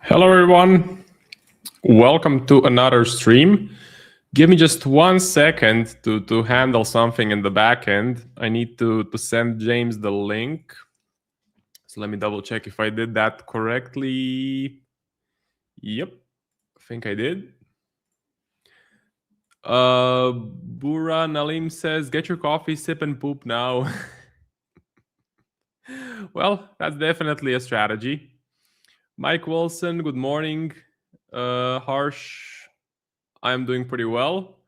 Hello everyone, welcome to another stream. Give me just 1 second to handle something in the back end. I need to send James the link. So let me double check if I did that correctly. Yep, I think I did. Bura Nalim says, get your coffee, sip and poop now. Well, that's definitely a strategy. Mike Wilson, good morning. Harsh, I'm doing pretty well.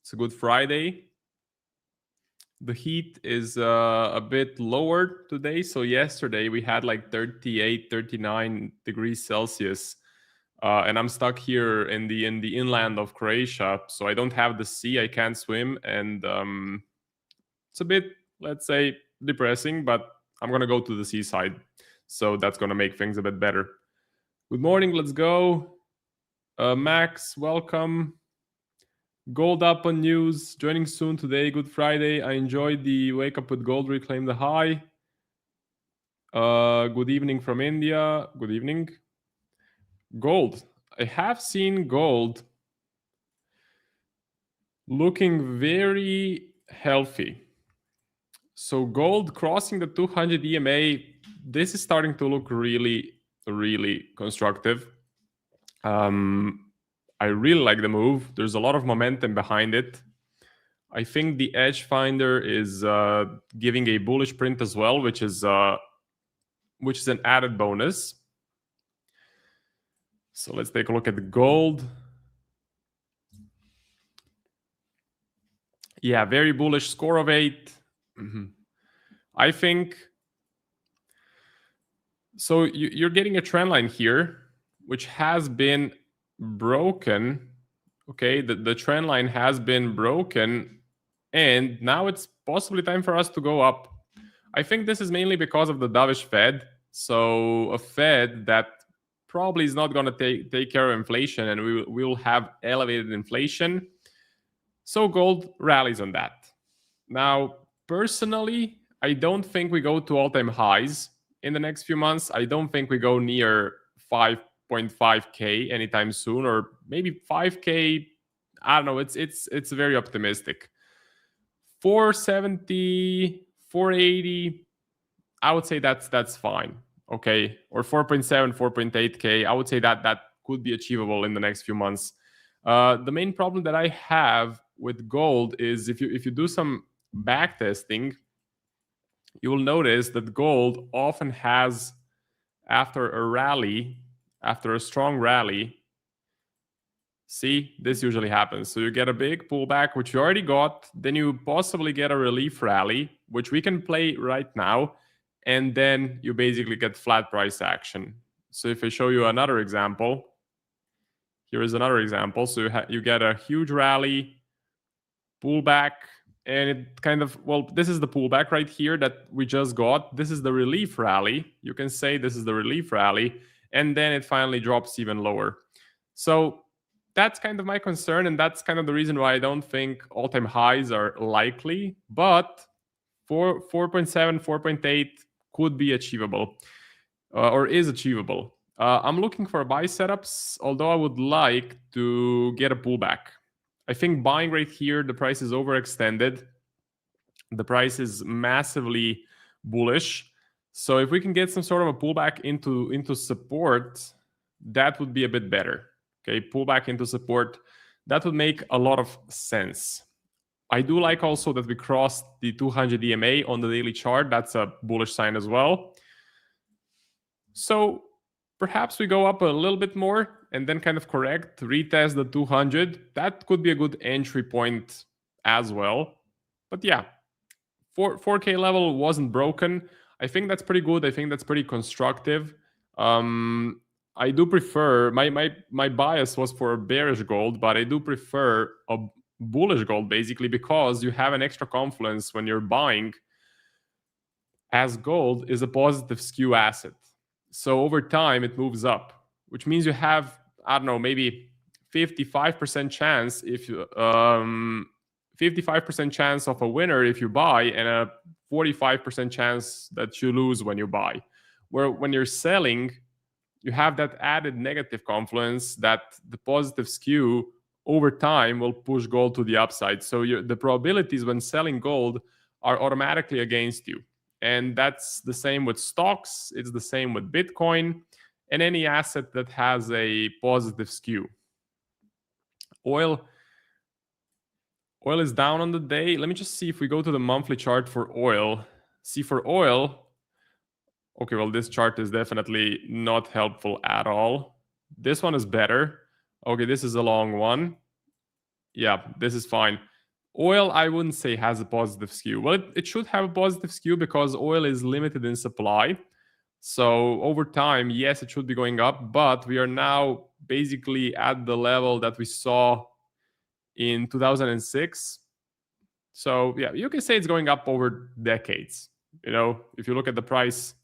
It's a good Friday. The heat is a bit lower today. So yesterday we had like 38, 39 degrees Celsius. And I'm stuck here in the inland of Croatia. So I don't have the sea, I can't swim. And it's a bit, let's say, depressing, but I'm going to go to the seaside. So that's going to make things a bit better. Good morning, let's go. Max, welcome. Gold up on news, joining soon today. Good Friday. I enjoyed the wake up with gold, reclaim the high. Good evening from India. Good evening. Gold. I have seen gold looking very healthy. So gold crossing the 200 EMA, this is starting to look really, really constructive. I really like the move. There's a lot of momentum behind it. I think the edge finder is giving a bullish print as well, which is an added bonus. So let's take a look at the gold. Yeah, very bullish, score of 8. I think so. You're getting a trend line here, which has been broken. Okay, the trend line has been broken, and now it's possibly time for us to go up. I think this is mainly because of the dovish Fed. So a Fed that probably is not going to take care of inflation, and we will have elevated inflation. So gold rallies on that. Now, personally, I don't think we go to all-time highs in the next few months. I don't think we go near 5.5K anytime soon, or maybe 5K. I don't know. It's very optimistic. 470, 480. I would say that's fine. Okay, or 4.7, 4.8K. I would say that could be achievable in the next few months. The main problem that I have with gold is if you do some back testing, you will notice that gold often has, after a strong rally, see, this usually happens. So you get a big pullback, which you already got. Then you possibly get a relief rally, which we can play right now. And then you basically get flat price action. So if I show you another example, here is another example. So you get a huge rally, pullback, and it kind of, well, this is the pullback right here that we just got. This is the relief rally. You can say this is the relief rally. And then it finally drops even lower. So that's kind of my concern. And that's kind of the reason why I don't think all-time highs are likely. But 4.7, 4.8 could be achievable or is achievable. I'm looking for buy setups, although I would like to get a pullback. I think buying right here, the price is overextended. The price is massively bullish. So if we can get some sort of a pullback into support, that would be a bit better. Okay, pullback into support, that would make a lot of sense. I do like also that we crossed the 200 EMA on the daily chart. That's a bullish sign as well. So perhaps we go up a little bit more and then kind of correct, retest the 200. That could be a good entry point as well. But yeah, 4K level wasn't broken. I think that's pretty good. I think that's pretty constructive. I do prefer, my bias was for a bearish gold, but I do prefer a bullish gold basically because you have an extra confluence when you're buying, as gold is a positive skew asset. So over time it moves up, which means you have, I don't know, maybe 55% chance if you 55% chance of a winner if you buy, and a 45% chance that you lose when you buy. Where when you're selling, you have that added negative confluence that the positive skew over time will push gold to the upside. So the probabilities when selling gold are automatically against you. And that's the same with stocks. It's the same with Bitcoin and any asset that has a positive skew. Oil is down on the day. Let me just see if we go to the monthly chart for oil. See, for oil, okay, well, this chart is definitely not helpful at all. This one is better. Okay, this is a long one. Yeah, this is fine. Oil, I wouldn't say has a positive skew. Well, it should have a positive skew because oil is limited in supply. So over time, yes, it should be going up, but we are now basically at the level that we saw in 2006. So yeah, you can say it's going up over decades. You know, if you look at the price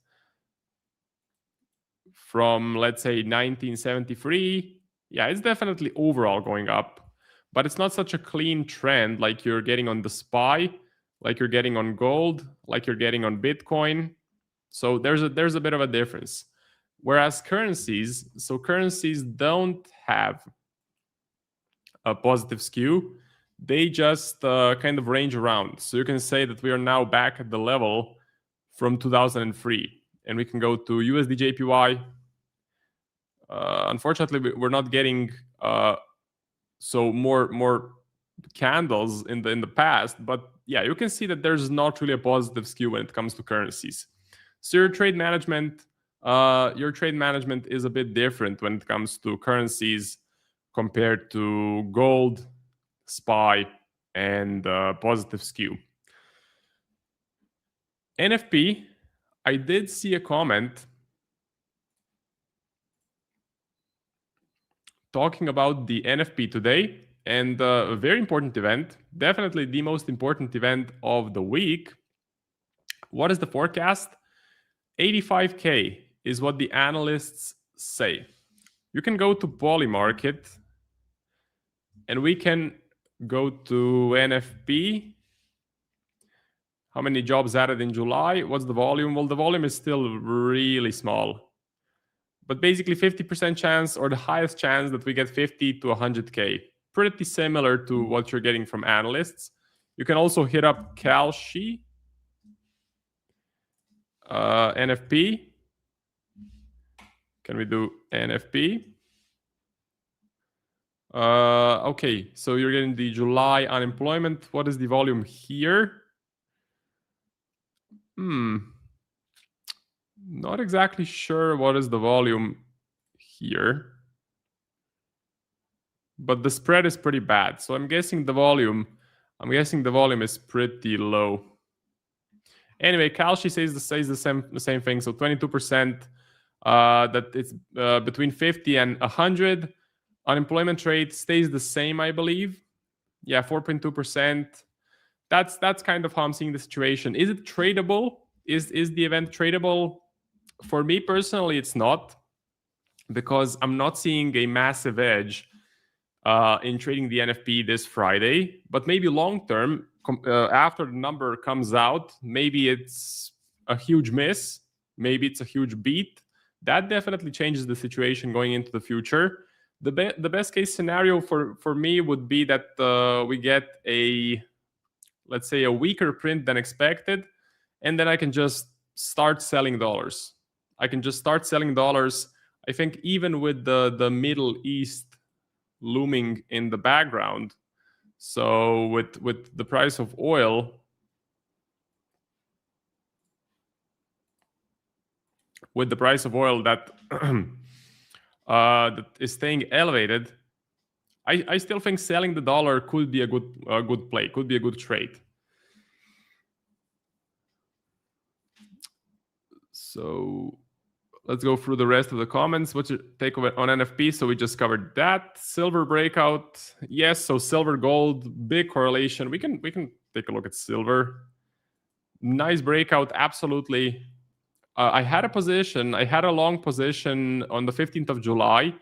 from, let's say, 1973, yeah, it's definitely overall going up, but it's not such a clean trend like you're getting on the SPY, like you're getting on gold, like you're getting on Bitcoin. So there's a bit of a difference. Whereas currencies don't have a positive skew. They just kind of range around. So you can say that we are now back at the level from 2003. And we can go to USD JPY. Unfortunately, we're not getting so more candles in the past. But yeah, you can see that there's not really a positive skew when it comes to currencies. So your trade management is a bit different when it comes to currencies compared to gold, SPY, and positive skew. NFP, I did see a comment talking about the NFP today, and a very important event, definitely the most important event of the week. What is the forecast? 85K is what the analysts say. You can go to Polymarket and we can go to NFP. How many jobs added in July? What's the volume? Well, the volume is still really small. But basically 50% chance, or the highest chance, that we get 50 to 100K. Pretty similar to what you're getting from analysts. You can also hit up Kalshi, NFP. Can we do NFP? Okay, so you're getting the July unemployment. What is the volume here? Not exactly sure what is the volume here. But the spread is pretty bad. So I'm guessing the volume is pretty low. Anyway, Kalshi says the same thing. So 22%, that it's between 50 and 100. Unemployment rate stays the same, I believe. Yeah, 4.2%. That's kind of how I'm seeing the situation. Is it tradable? Is the event tradable? For me personally, it's not, because I'm not seeing a massive edge in trading the NFP this Friday. But maybe long term, after the number comes out, maybe it's a huge miss, maybe it's a huge beat. That definitely changes the situation going into the future. The best case scenario for me would be that we get let's say a weaker print than expected, and then I can just start selling dollars. I think even with the Middle East looming in the background. So with the price of oil that that is staying elevated, I still think selling the dollar could be a good play, could be a good trade. So let's go through the rest of the comments. What's your takeaway on NFP? So we just covered that. Silver breakout. Yes, so silver gold, big correlation. We can take a look at silver. Nice breakout, absolutely. I had a long position on the 15th of July,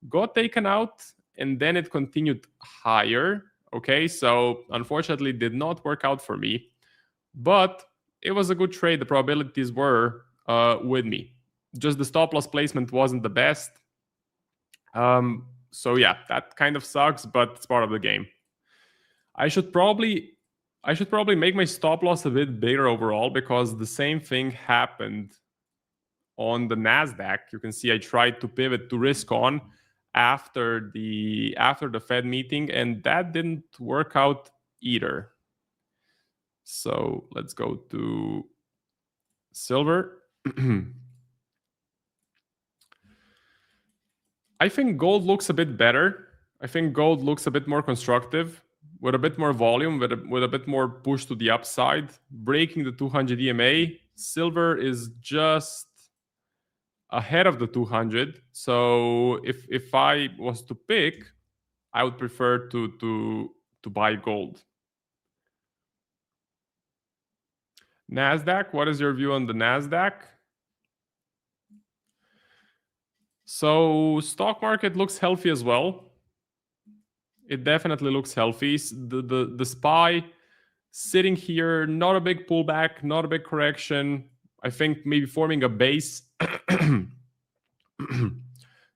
got taken out, and then it continued higher. Okay, so unfortunately did not work out for me, but it was a good trade. The probabilities were with me. Just the stop loss placement wasn't the best. So yeah, that kind of sucks, but it's part of the game. I should probably make my stop loss a bit bigger overall, because the same thing happened on the Nasdaq. You can see I tried to pivot to risk on after the Fed meeting, and that didn't work out either. So let's go to silver. I think gold looks a bit better. I think gold looks a bit more constructive, with a bit more volume, with a bit more push to the upside, breaking the 200 EMA. Silver is just ahead of the 200. So if I was to pick, I would prefer to buy gold. Nasdaq, what is your view on the Nasdaq? So stock market looks healthy as well. It definitely looks healthy. The SPY sitting here, not a big pullback, not a big correction. I think maybe forming a base.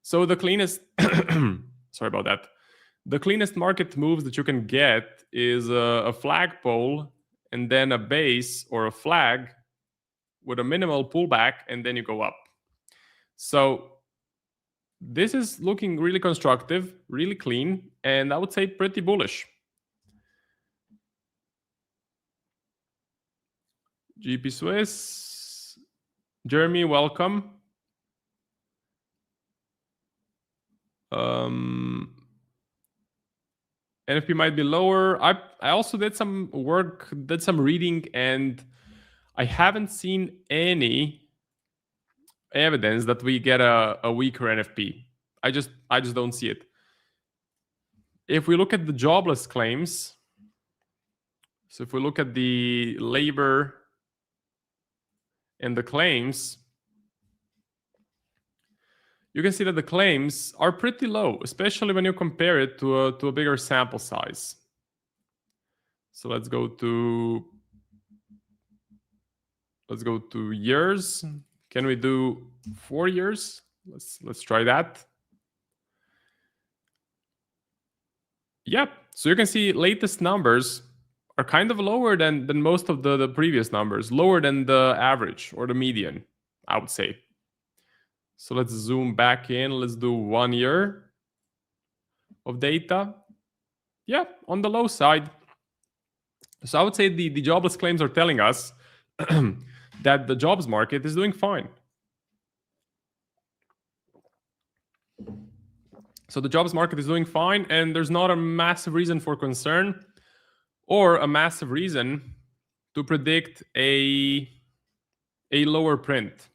So the cleanest, sorry about that. The cleanest market moves that you can get is a flagpole and then a base or a flag with a minimal pullback, and then you go up. So this is looking really constructive, really clean, and I would say pretty bullish. GP Swiss, Jeremy, welcome. NFP might be lower. I also did some work, did some reading, and I haven't seen any evidence that we get a weaker NFP. I just don't see it. If we look at the jobless claims, so if we look at the labor and the claims, you can see that the claims are pretty low, especially when you compare it to a bigger sample size. So let's go to years. Can we do 4 years? Let's try that. Yep. So you can see latest numbers are kind of lower than most of the previous numbers, lower than the average or the median, I would say. So let's zoom back in. Let's do 1 year of data. Yeah, on the low side. So I would say the jobless claims are telling us that the jobs market is doing fine. So the jobs market is doing fine, and there's not a massive reason for concern or a massive reason to predict a lower print.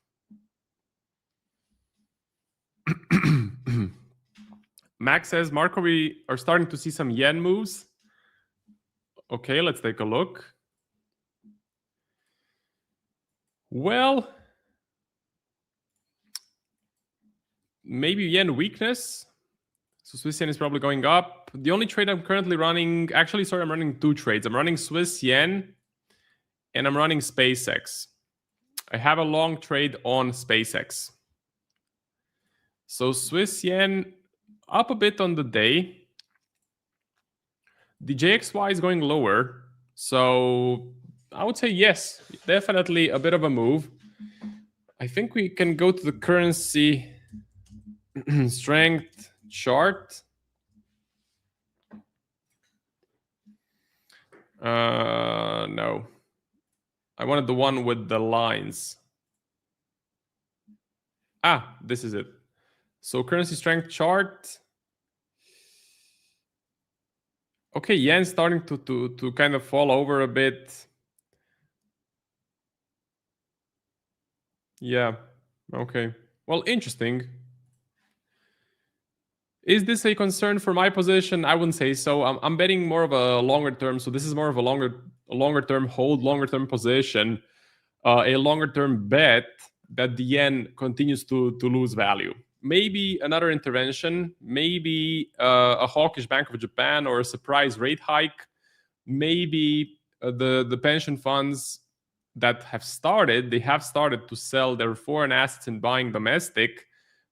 Max says, Marco, we are starting to see some yen moves. Okay, let's take a look. Well, maybe yen weakness. So Swiss yen is probably going up. The only trade I'm currently running, actually, sorry, I'm running 2 trades. I'm running Swiss yen and I'm running SpaceX. I have a long trade on SpaceX. So Swiss yen up a bit on the day. The JXY is going lower. So I would say yes, definitely a bit of a move. I think we can go to the currency strength chart. No. I wanted the one with the lines. Ah, this is it. So currency strength chart. Okay, yen starting to kind of fall over a bit. Yeah, okay. Well, interesting. Is this a concern for my position? I wouldn't say so. I'm betting more of a longer term. So this is more of a longer term hold, longer term position, a longer term bet that the yen continues to lose value. Maybe another intervention, maybe a hawkish Bank of Japan or a surprise rate hike. Maybe the pension funds that have started to sell their foreign assets and buying domestic,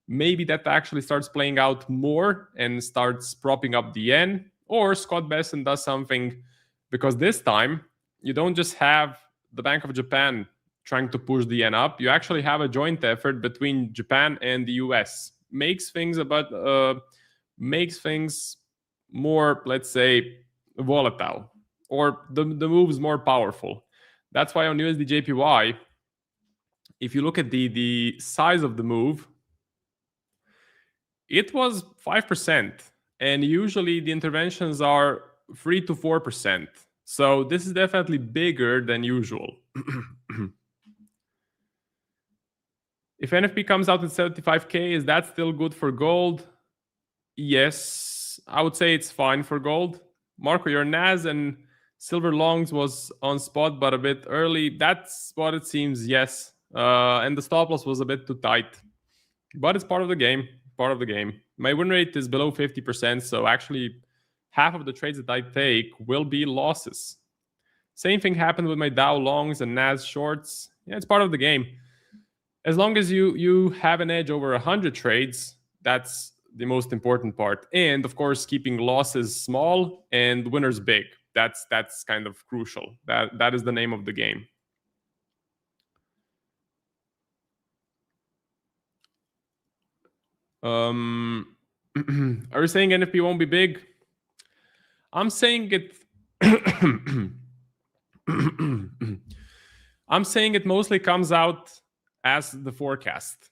maybe that actually starts playing out more and starts propping up the yen, or Scott Bessent does something, because this time you don't just have the Bank of Japan trying to push the yen up. You actually have a joint effort between Japan and the US. Makes things more, let's say, volatile, or the moves more powerful. That's why on USD JPY, if you look at the size of the move, it was 5%, and usually the interventions are 3 to 4%. So this is definitely bigger than usual. If NFP comes out at 75K, is that still good for gold? Yes, I would say it's fine for gold. Marco, your NAS and silver longs was on spot, but a bit early. That's what it seems, yes. And the stop loss was a bit too tight. But it's part of the game. My win rate is below 50%, so actually half of the trades that I take will be losses. Same thing happened with my Dow longs and NAS shorts. Yeah, it's part of the game. As long as you have an edge over 100 trades, that's the most important part. And of course, keeping losses small and winners big. That's kind of crucial. That is the name of the game. Are you saying NFP won't be big? I'm saying it. I'm saying it mostly comes out as the forecast.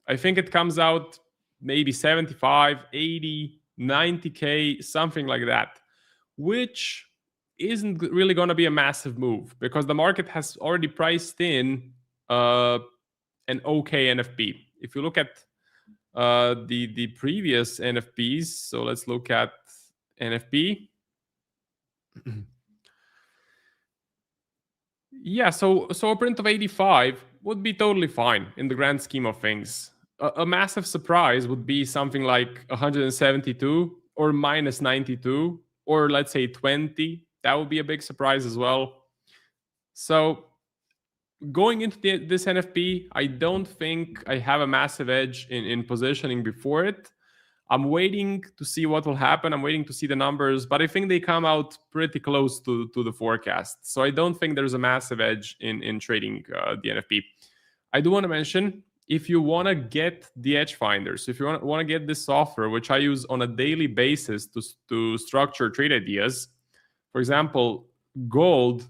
I think it comes out maybe 75, 80, 90K, something like that, which isn't really going to be a massive move because the market has already priced in an okay NFP. If you look at the previous NFPs, so let's look at NFP. Yeah, so a print of 85 would be totally fine in the grand scheme of things. A massive surprise would be something like 172 or minus 92, or let's say 20. That would be a big surprise as well. So going into this NFP, I don't think I have a massive edge in positioning before it. I'm waiting to see what will happen. I'm waiting to see the numbers, but I think they come out pretty close to the forecast. So I don't think there's a massive edge in trading the NFP. I do want to mention, if you want to get the edge finders, if you want to get this software, which I use on a daily basis to structure trade ideas, for example, gold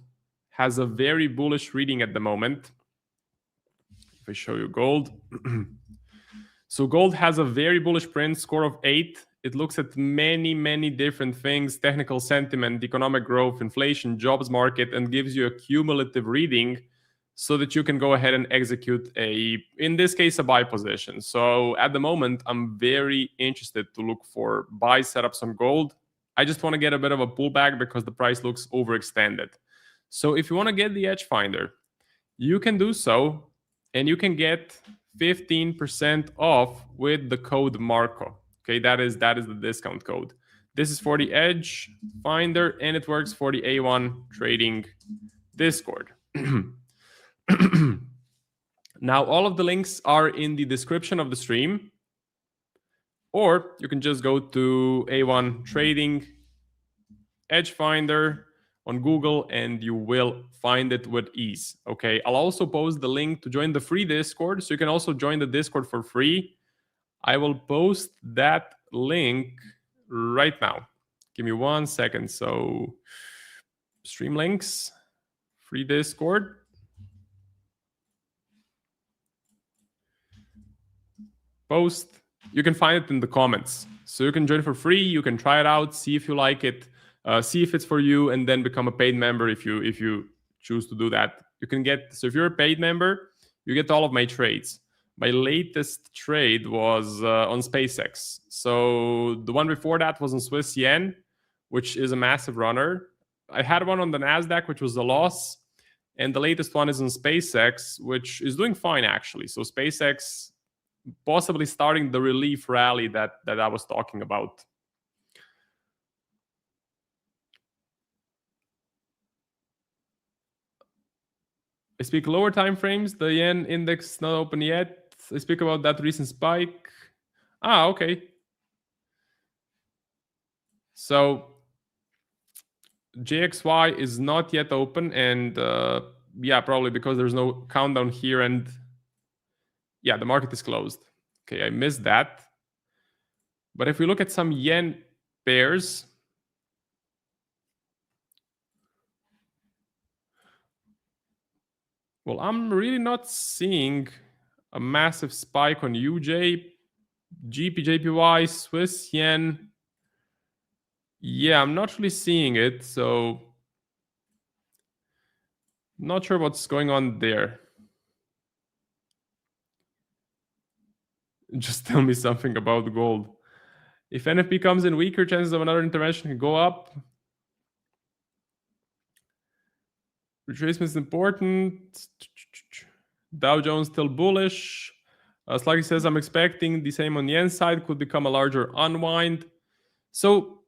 has a very bullish reading at the moment. If I show you gold. So gold has a very bullish print, score of 8. It looks at many different things: technical sentiment, economic growth, inflation, jobs market, and gives you a cumulative reading so that you can go ahead and execute in this case, a buy position. So at the moment, I'm very interested to look for buy setups on gold. I just want to get a bit of a pullback because the price looks overextended. So if you want to get the edge finder, you can do so, and you can get 15% off with the code Marco. Okay, that is the discount code. This is for the Edge Finder, and it works for the A1 Trading Discord. Now, all of the links are in the description of the stream, or you can just go to A1 Trading Edge Finder on Google and you will find it with ease. Okay, I'll also post the link to join the free Discord, so you can also join the Discord for free. I will post that link right now. Give me 1 second. So stream links, free Discord. Post. You can find it in the comments. So you can join for free. You can try it out, see if you like it. See if it's for you, and then become a paid member if you choose to do that. You can get, so if you're a paid member, you get all of my trades. My latest trade was on SpaceX. So the one before that was on Swiss yen, which is a massive runner. I had one on the Nasdaq, which was a loss, and the latest one is on SpaceX, which is doing fine actually. So SpaceX possibly starting the relief rally that I was talking about. I speak lower time frames. The yen index not open yet. I speak about that recent spike. Okay. So JXY is not yet open, and yeah, probably because there's no countdown here, and yeah, the market is closed. Okay, I missed that. But if we look at some yen pairs, well, I'm really not seeing a massive spike on UJ, GP, JPY, Swiss yen. Yeah, I'm not really seeing it, so not sure what's going on there. Just tell me something about gold. If NFP comes in weaker, chances of another intervention can go up. Retracement is important. Dow Jones still bullish. Sluggy says, I'm expecting the same on the yen side, could become a larger unwind. So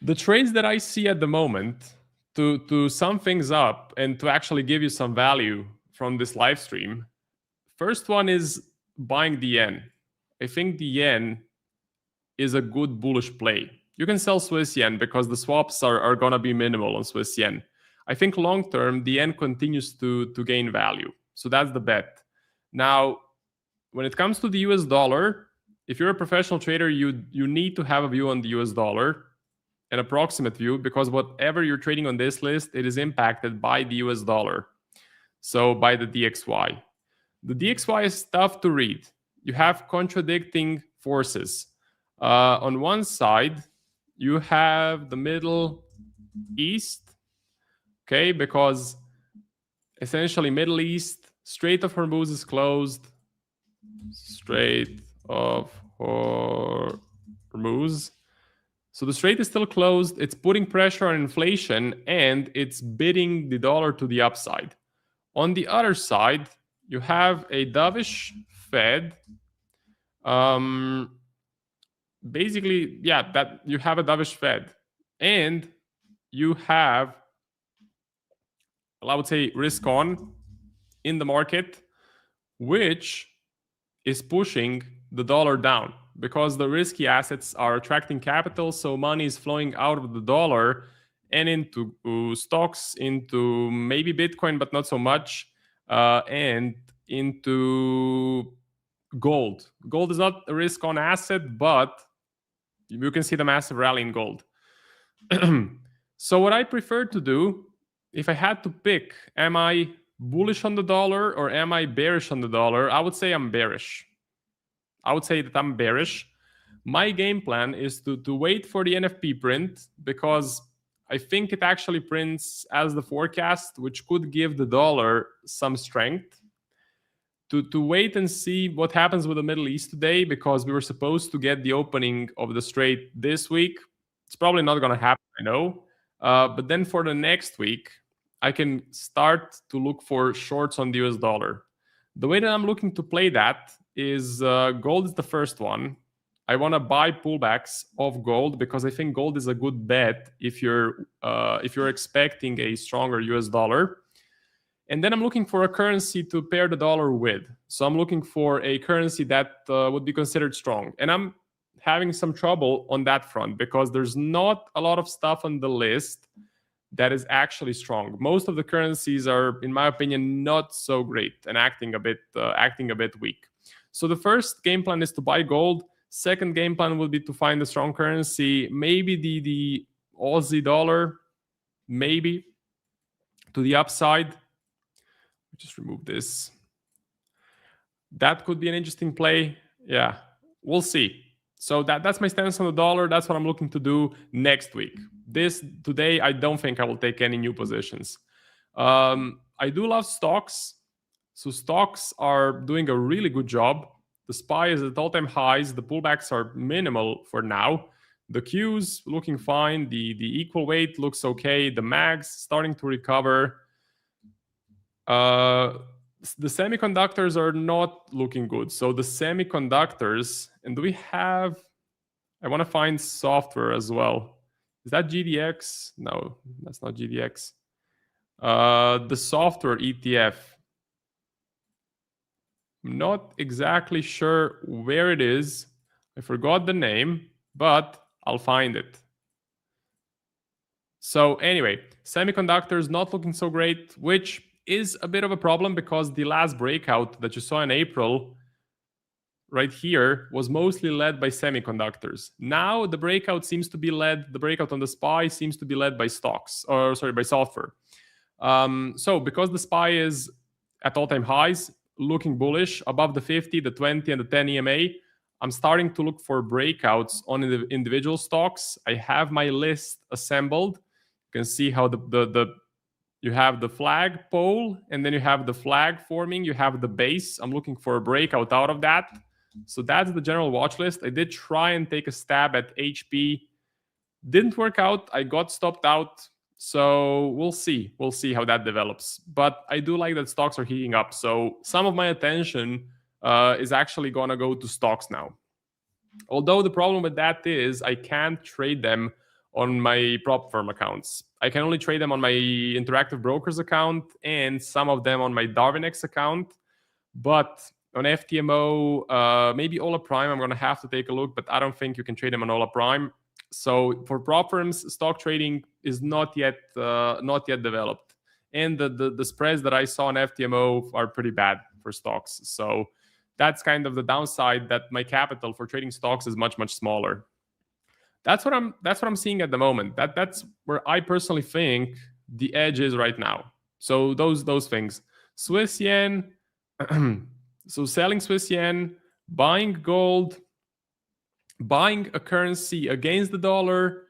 the trades that I see at the moment to sum things up and to actually give you some value from this live stream, first one is buying the yen. I think the yen is a good bullish play. You can sell Swiss yen because the swaps are going to be minimal on Swiss yen. I think long term, the yen continues to gain value. So that's the bet. Now, when it comes to the US dollar, if you're a professional trader, you need to have a view on the US dollar, an approximate view, because whatever you're trading on this list, it is impacted by the US dollar. So by the DXY. The DXY is tough to read. You have contradicting forces. On one side, you have the Middle East, okay, because essentially Middle East, Strait of Hormuz is closed. Strait of Hormuz. So the strait is still closed. It's putting pressure on inflation, and it's bidding the dollar to the upside. On the other side, you have a dovish Fed. Basically, yeah, that you have a dovish Fed, and you have, well, I would say, risk on in the market, which is pushing the dollar down because the risky assets are attracting capital, so money is flowing out of the dollar and into stocks, into maybe Bitcoin, but not so much, and into gold. Gold is not a risk-on asset, but you can see the massive rally in gold. So what I prefer to do, if I had to pick, am I bullish on the dollar or am I bearish on the dollar? I would say I'm bearish. I would say that I'm bearish. My game plan is to wait for the NFP print because I think it actually prints as the forecast, which could give the dollar some strength. To wait and see what happens with the Middle East today, because we were supposed to get the opening of the strait this week. It's probably not going to happen, I know. But then for the next week, I can start to look for shorts on the US dollar. The way that I'm looking to play that is gold is the first one. I want to buy pullbacks of gold because I think gold is a good bet if you're expecting a stronger US dollar. And then I'm looking for a currency to pair the dollar with. So I'm looking for a currency that would be considered strong. And I'm having some trouble on that front because there's not a lot of stuff on the list that is actually strong. Most of the currencies are, in my opinion, not so great and acting a bit weak. So the first game plan is to buy gold. Second game plan will be to find a strong currency, maybe the Aussie dollar, maybe to the upside. Just remove this. That could be an interesting play. Yeah, we'll see. So that's my stance on the dollar. That's what I'm looking to do next week. Today, I don't think I will take any new positions. I do love stocks. So stocks are doing a really good job. The SPY is at all-time highs. The pullbacks are minimal for now. The Qs looking fine. The equal weight looks okay. The MAGs starting to recover. The semiconductors are not looking good. So the semiconductors, and do we have, I want to find software as well. Is that GDX? No, that's not GDX. The software ETF. I'm not exactly sure where it is. I forgot the name, but I'll find it. So anyway, semiconductors not looking so great, which is a bit of a problem because the last breakout that you saw in April right here was mostly led by semiconductors. Now the breakout on the SPY seems to be led by by software. So because the SPY is at all-time highs, looking bullish above the 50, the 20, and the 10 EMA, I'm starting to look for breakouts on the individual stocks. I have my list assembled. You can see how you have the flag pole, and then you have the flag forming. You have the base. I'm looking for a breakout out of that. So that's the general watch list. I did try and take a stab at HP. Didn't work out. I got stopped out. So we'll see. We'll see how that develops. But I do like that stocks are heating up. So some of my attention is actually going to go to stocks now. Although the problem with that is I can't trade them on my prop firm accounts. I can only trade them on my Interactive Brokers account and some of them on my Darwinex account. But on FTMO, maybe Ola Prime, I'm going to have to take a look, but I don't think you can trade them on Ola Prime. So for prop firms, stock trading is not yet developed, and the spreads that I saw on FTMO are pretty bad for stocks. So that's kind of the downside, that my capital for trading stocks is much smaller. That's what I'm seeing at the moment. That's where I personally think the edge is right now. So those things, Swiss yen. So selling Swiss yen, buying gold, buying a currency against the dollar,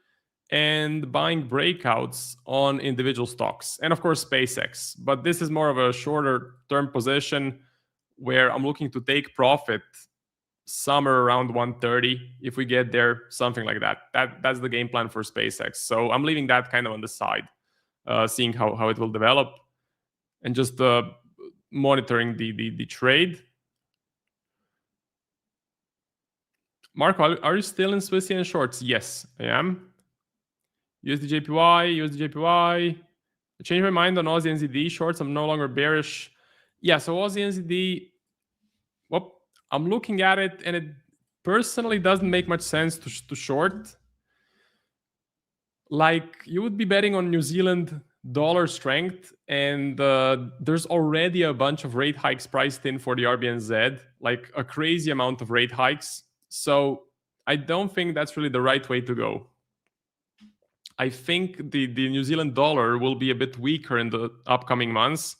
and buying breakouts on individual stocks, and of course SpaceX. But this is more of a shorter term position where I'm looking to take profit somewhere around 130 if we get there, something like that. That's the game plan for SpaceX. So I'm leaving that kind of on the side, seeing how it will develop, and just monitoring the trade. Marco, are you still in Swiss yen shorts? Yes, I am. USD JPY. I changed my mind on Aussie NZD shorts. I'm no longer bearish. Yeah, so Aussie NZD, well, I'm looking at it, and it personally doesn't make much sense to short. Like, you would be betting on New Zealand dollar strength, and there's already a bunch of rate hikes priced in for the RBNZ, like a crazy amount of rate hikes. So I don't think that's really the right way to go. I think the New Zealand dollar will be a bit weaker in the upcoming months,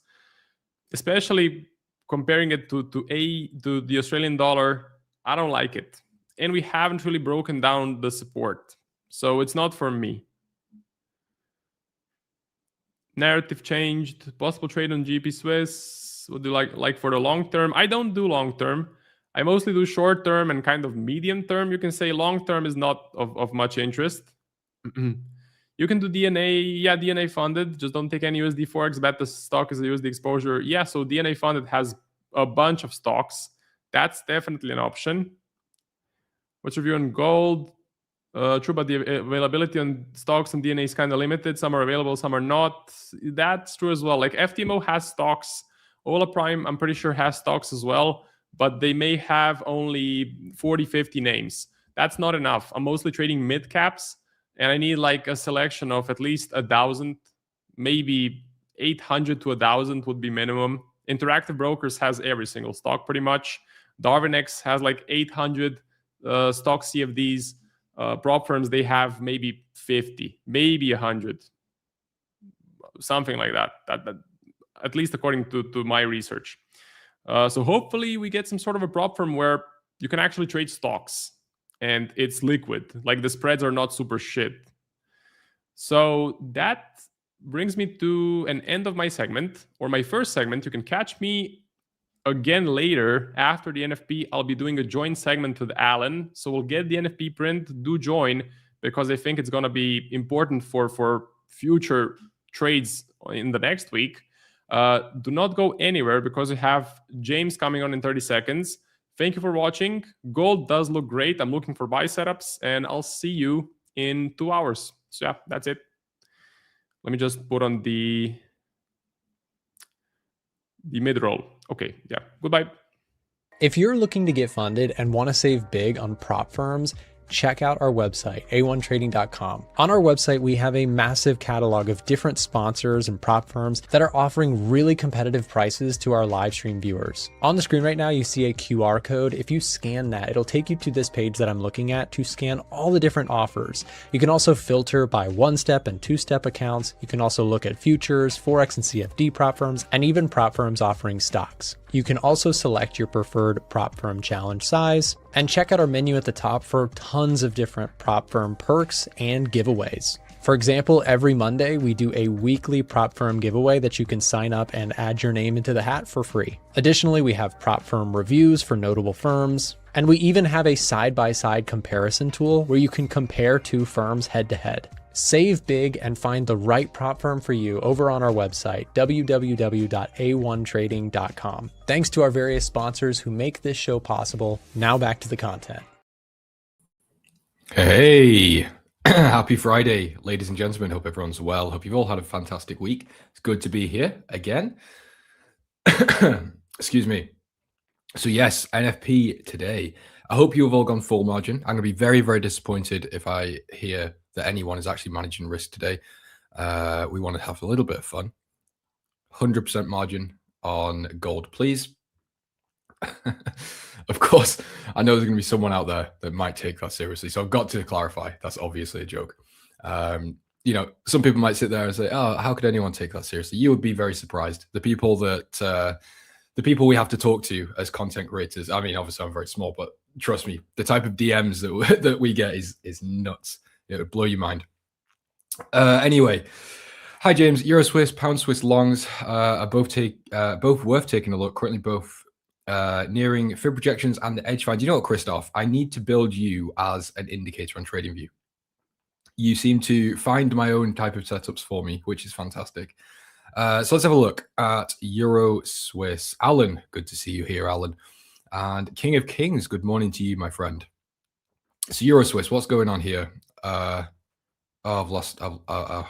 especially comparing it to the Australian dollar. I don't like it. And we haven't really broken down the support. So it's not for me. Narrative changed. Possible trade on GP Swiss. Would you like for the long term? I don't do long term. I mostly do short term and kind of medium term. You can say long term is not of much interest. You can do DNA. Yeah, DNA funded. Just don't take any USD Forex. Bet the stock is a USD exposure. Yeah, so DNA funded has a bunch of stocks. That's definitely an option. What's your view on gold? True, but the availability on stocks and DNA is kind of limited. Some are available, some are not. That's true as well. Like FTMO has stocks. Ola Prime, I'm pretty sure, has stocks as well, but they may have only 40, 50 names. That's not enough. I'm mostly trading mid caps, and I need like a selection of at least 1,000, maybe 800 to 1,000 would be minimum. Interactive Brokers has every single stock pretty much. Darwinex has like 800 stock CFDs. Prop firms, they have maybe 50, maybe 100, something like that. That at least according to my research. So hopefully we get some sort of a prop firm where you can actually trade stocks and it's liquid, like the spreads are not super shit. So that brings me to an end of my segment, or my first segment. You can catch me again later after the NFP. I'll be doing a joint segment with Alan. So we'll get the NFP print, do join, because I think it's going to be important for future trades in the next week. Do not go anywhere because we have James coming on in 30 seconds. Thank you for watching. Gold does look great. I'm looking for buy setups, and I'll see you in 2 hours. So yeah, that's it. Let me just put on the the mid-roll. Okay, yeah, goodbye. If you're looking to get funded and want to save big on prop firms, check out our website, A1Trading.com. On our website, we have a massive catalog of different sponsors and prop firms that are offering really competitive prices to our live stream viewers. On the screen right now, you see a QR code. If you scan that, it'll take you to this page that I'm looking at to scan all the different offers. You can also filter by one-step and two-step accounts. You can also look at futures, Forex and CFD prop firms, and even prop firms offering stocks. You can also select your preferred prop firm challenge size and check out our menu at the top for tons of different prop firm perks and giveaways. For example, every Monday we do a weekly prop firm giveaway that you can sign up and add your name into the hat for free. Additionally, we have prop firm reviews for notable firms, and we even have a side-by-side comparison tool where you can compare two firms head-to-head. Save big and find the right prop firm for you over on our website, www.a1trading.com. Thanks to our various sponsors who make this show possible. Now back to the content. Hey, happy Friday, ladies and gentlemen. Hope everyone's well. Hope you've all had a fantastic week. It's good to be here again. Excuse me. So yes, NFP today. I hope you have all gone full margin. I'm going to be very, very disappointed if I hear that anyone is actually managing risk today. We want to have a little bit of fun. 100% margin on gold, please. Of course, I know there's going to be someone out there that might take that seriously. So I've got to clarify, that's obviously a joke. You know, some people might sit there and say, oh, how could anyone take that seriously? You would be very surprised. The people we have to talk to as content creators. I mean, obviously I'm very small, but trust me, the type of DMs that we get is nuts. It would blow your mind. Anyway, hi James. Euro Swiss, Pound Swiss longs are both worth taking a look. Currently both nearing fib projections and the edge find. You know what, Christoph? I need to build you as an indicator on TradingView. You seem to find my own type of setups for me, which is fantastic. So let's have a look at Euro Swiss. Alan, good to see you here, Alan. And King of Kings, good morning to you, my friend. So Euro Swiss, what's going on here? Oh, I've lost. Hold on.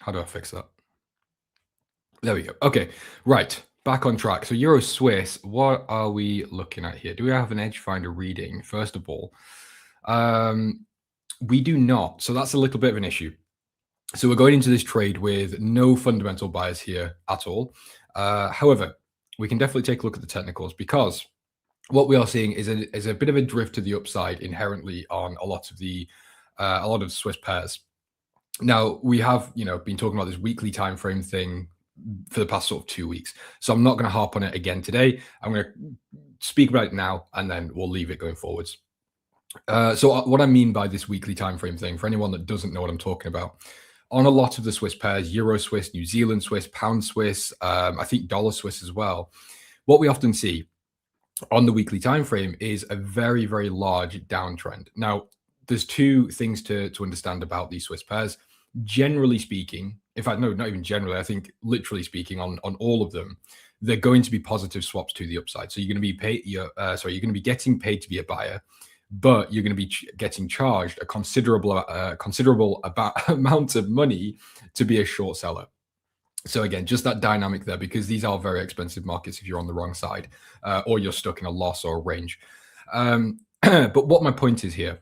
How do I fix that? There we go. Okay, right. Back on track. So Euro Swiss, what are we looking at here? Do we have an edge finder reading? First of all, we do not. So that's a little bit of an issue. So we're going into this trade with no fundamental buyers here at all. However, we can definitely take a look at the technicals, because what we are seeing is a bit of a drift to the upside inherently on a lot of the Swiss pairs. Now we have, you know, been talking about this weekly time frame thing for the past sort of 2 weeks, so I'm not going to harp on it again today. I'm going to speak about it now, and then we'll leave it going forwards. So what I mean by this weekly time frame thing, for anyone that doesn't know what I'm talking about, on a lot of the Swiss pairs, Euro Swiss, New Zealand Swiss, Pound Swiss, I think Dollar Swiss as well, what we often see on the weekly time frame is a very, very large downtrend. Now, there's two things to understand about these Swiss pairs. Generally speaking, in fact, no, not even generally, I think literally speaking, on all of them, they're going to be positive swaps to the upside. So you're going to be you're going to be getting paid to be a buyer, but you're going to be getting charged a considerable amount of money to be a short seller. So again, just that dynamic there, because these are very expensive markets if you're on the wrong side, or you're stuck in a loss or a range. But what my point is here,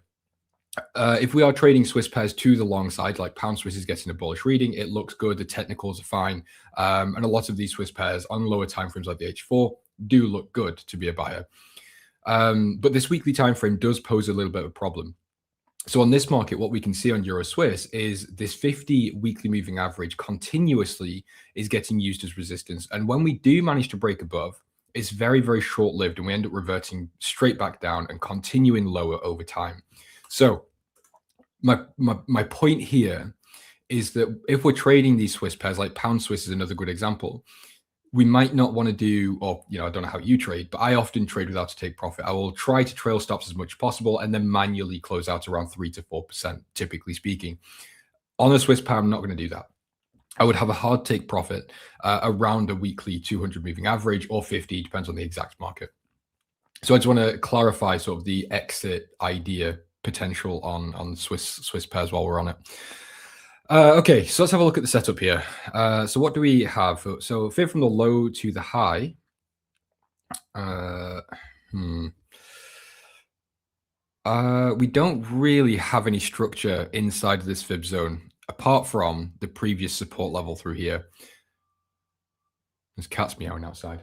if we are trading Swiss pairs to the long side, like Pound Swiss is getting a bullish reading, it looks good, the technicals are fine, and a lot of these Swiss pairs on lower timeframes like the H4 do look good to be a buyer. But this weekly time frame does pose a little bit of a problem. So on this market, what we can see on Euro Swiss is this 50 weekly moving average continuously is getting used as resistance. And when we do manage to break above, it's very, very short-lived, and we end up reverting straight back down and continuing lower over time. So my point here is that if we're trading these Swiss pairs, like Pound Swiss is another good example, we might not want to do, or, you know, I don't know how you trade, but I often trade without a take profit. I will try to trail stops as much as possible and then manually close out around 3 to 4%, typically speaking. On a Swiss pair, I'm not going to do that. I would have a hard take profit around a weekly 200 moving average or 50, depends on the exact market. So I just want to clarify sort of the exit idea potential on Swiss pairs while we're on it. Okay, so let's have a look at the setup here. So what do we have? So fib from the low to the high. We don't really have any structure inside of this fib zone, apart from the previous support level through here. There's cats meowing outside.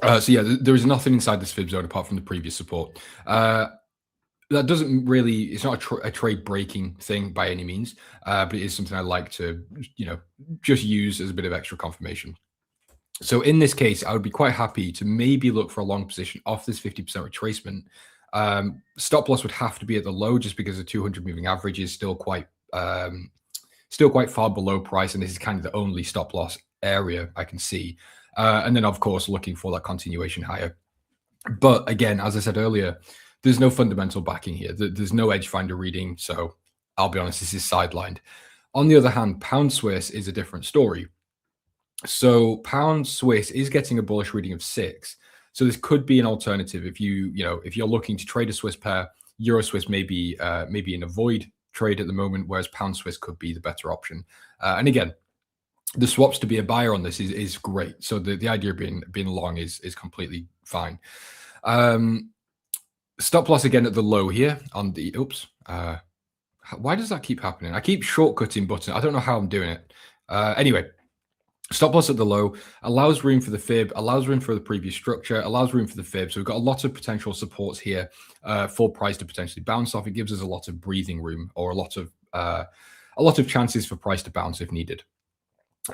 So yeah, there is nothing inside this fib zone apart from the previous support. That doesn't really, it's not a trade breaking thing by any means, but it is something I like to, just use as a bit of extra confirmation. So in this case, I would be quite happy to maybe look for a long position off this 50% retracement. Stop loss would have to be at the low just because the 200 moving average is still quite far below price, and this is kind of the only stop loss area I can see. And then, of course, looking for that continuation higher. But again, as I said earlier, there's no fundamental backing here. There's no edge finder reading. So I'll be honest, this is sidelined. On the other hand, pound Swiss is a different story. So pound Swiss is getting a bullish reading of 6. So this could be an alternative if if you're looking to trade a Swiss pair. Euro Swiss may be in a void trade at the moment, whereas pound Swiss could be the better option. And again, the swaps to be a buyer on this is great. So the idea of being long is completely fine. Stop loss again at the low here on the why does that keep happening? I keep shortcutting button. I don't know how I'm doing it. Anyway, stop loss at the low allows room for the fib, allows room for the previous structure, allows room for the fib. So we've got a lot of potential supports here for price to potentially bounce off. It gives us a lot of breathing room, or a lot of chances for price to bounce if needed.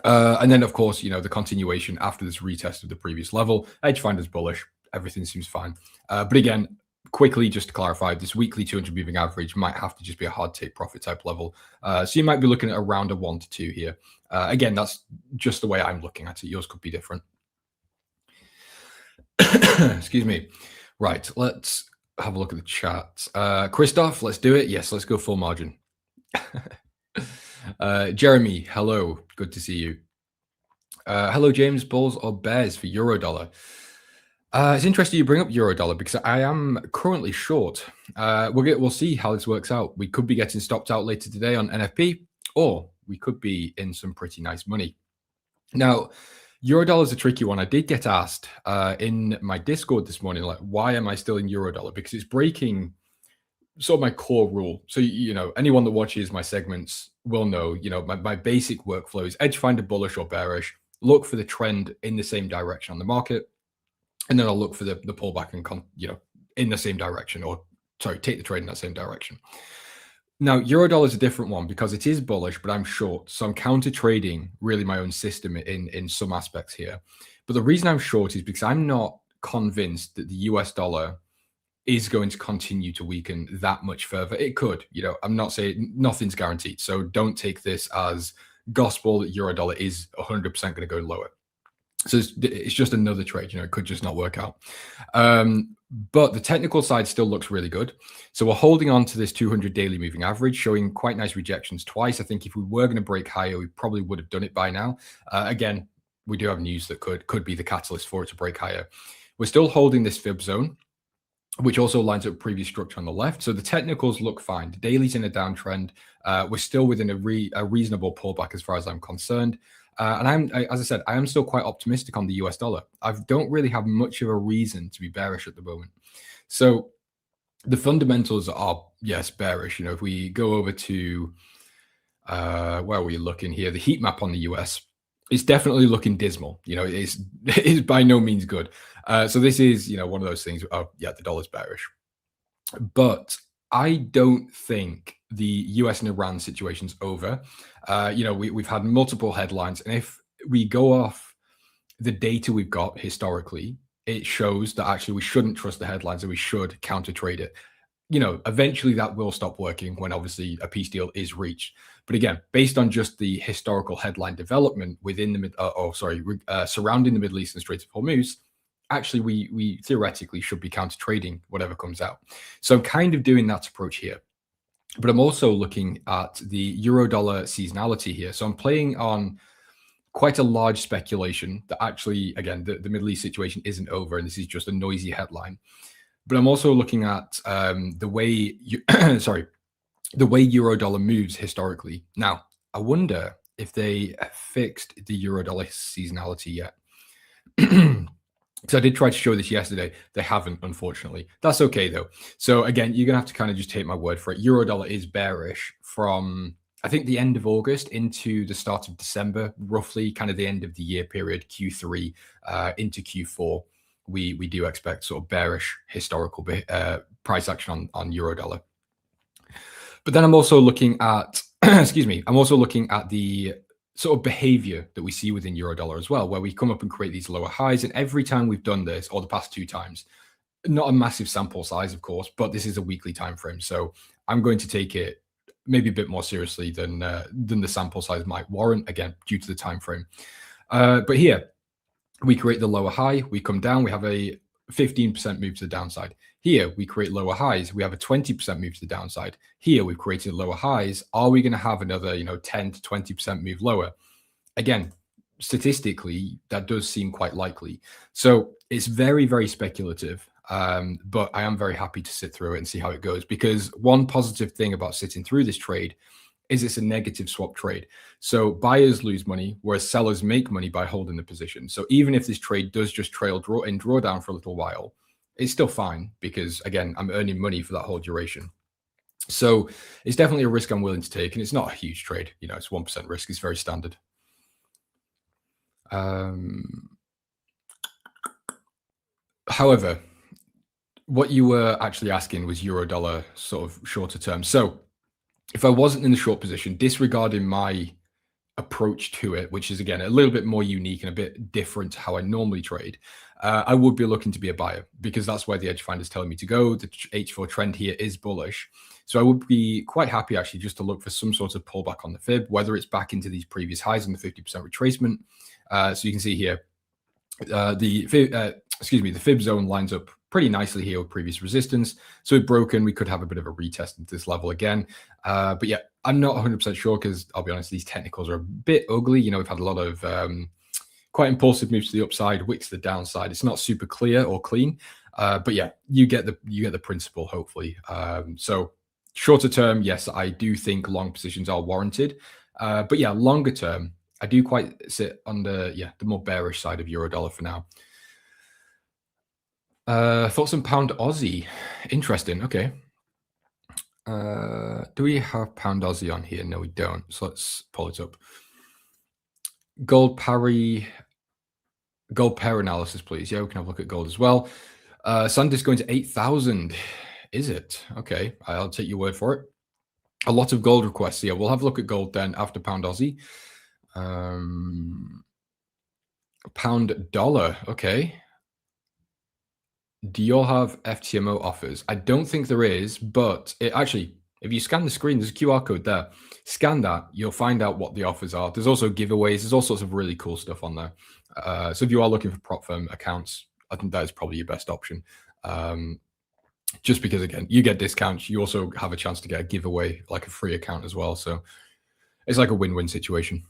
And then, of course, the continuation after this retest of the previous level. Edge finder's bullish. Everything seems fine. But again, quickly, just to clarify, this weekly 200 moving average might have to just be a hard take profit type level. So you might be looking at around a 1 to 2 here. Again, that's just the way I'm looking at it. Yours could be different. Excuse me. Right, let's have a look at the chat. Christoph, let's do it. Yes, let's go full margin. Jeremy, hello. Good to see you. Hello, James. Bulls or bears for Eurodollar? It's interesting you bring up Eurodollar because I am currently short. We'll see how this works out. We could be getting stopped out later today on NFP, or we could be in some pretty nice money. Now, Eurodollar is a tricky one. I did get asked in my Discord this morning, like, why am I still in Eurodollar? Because it's breaking sort of my core rule. So, anyone that watches my segments will know, my basic workflow is edge finder bullish or bearish, look for the trend in the same direction on the market, and then I'll look for the pullback and, in the same direction, or sorry, take the trade in that same direction. Now, Eurodollar is a different one because it is bullish, but I'm short. So I'm counter trading really my own system in some aspects here. But the reason I'm short is because I'm not convinced that the US dollar is going to continue to weaken that much further. It could, I'm not saying nothing's guaranteed. So don't take this as gospel that Eurodollar is 100% going to go lower. So it's just another trade, it could just not work out. But the technical side still looks really good. So we're holding on to this 200 daily moving average, showing quite nice rejections twice. I think if we were going to break higher, we probably would have done it by now. Again, we do have news that could be the catalyst for it to break higher. We're still holding this fib zone, which also lines up previous structure on the left. So the technicals look fine. The daily's in a downtrend. We're still within a reasonable pullback as far as I'm concerned. And as I said, I am still quite optimistic on the US dollar. I don't really have much of a reason to be bearish at the moment. So the fundamentals are, yes, bearish. If we go over to, where are we looking here? The heat map on the US, it's definitely looking dismal. It is by no means good. So this is, one of those things. Oh, yeah, the dollar's bearish. But I don't think the US and Iran situation's over. We've had multiple headlines, and if we go off the data we've got historically, it shows that actually we shouldn't trust the headlines and we should counter trade it. Eventually that will stop working when obviously a peace deal is reached. But again, based on just the historical headline development within the surrounding the Middle East and Strait of Hormuz, actually we theoretically should be counter trading whatever comes out. So I'm kind of doing that approach here. But I'm also looking at the Eurodollar seasonality here. So I'm playing on quite a large speculation that actually, again, the Middle East situation isn't over and this is just a noisy headline. But I'm also looking at the way the way euro dollar moves historically. Now, I wonder if they fixed the euro dollar seasonality yet. So I did try to show this yesterday. They haven't, unfortunately. That's okay, though. So again, you're going to have to kind of just take my word for it. Euro dollar is bearish from, I think, the end of August into the start of December, roughly kind of the end of the year period, Q3 into Q4. We do expect sort of bearish historical price action on euro dollar. But then I'm also looking at, excuse me, I'm also looking at the sort of behavior that we see within euro dollar as well, where we come up and create these lower highs. And every time we've done this, or the past 2 times, not a massive sample size, of course, but this is a weekly time frame. So I'm going to take it maybe a bit more seriously than the sample size might warrant, again, due to the time frame. But here, we create the lower high, we come down, we have a 15% move to the downside. Here, we create lower highs, we have a 20% move to the downside. Here, we've created lower highs. Are we going to have another, 10 to 20% move lower? Again, statistically, that does seem quite likely. So it's very, very speculative. But I am very happy to sit through it and see how it goes, because one positive thing about sitting through this trade is it's a negative swap trade. So buyers lose money, whereas sellers make money by holding the position. So even if this trade does just trail in drawdown for a little while, it's still fine, because again, I'm earning money for that whole duration. So it's definitely a risk I'm willing to take, and it's not a huge trade. It's 1% risk. It's very standard. However, what you were actually asking was euro dollar sort of shorter term. So if I wasn't in the short position, disregarding my approach to it, which is again a little bit more unique and a bit different to how I normally trade, I would be looking to be a buyer, because that's where the edge finder is telling me to go. The H4 trend here is bullish. So I would be quite happy actually just to look for some sort of pullback on the fib, whether it's back into these previous highs on the 50% retracement. So you can see here, the fib zone lines up pretty nicely here with previous resistance. So if broken, we could have a bit of a retest at this level again. But yeah, I'm not 100% sure, because I'll be honest, these technicals are a bit ugly. We've had a lot of quite impulsive moves to the upside, wicks to the downside. It's not super clear or clean, but yeah, you get the principle, hopefully. So shorter term, yes, I do think long positions are warranted. But yeah, longer term, I do quite sit under the more bearish side of euro dollar for now. Thoughts on pound Aussie? Interesting. Okay. Do we have pound Aussie on here? No, we don't. So let's pull it up. Gold pair analysis, please. Yeah, we can have a look at gold as well. Sanders going to 8,000. Is it? Okay, I'll take your word for it. A lot of gold requests. Yeah, we'll have a look at gold then after pound Aussie. Pound dollar. Okay. Do you all have FTMO offers? I don't think there is, but actually, if you scan the screen, there's a QR code there. Scan that, you'll find out what the offers are. There's also giveaways. There's all sorts of really cool stuff on there. So if you are looking for prop firm accounts, I think that is probably your best option. Just because, again, you get discounts. You also have a chance to get a giveaway, like a free account as well. So it's like a win-win situation.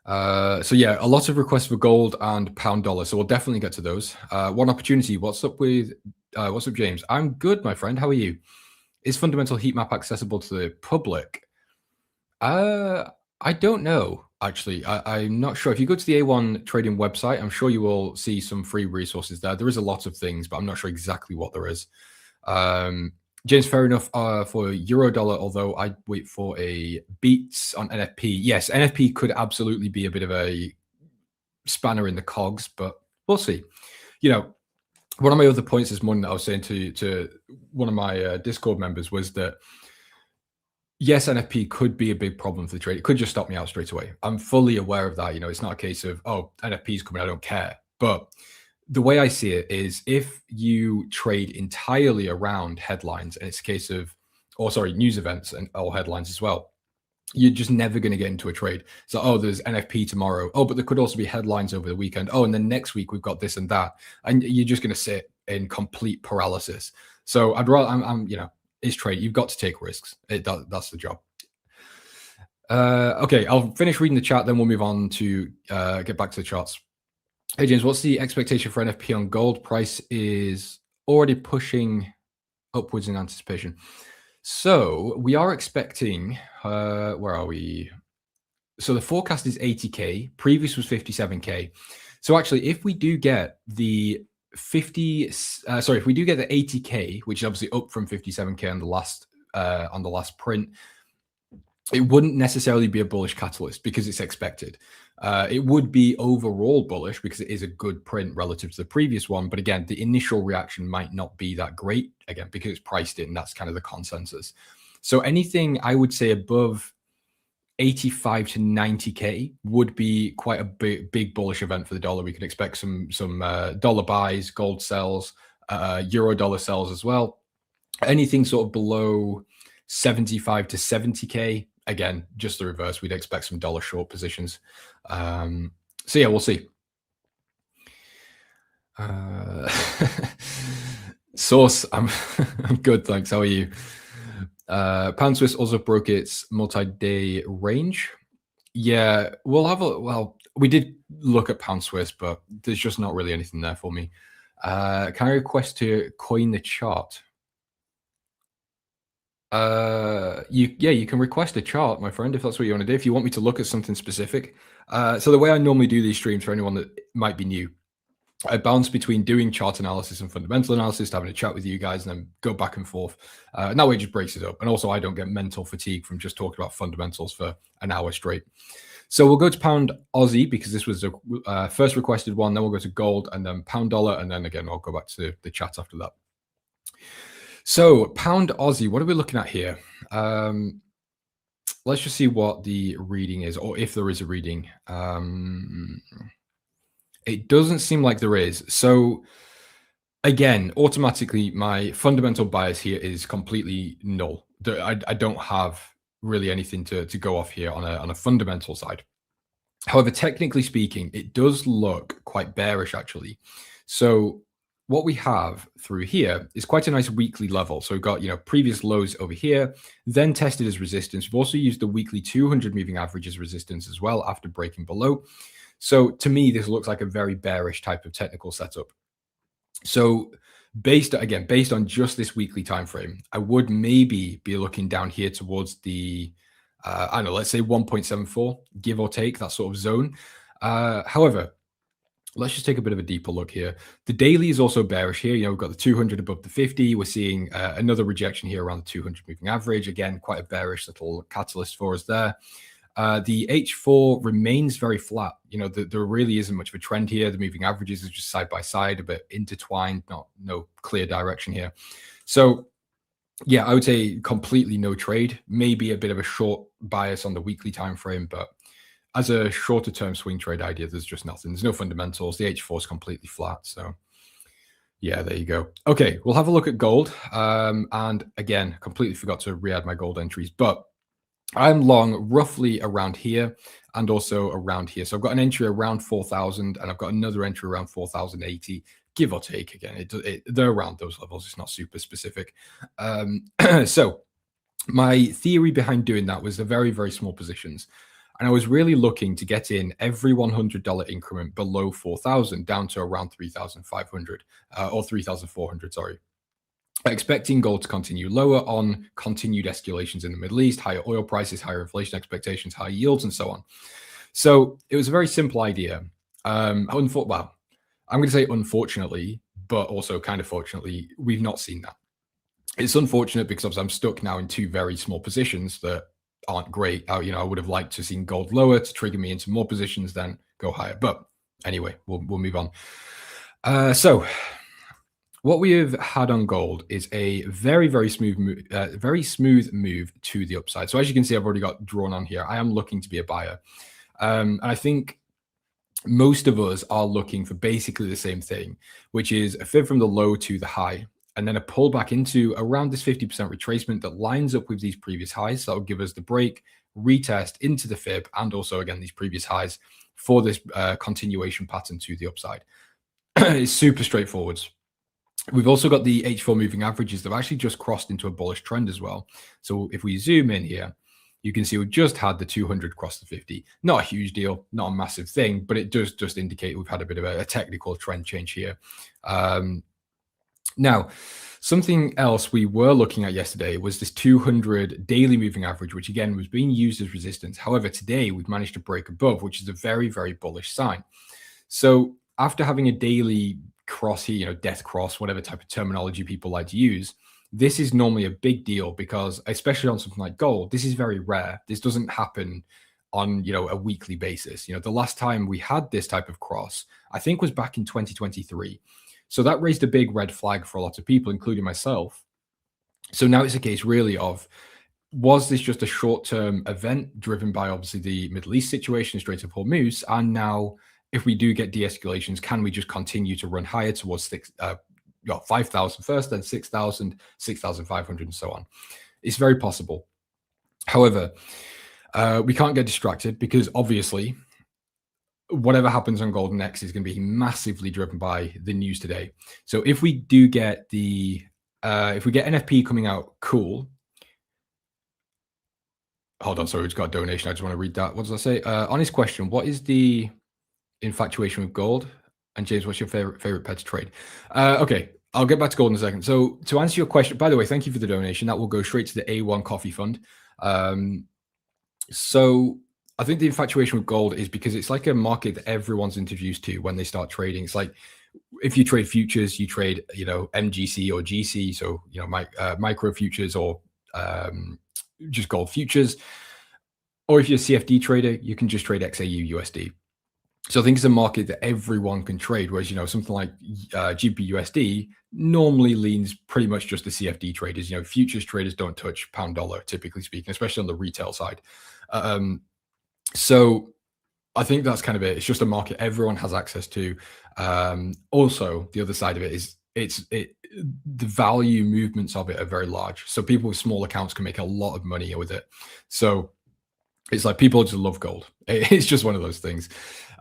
So yeah, a lot of requests for gold and pound dollar. So we'll definitely get to those. One opportunity. What's up, James? I'm good, my friend. How are you? Is fundamental heat map accessible to the public? I don't know, actually. I'm not sure. If you go to the A1 Trading website, I'm sure you will see some free resources there. There is a lot of things, but I'm not sure exactly what there is. James, fair enough for euro dollar, although I'd wait for a beats on NFP. Yes, NFP could absolutely be a bit of a spanner in the cogs, but we'll see. One of my other points this morning that I was saying to one of my Discord members was that, yes, NFP could be a big problem for the trade. It could just stop me out straight away. I'm fully aware of that. It's not a case of, oh, NFP is coming, I don't care. But the way I see it is, if you trade entirely around headlines, and it's a case of, news events and all headlines as well, you're just never going to get into a trade. So, oh, there's NFP tomorrow. Oh, but there could also be headlines over the weekend. Oh, and then next week we've got this and that. And you're just going to sit in complete paralysis. So I'd rather, it's trade. You've got to take risks. That's the job. Okay, I'll finish reading the chat, then we'll move on to get back to the charts. Hey, James, what's the expectation for NFP on gold? Price is already pushing upwards in anticipation. So we are expecting, where are we? So the forecast is 80K. Previous was 57K. So actually, if we do get the if we do get the 80K, which is obviously up from 57K on the last print, it wouldn't necessarily be a bullish catalyst because it's expected. It would be overall bullish because it is a good print relative to the previous one. But again, the initial reaction might not be that great, again, because it's priced in. That's kind of the consensus. So anything I would say above 85 to 90K would be quite a big bullish event for the dollar. We could expect some dollar buys, gold sells, euro dollar sells as well. Anything sort of below 75 to 70K, again, just the reverse. We'd expect some dollar short positions. So yeah, we'll see. Source, I'm good, thanks. How are you? Pound Swiss also broke its multi-day range. Yeah, we did look at Pound Swiss, but there's just not really anything there for me. Can I request to coin the chart? You can request a chart, my friend, if that's what you want to do. If you want me to look at something specific. So the way I normally do these streams for anyone that might be new, I bounce between doing chart analysis and fundamental analysis, having a chat with you guys, and then go back and forth. And that way it just breaks it up. And also I don't get mental fatigue from just talking about fundamentals for an hour straight. So we'll go to pound Aussie because this was the first requested one. Then we'll go to gold and then pound dollar. And then again, I'll go back to the chat after that. So pound Aussie, what are we looking at here? Let's just see what the reading is, or if there is a reading. It doesn't seem like there is. So again, automatically, my fundamental bias here is completely null. I don't have really anything to go off here on a fundamental side. However, technically speaking, it does look quite bearish, actually. So what we have through here is quite a nice weekly level. So we've got, previous lows over here, then tested as resistance. We've also used the weekly 200 moving average as resistance as well after breaking below. So to me, this looks like a very bearish type of technical setup. So based on just this weekly time frame, I would maybe be looking down here towards the, I don't know, let's say 1.74, give or take, that sort of zone. However, let's just take a bit of a deeper look here. The daily is also bearish here. We've got the 200 above the 50. We're seeing another rejection here around the 200 moving average. Again, quite a bearish little catalyst for us there. The H4 remains very flat. There really isn't much of a trend here. The moving averages are just side by side, a bit intertwined, no clear direction here. So yeah, I would say completely no trade, maybe a bit of a short bias on the weekly time frame, but as a shorter term swing trade idea, there's just nothing. There's no fundamentals. The H4 is completely flat. So yeah, there you go. Okay, we'll have a look at gold. And again, completely forgot to re-add my gold entries, but I'm long roughly around here and also around here. So I've got an entry around 4,000 and I've got another entry around 4,080, give or take. Again, they're around those levels. It's not super specific. So my theory behind doing that was the very, very small positions. And I was really looking to get in every $100 increment below 4,000 down to around 3,500 or 3,400, sorry. Expecting gold to continue lower on continued escalations in the Middle East, higher oil prices, higher inflation expectations, higher yields, and so on. So it was a very simple idea. I'm going to say unfortunately, but also kind of fortunately, we've not seen that. It's unfortunate because I'm stuck now in two very small positions that aren't great. I would have liked to have seen gold lower to trigger me into more positions, then go higher. But anyway, we'll move on. So what we have had on gold is a very, very smooth move to the upside. So as you can see, I've already got drawn on here. I am looking to be a buyer. And I think most of us are looking for basically the same thing, which is a fib from the low to the high, and then a pullback into around this 50% retracement that lines up with these previous highs. So that'll give us the break, retest into the fib, and also, again, these previous highs for this continuation pattern to the upside. It's super straightforward. We've also got the H4 moving averages that have actually just crossed into a bullish trend as well. So if we zoom in here, you can see we've just had the 200 cross the 50. Not a huge deal, not a massive thing, but it does just indicate we've had a bit of a technical trend change here. Now, something else we were looking at yesterday was this 200 daily moving average, which again was being used as resistance. However, today we've managed to break above, which is a very, very bullish sign. So after having a daily cross here, death cross, whatever type of terminology people like to use, this is normally a big deal because, especially on something like gold, this is very rare. This doesn't happen on, a weekly basis. The last time we had this type of cross, I think, was back in 2023. So that raised a big red flag for a lot of people, including myself. So now it's a case really of, was this just a short-term event driven by obviously the Middle East situation, Strait of Hormuz? And now if we do get de-escalations, can we just continue to run higher towards 5,000 first, then 6,000, 6,500 and so on? It's very possible. However, we can't get distracted because obviously whatever happens on gold next is going to be massively driven by the news today. So if we do get if we get NFP coming out, cool. Hold on, sorry, we just got a donation. I just want to read that. What does I say? Honest question: what is the infatuation with gold? And James, what's your favorite pet to trade? Okay, I'll get back to gold in a second. So to answer your question, by the way, thank you for the donation. That will go straight to the A1 Coffee Fund. So I think the infatuation with gold is because it's like a market that everyone's introduced to when they start trading. It's like if you trade futures, you trade, MGC or GC, so micro futures or just gold futures. Or if you're a CFD trader, you can just trade XAU USD. So I think it's a market that everyone can trade, whereas something like GBUSD normally leans pretty much just the CFD traders. Futures traders don't touch pound dollar, typically speaking, especially on the retail side. So I think that's kind of it. It's just a market everyone has access to. Also, the other side of it is the value movements of it are very large. So people with small accounts can make a lot of money with it. So it's like people just love gold. It's just one of those things.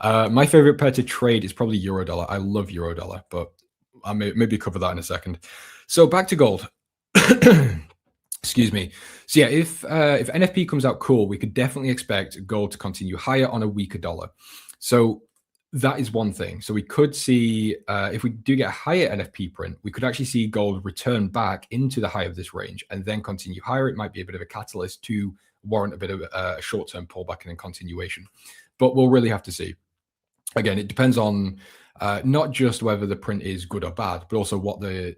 My favorite pair to trade is probably euro dollar. I love euro dollar, but I'll maybe cover that in a second. So back to gold. Excuse me. So yeah, if NFP comes out, cool, we could definitely expect gold to continue higher on a weaker dollar. So that is one thing. So we could see, if we do get a higher NFP print, we could actually see gold return back into the high of this range and then continue higher. It might be a bit of a catalyst to warrant a bit of a short-term pullback and then continuation. But we'll really have to see. Again, it depends on not just whether the print is good or bad, but also what the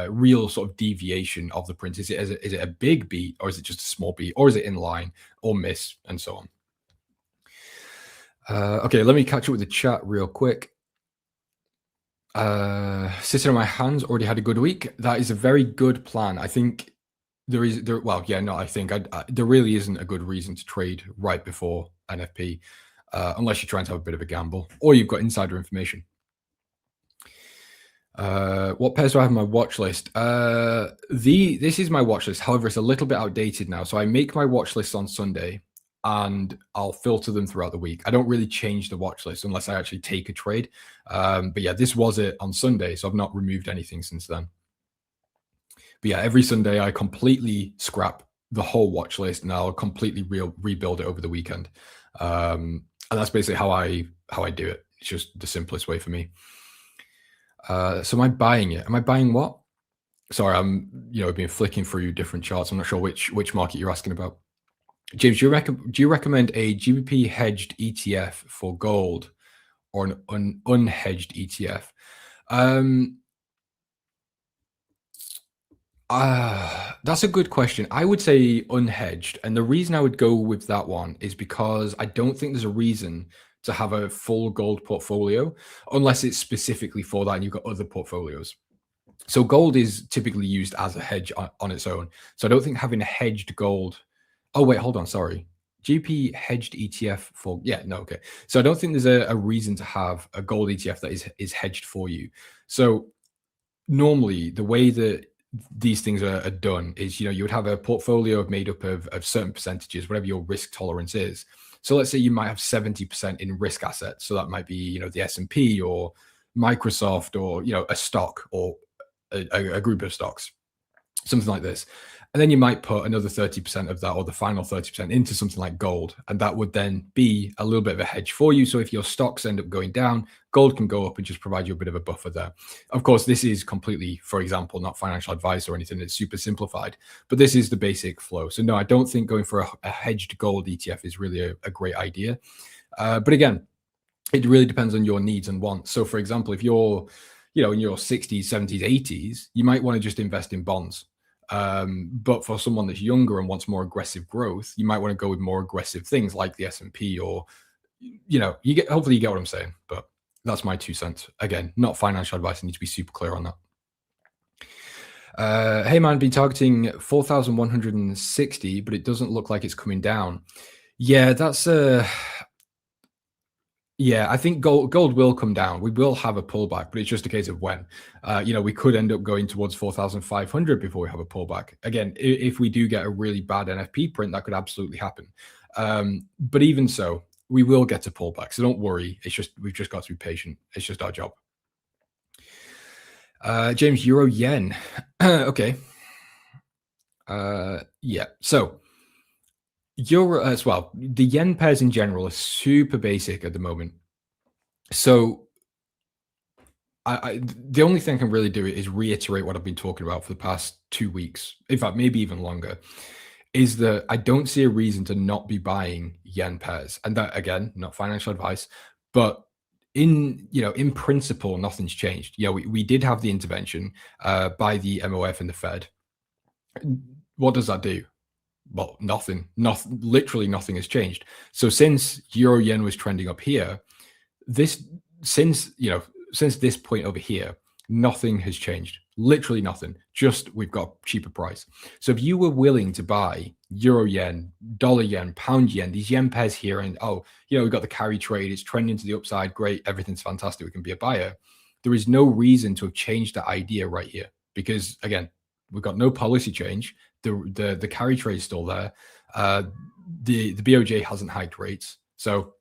real sort of deviation of the print is. Is it a big beat, or is it just a small beat, or is it in line or miss, and so on. Okay, let me catch up with the chat real quick. Sitting on my hands, already had a good week. That is a very good plan. I think there really isn't a good reason to trade right before NFP, unless you're trying to have a bit of a gamble or you've got insider information. What pairs do I have on my watch list? This is my watch list. However, it's a little bit outdated now. So I make my watch list on Sunday and I'll filter them throughout the week. I don't really change the watch list unless I actually take a trade. But yeah, this was it on Sunday. So I've not removed anything since then. But yeah, every Sunday I completely scrap the whole watch list and I'll completely rebuild it over the weekend. And that's basically how I do it. It's just the simplest way for me. So am I buying it? Am I buying what? Sorry, I'm been flicking through different charts. I'm not sure which market you're asking about. James, do you recommend a GBP hedged ETF for gold or an unhedged ETF? That's a good question. I would say unhedged. And the reason I would go with that one is because I don't think there's a reason to have a full gold portfolio unless it's specifically for that and you've got other portfolios. So gold is typically used as a hedge on its own. So I don't think having a hedged gold. Oh, wait, hold on. Sorry. GP hedged ETF for, yeah, no, okay. So I don't think there's a reason to have a gold ETF that is hedged for you. So normally the way that these things are done is, you would have a portfolio made up of certain percentages, whatever your risk tolerance is. So let's say you might have 70% in risk assets. So that might be, the S&P or Microsoft or, a stock or a group of stocks. something like this. And then you might put another 30% of that, or the final 30%, into something like gold. And that would then be a little bit of a hedge for you. So if your stocks end up going down, gold can go up and just provide you a bit of a buffer there. Of course, this is completely, for example, not financial advice or anything. It's super simplified, but this is the basic flow. So no, I don't think going for a hedged gold ETF is really a great idea. But again, it really depends on your needs and wants. So for example, if you're, in your 60s, 70s, 80s, you might want to just invest in bonds. But for someone that's younger and wants more aggressive growth, you might want to go with more aggressive things like the S&P, or, hopefully you get what I'm saying, but that's my 2 cents. Again, not financial advice. I need to be super clear on that. Hey man, been targeting 4,160, but it doesn't look like it's coming down. Yeah, that's yeah, I think gold will come down. We will have a pullback, but it's just a case of when. We could end up going towards 4,500 before we have a pullback. Again, if we do get a really bad NFP print, that could absolutely happen. But even so, we will get a pullback. So don't worry. We've just got to be patient. It's just our job. James, euro yen. Okay. Yeah. So euro as well. The yen pairs in general are super basic at the moment. So the only thing I can really do is reiterate what I've been talking about for the past 2 weeks. In fact, maybe even longer, is that I don't see a reason to not be buying yen pairs. And that, again, not financial advice, but in principle, nothing's changed. Yeah, we did have the intervention by the MOF and the Fed. What does that do? Well, nothing. Literally nothing has changed. So since euro yen was trending up here, since this point over here, nothing has changed. Literally nothing. Just we've got a cheaper price. So if you were willing to buy euro yen, dollar yen, pound yen, these yen pairs here, and we've got the carry trade, it's trending to the upside, great, everything's fantastic, we can be a buyer. There is no reason to have changed that idea right here, because again, we've got no policy change. The carry trade is still there. The BOJ hasn't hiked rates. So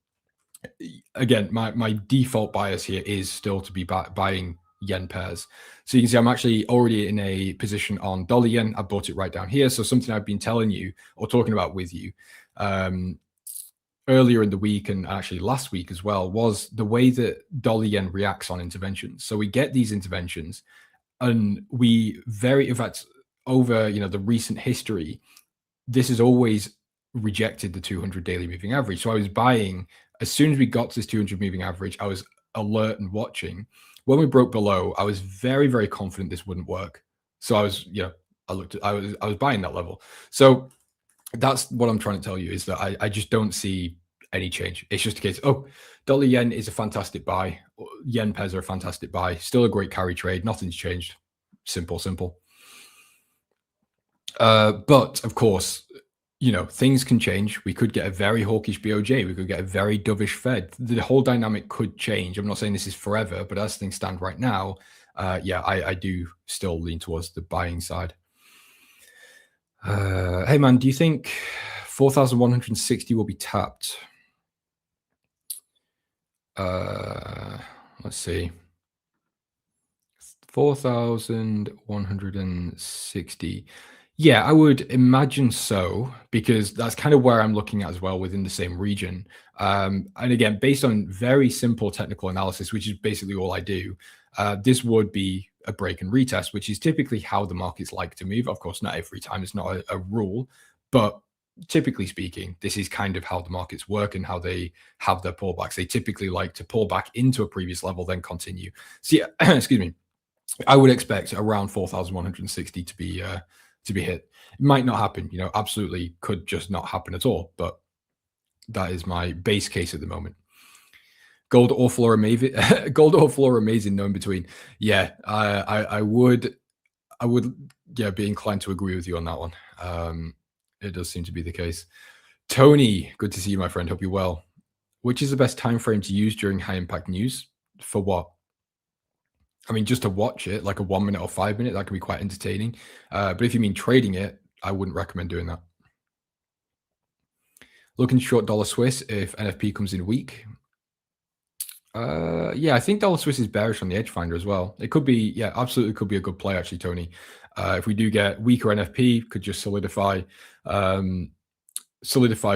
again, my default bias here is still to be buying yen pairs. So you can see I'm actually already in a position on dollar yen. I bought it right down here. So something I've been telling you or talking about with you earlier in the week, and actually last week as well, was the way that dollar yen reacts on interventions. So we get these interventions, and in fact, over the recent history, this has always rejected the 200 daily moving average. So I was buying as soon as we got to this 200 moving average. I was alert and watching. When we broke below, I was very, very confident this wouldn't work. So I was buying that level. So that's what I'm trying to tell you, is that I just don't see any change. It's just a case, dollar yen is a fantastic buy. Yen pairs are a fantastic buy. Still a great carry trade. Nothing's changed. Simple. But of course, things can change. We could get a very hawkish BOJ. We could get a very dovish Fed. The whole dynamic could change. I'm not saying this is forever, but as things stand right now, I do still lean towards the buying side. Hey man, do you think 4,160 will be tapped? Let's see. 4,160. Yeah, I would imagine so, because that's kind of where I'm looking at as well, within the same region. And again, based on very simple technical analysis, which is basically all I do, this would be a break and retest, which is typically how the markets like to move. Of course, not every time. It's not a rule, but typically speaking, this is kind of how the markets work and how they have their pullbacks. They typically like to pull back into a previous level, then continue. So yeah, excuse me. I would expect around 4,160 to be hit. It might not happen, absolutely could just not happen at all, but that is my base case at the moment. Gold or floor amazing, no in between. Yeah, I would be inclined to agree with you on that one. It does seem to be the case. Tony, good to see you, my friend. Hope you're well. Which is the best time frame to use during high impact news? For what? I mean, just to watch it, like a 1 minute or 5 minute, that can be quite entertaining. But if you mean trading it, I wouldn't recommend doing that. Looking short dollar Swiss if NFP comes in weak. Yeah, I think dollar Swiss is bearish on the edge finder as well. It could be, yeah, absolutely could be a good play actually, Tony. If we do get weaker NFP, could just solidify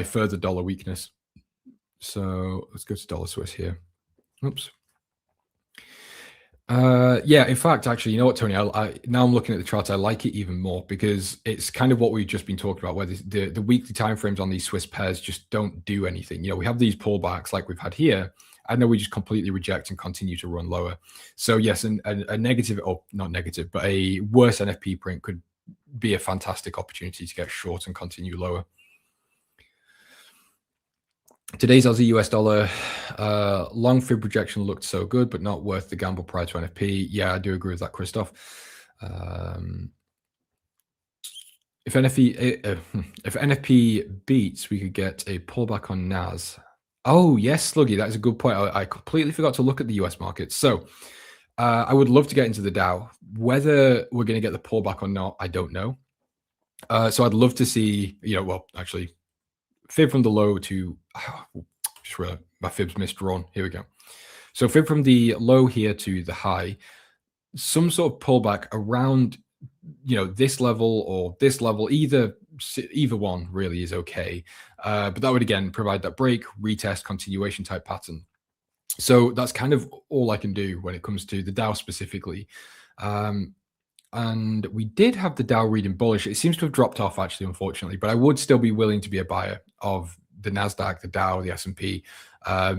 further dollar weakness. So let's go to dollar Swiss here. Oops. Yeah, in fact, actually, you know what, Tony, now I'm looking at the chart, I like it even more because it's kind of what we've just been talking about, where the weekly timeframes on these Swiss pairs just don't do anything. You know, we have these pullbacks like we've had here, and then we just completely reject and continue to run lower. So yes, a negative, or not negative, but a worse NFP print could be a fantastic opportunity to get short and continue lower. Today's Aussie US dollar long fib projection looked so good, but not worth the gamble prior to NFP. Yeah, I do agree with that, Christoph. If NFP beats, we could get a pullback on NAS. Oh yes, Sluggy, that is a good point. I completely forgot to look at the US market. So I would love to get into the Dow. Whether we're going to get the pullback or not, I don't know. So I'd love to see, well, actually, fib from the low to, just realized my fib's misdrawn. Here we go. So fib from the low here to the high, some sort of pullback around, this level or this level, either one really is okay. But that would, again, provide that break, retest, continuation type pattern. So that's kind of all I can do when it comes to the Dow specifically. And we did have the Dow reading bullish. It seems to have dropped off, actually, unfortunately, but I would still be willing to be a buyer of the Nasdaq, the Dow, the S&P,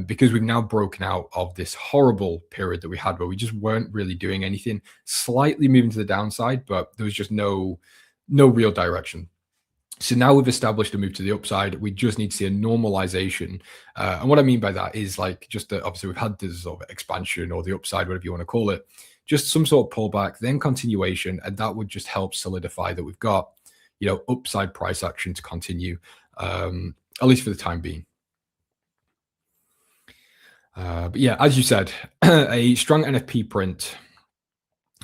because we've now broken out of this horrible period that we had where we just weren't really doing anything, slightly moving to the downside, but there was just no real direction. So now we've established a move to the upside. We just need to see a normalization. And what I mean by that is like just that obviously we've had this sort of expansion or the upside, whatever you want to call it, just some sort of pullback, then continuation. And that would just help solidify that we've got, upside price action to continue, at least for the time being. But yeah, as you said, a strong NFP print.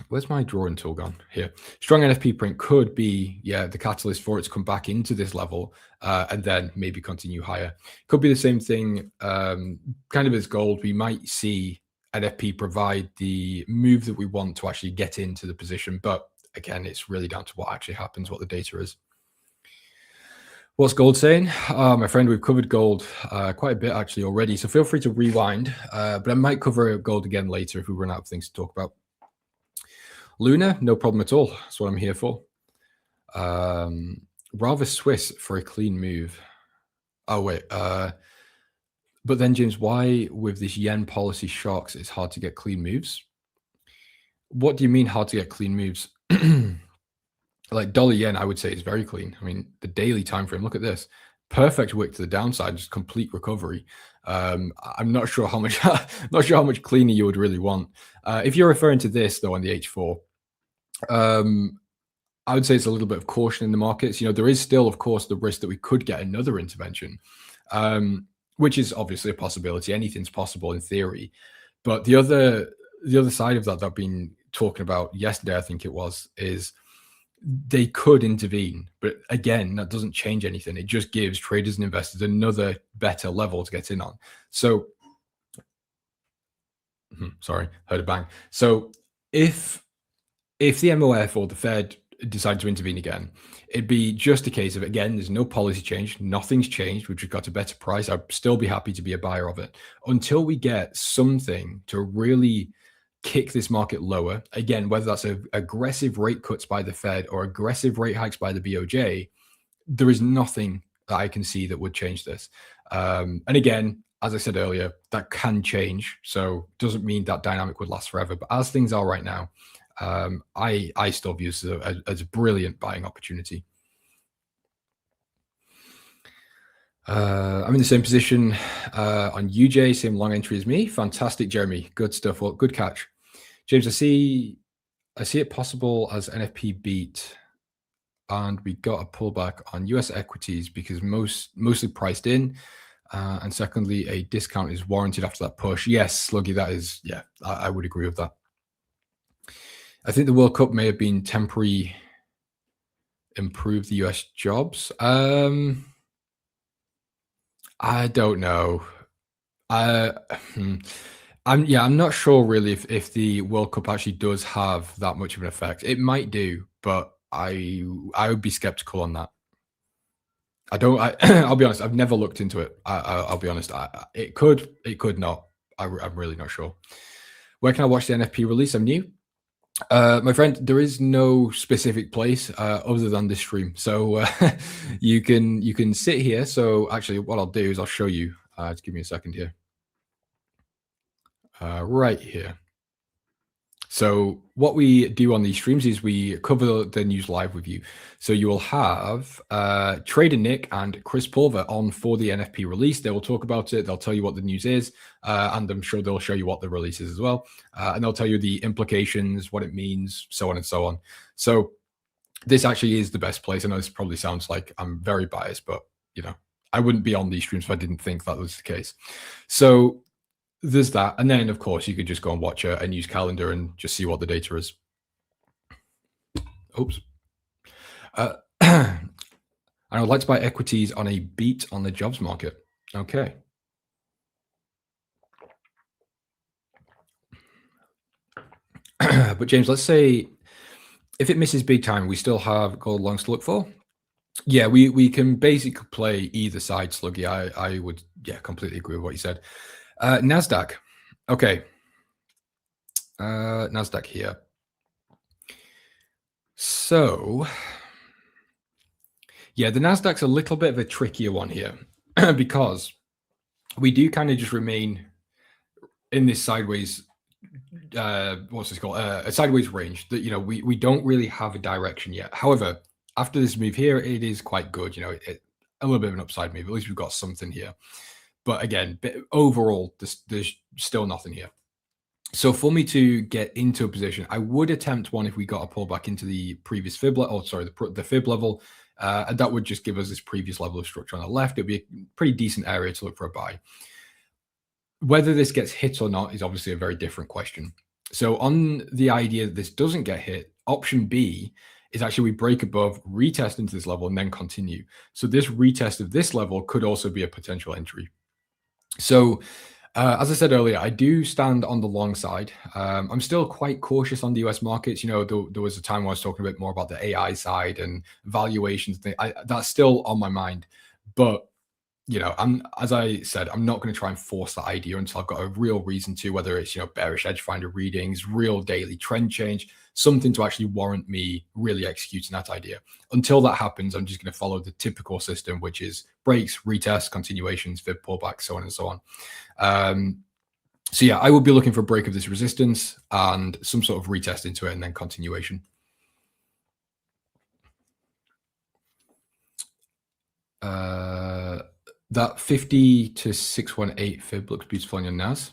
Where's my drawing tool gone? Here. Strong NFP print could be, the catalyst for it to come back into this level and then maybe continue higher. Could be the same thing, kind of as gold. We might see NFP provide the move that we want to actually get into the position. But again, it's really down to what actually happens, what the data is. What's gold saying? My friend, we've covered gold quite a bit actually already. So feel free to rewind, but I might cover gold again later if we run out of things to talk about. Luna, no problem at all. That's what I'm here for. Rather Swiss for a clean move. Oh, wait. But then, James, why with this yen policy shocks, it's hard to get clean moves? What do you mean hard to get clean moves? Like dollar yen, I would say is very clean. I mean, the daily time frame, look at this. Perfect wick to the downside, just complete recovery. I'm not sure how much cleaner you would really want. If you're referring to this though on the H4, I would say it's a little bit of caution in the markets. There is still, of course, the risk that we could get another intervention, which is obviously a possibility. Anything's possible in theory. But the other side of that I've been talking about yesterday, I think it was, is they could intervene. But again, that doesn't change anything. It just gives traders and investors another better level to get in on. So, sorry, heard a bang. So if the MOF or the Fed decide to intervene again, it'd be just a case of, again, there's no policy change. Nothing's changed. We've just got a better price. I'd still be happy to be a buyer of it until we get something to really kick this market lower. Again, whether that's aggressive rate cuts by the Fed or aggressive rate hikes by the BOJ, there is nothing that I can see that would change this. And again, as I said earlier, that can change. So doesn't mean that dynamic would last forever. But as things are right now, I still view this as a brilliant buying opportunity. I'm in the same position on UJ, same long entry as me. Fantastic, Jeremy. Good stuff. Well, good catch. James, I see it possible as NFP beat and we got a pullback on US equities because mostly priced in. And secondly, a discount is warranted after that push. Yes, Sluggy, that is, I would agree with that. I think the World Cup may have been temporary, improve the US jobs. I don't know. I'm not sure really if the World Cup actually does have that much of an effect. It might do, but I would be skeptical on that. I'll be honest. I've never looked into it. I'll be honest. It could not. I'm really not sure. Where can I watch the NFP release? I'm new. My friend, there is no specific place other than this stream. So you can sit here. So actually, what I'll do is I'll show you. Just give me a second here. Right here. So what we do on these streams is we cover the news live with you. So you will have Trader Nick and Chris Pulver on for the NFP release. They will talk about it. They'll tell you what the news is. And I'm sure they'll show you what the release is as well. And they'll tell you the implications, what it means, so on and so on. So this actually is the best place. I know this probably sounds like I'm very biased, but you know, I wouldn't be on these streams if I didn't think that was the case. So there's that. And then, of course, you could just go and watch a news calendar and just see what the data is. Oops. I would like to buy equities on a beat on the jobs market. Okay. But James, let's say if it misses big time, we still have gold longs to look for. Yeah, we can basically play either side, Sluggy. I would, yeah, completely agree with what you said. Nasdaq. Okay. Nasdaq here. So, yeah, the Nasdaq's a little bit of a trickier one here because we do kind of just remain in this sideways, what's this called? A sideways range that, you know, we don't really have a direction yet. However, after this move here, it is quite good. You know, a little bit of an upside move. At least we've got something here. But again, overall, there's still nothing here. So for me to get into a position, I would attempt one if we got a pullback into the previous fib level. Oh, sorry, the fib level. And that would just give us this previous level of structure on the left. It'd be a pretty decent area to look for a buy. Whether this gets hit or not is obviously a very different question. So on the idea that this doesn't get hit, option B is actually we break above, retest into this level, and then continue. So this retest of this level could also be a potential entry. So as I said earlier, I do stand on the long side. I'm still quite cautious on the US markets. You know, there was a time where I was talking a bit more about the AI side and valuations. That's still on my mind. But, you know, as I said, I'm not going to try and force that idea until I've got a real reason to, whether it's, you know, bearish edge finder readings, real daily trend change, something to actually warrant me really executing that idea. Until that happens, I'm just going to follow the typical system, which is breaks, retests, continuations, fib pullback, so on and so on. So yeah, I will be looking for a break of this resistance and some sort of retest into it and then continuation. That 50 to 618 fib looks beautiful on your NAS.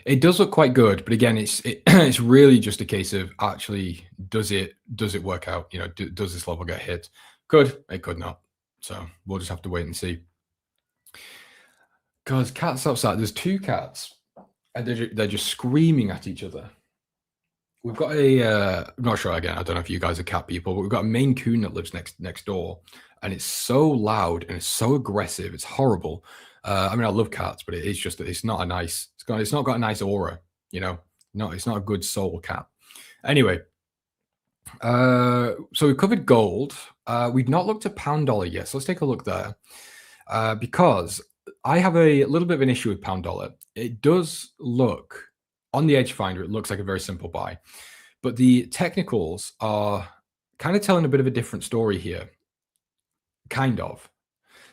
It does look quite good, but again, it's really just a case of actually does it work out? You know, does this level get hit? Could it could not. So we'll just have to wait and see. Because cats outside, there's two cats, and they're just screaming at each other. We've got I'm not sure, again, I don't know if you guys are cat people, but we've got a Maine Coon that lives next door, and it's so loud and it's so aggressive. It's horrible. I mean, I love cats, but it's just that it's not a nice. It's not got a nice aura, you know. No, it's not a good soul cat. Anyway, so we covered gold. We've not looked at pound dollar yet, so let's take a look there. Because I have a little bit of an issue with pound dollar. It does look on the edge finder, it looks like a very simple buy, but the technicals are kind of telling a bit of a different story here. Kind of.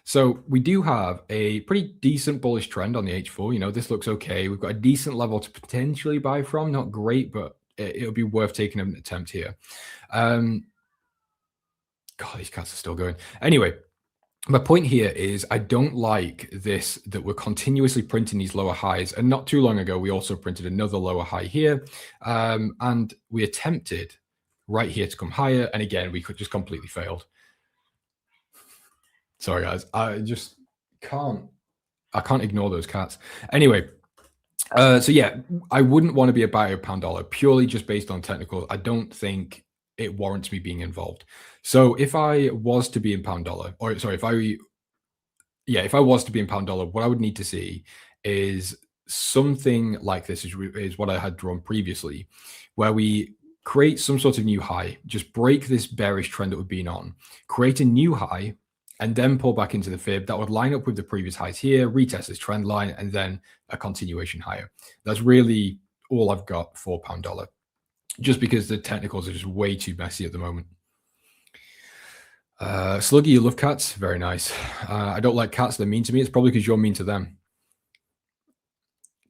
So we do have a pretty decent bullish trend on the H4. You know, this looks okay. We've got a decent level to potentially buy from. Not great, but it'll be worth taking an attempt here. God, these cats are still going. Anyway, my point here is I don't like this, that we're continuously printing these lower highs. And not too long ago, we also printed another lower high here. And we attempted right here to come higher. And again, we could just completely failed. Sorry, guys. I just can't ignore those cats. Anyway, so yeah, I wouldn't want to be a buyer of pound dollar purely just based on technicals. I don't think it warrants me being involved. So if I was to be in pound dollar, or sorry, if I was to be in pound dollar, what I would need to see is something like this is what I had drawn previously, where we create some sort of new high, just break this bearish trend that we've been on, create a new high, and then pull back into the fib that would line up with the previous highs here, retest this trend line, and then a continuation higher. That's really all I've got for pound dollar, just because the technicals are just way too messy at the moment. Sluggy, you love cats? Very nice. I don't like cats. They're mean to me. It's probably because you're mean to them.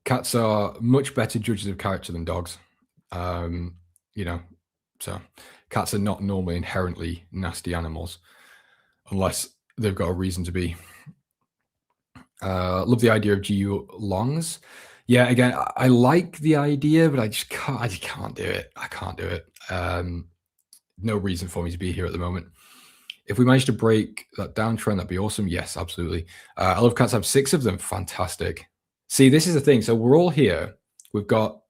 Cats are much better judges of character than dogs. You know, so cats are not normally inherently nasty animals unless they've got a reason to be. Love the idea of GU longs. Yeah, again, I like the idea, but I just can't do it. I can't do it. No reason for me to be here at the moment. If we manage to break that downtrend, that'd be awesome. Yes, absolutely. I love cats. I have 6 of them. Fantastic. See, this is the thing. So we're all here. We've got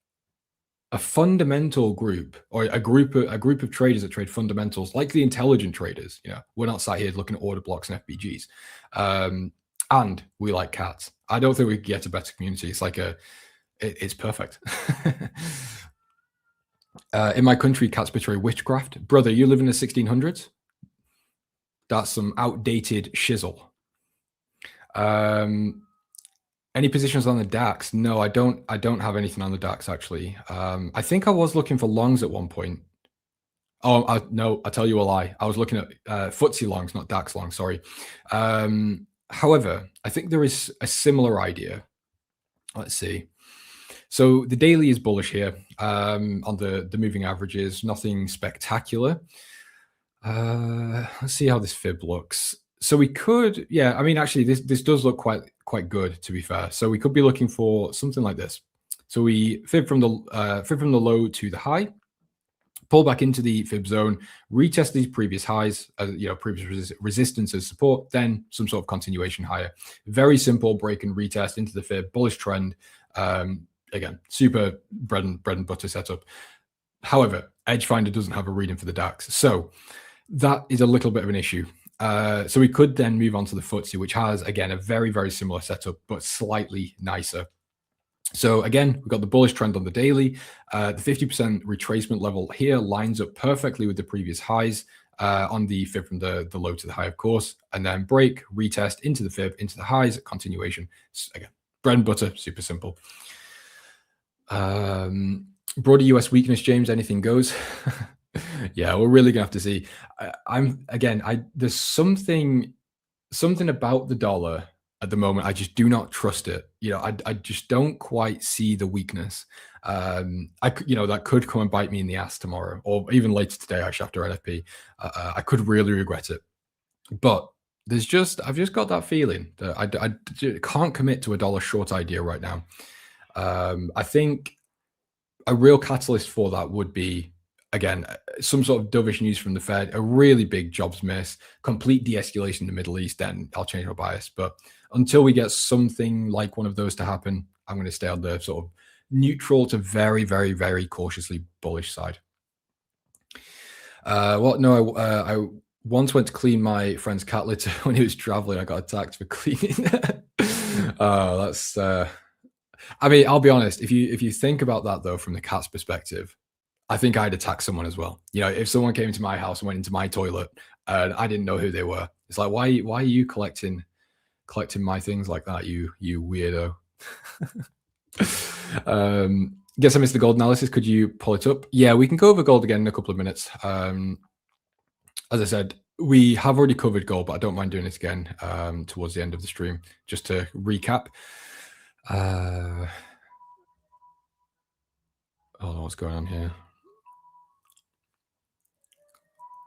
a fundamental group, or a group of traders that trade fundamentals, like the intelligent traders. You know, we're not sat here looking at order blocks and FBGs. And we like cats. I don't think we could get a better community. It's like it's perfect. In my country, cats betray witchcraft. Brother, you live in the 1600s? That's some outdated shizzle. Any positions on the DAX? No, I don't have anything on the DAX, actually. I think I was looking for longs at one point. Oh, no, I'll tell you a lie. I was looking at FTSE longs, not DAX longs, sorry. However, I think there is a similar idea. Let's see. So the daily is bullish here on the moving averages, nothing spectacular. Let's see how this fib looks. So we could, yeah, I mean, actually, this does look quite good, to be fair. So we could be looking for something like this. So we fib from the low to the high, pull back into the fib zone, retest these previous highs, previous resistance as support, then some sort of continuation higher. Very simple break and retest into the fib, bullish trend. Again, super bread and butter setup. However, Edgefinder doesn't have a reading for the DAX, so that is a little bit of an issue. So we could then move on to the FTSE, which has, again, a very, very similar setup, but slightly nicer. So again, we've got the bullish trend on the daily. The 50% retracement level here lines up perfectly with the previous highs on the fib from the low to the high, of course, and then break, retest into the fib, into the highs, continuation. Again, bread and butter, super simple. Broader US weakness, James, anything goes. Yeah, we're really gonna have to see. There's something about the dollar at the moment. I just do not trust it. You know, I just don't quite see the weakness. That could come and bite me in the ass tomorrow, or even later today, actually, after NFP. I could really regret it. But I've just got that feeling that I can't commit to a dollar short idea right now. I think a real catalyst for that would be, again, some sort of dovish news from the Fed, a really big jobs miss, complete de-escalation in the Middle East, then I'll change my bias. But until we get something like one of those to happen, I'm going to stay on the sort of neutral to very, very, very cautiously bullish side. I once went to clean my friend's cat litter when he was traveling. I got attacked for cleaning. I mean, I'll be honest. If you think about that, though, from the cat's perspective, I think I'd attack someone as well. You know, if someone came into my house and went into my toilet and I didn't know who they were, it's like, why are you collecting my things like that, you weirdo? Guess I missed the gold analysis. Could you pull it up? Yeah, we can go over gold again in a couple of minutes. As I said, we have already covered gold, but I don't mind doing it again towards the end of the stream, just to recap. I don't know what's going on here.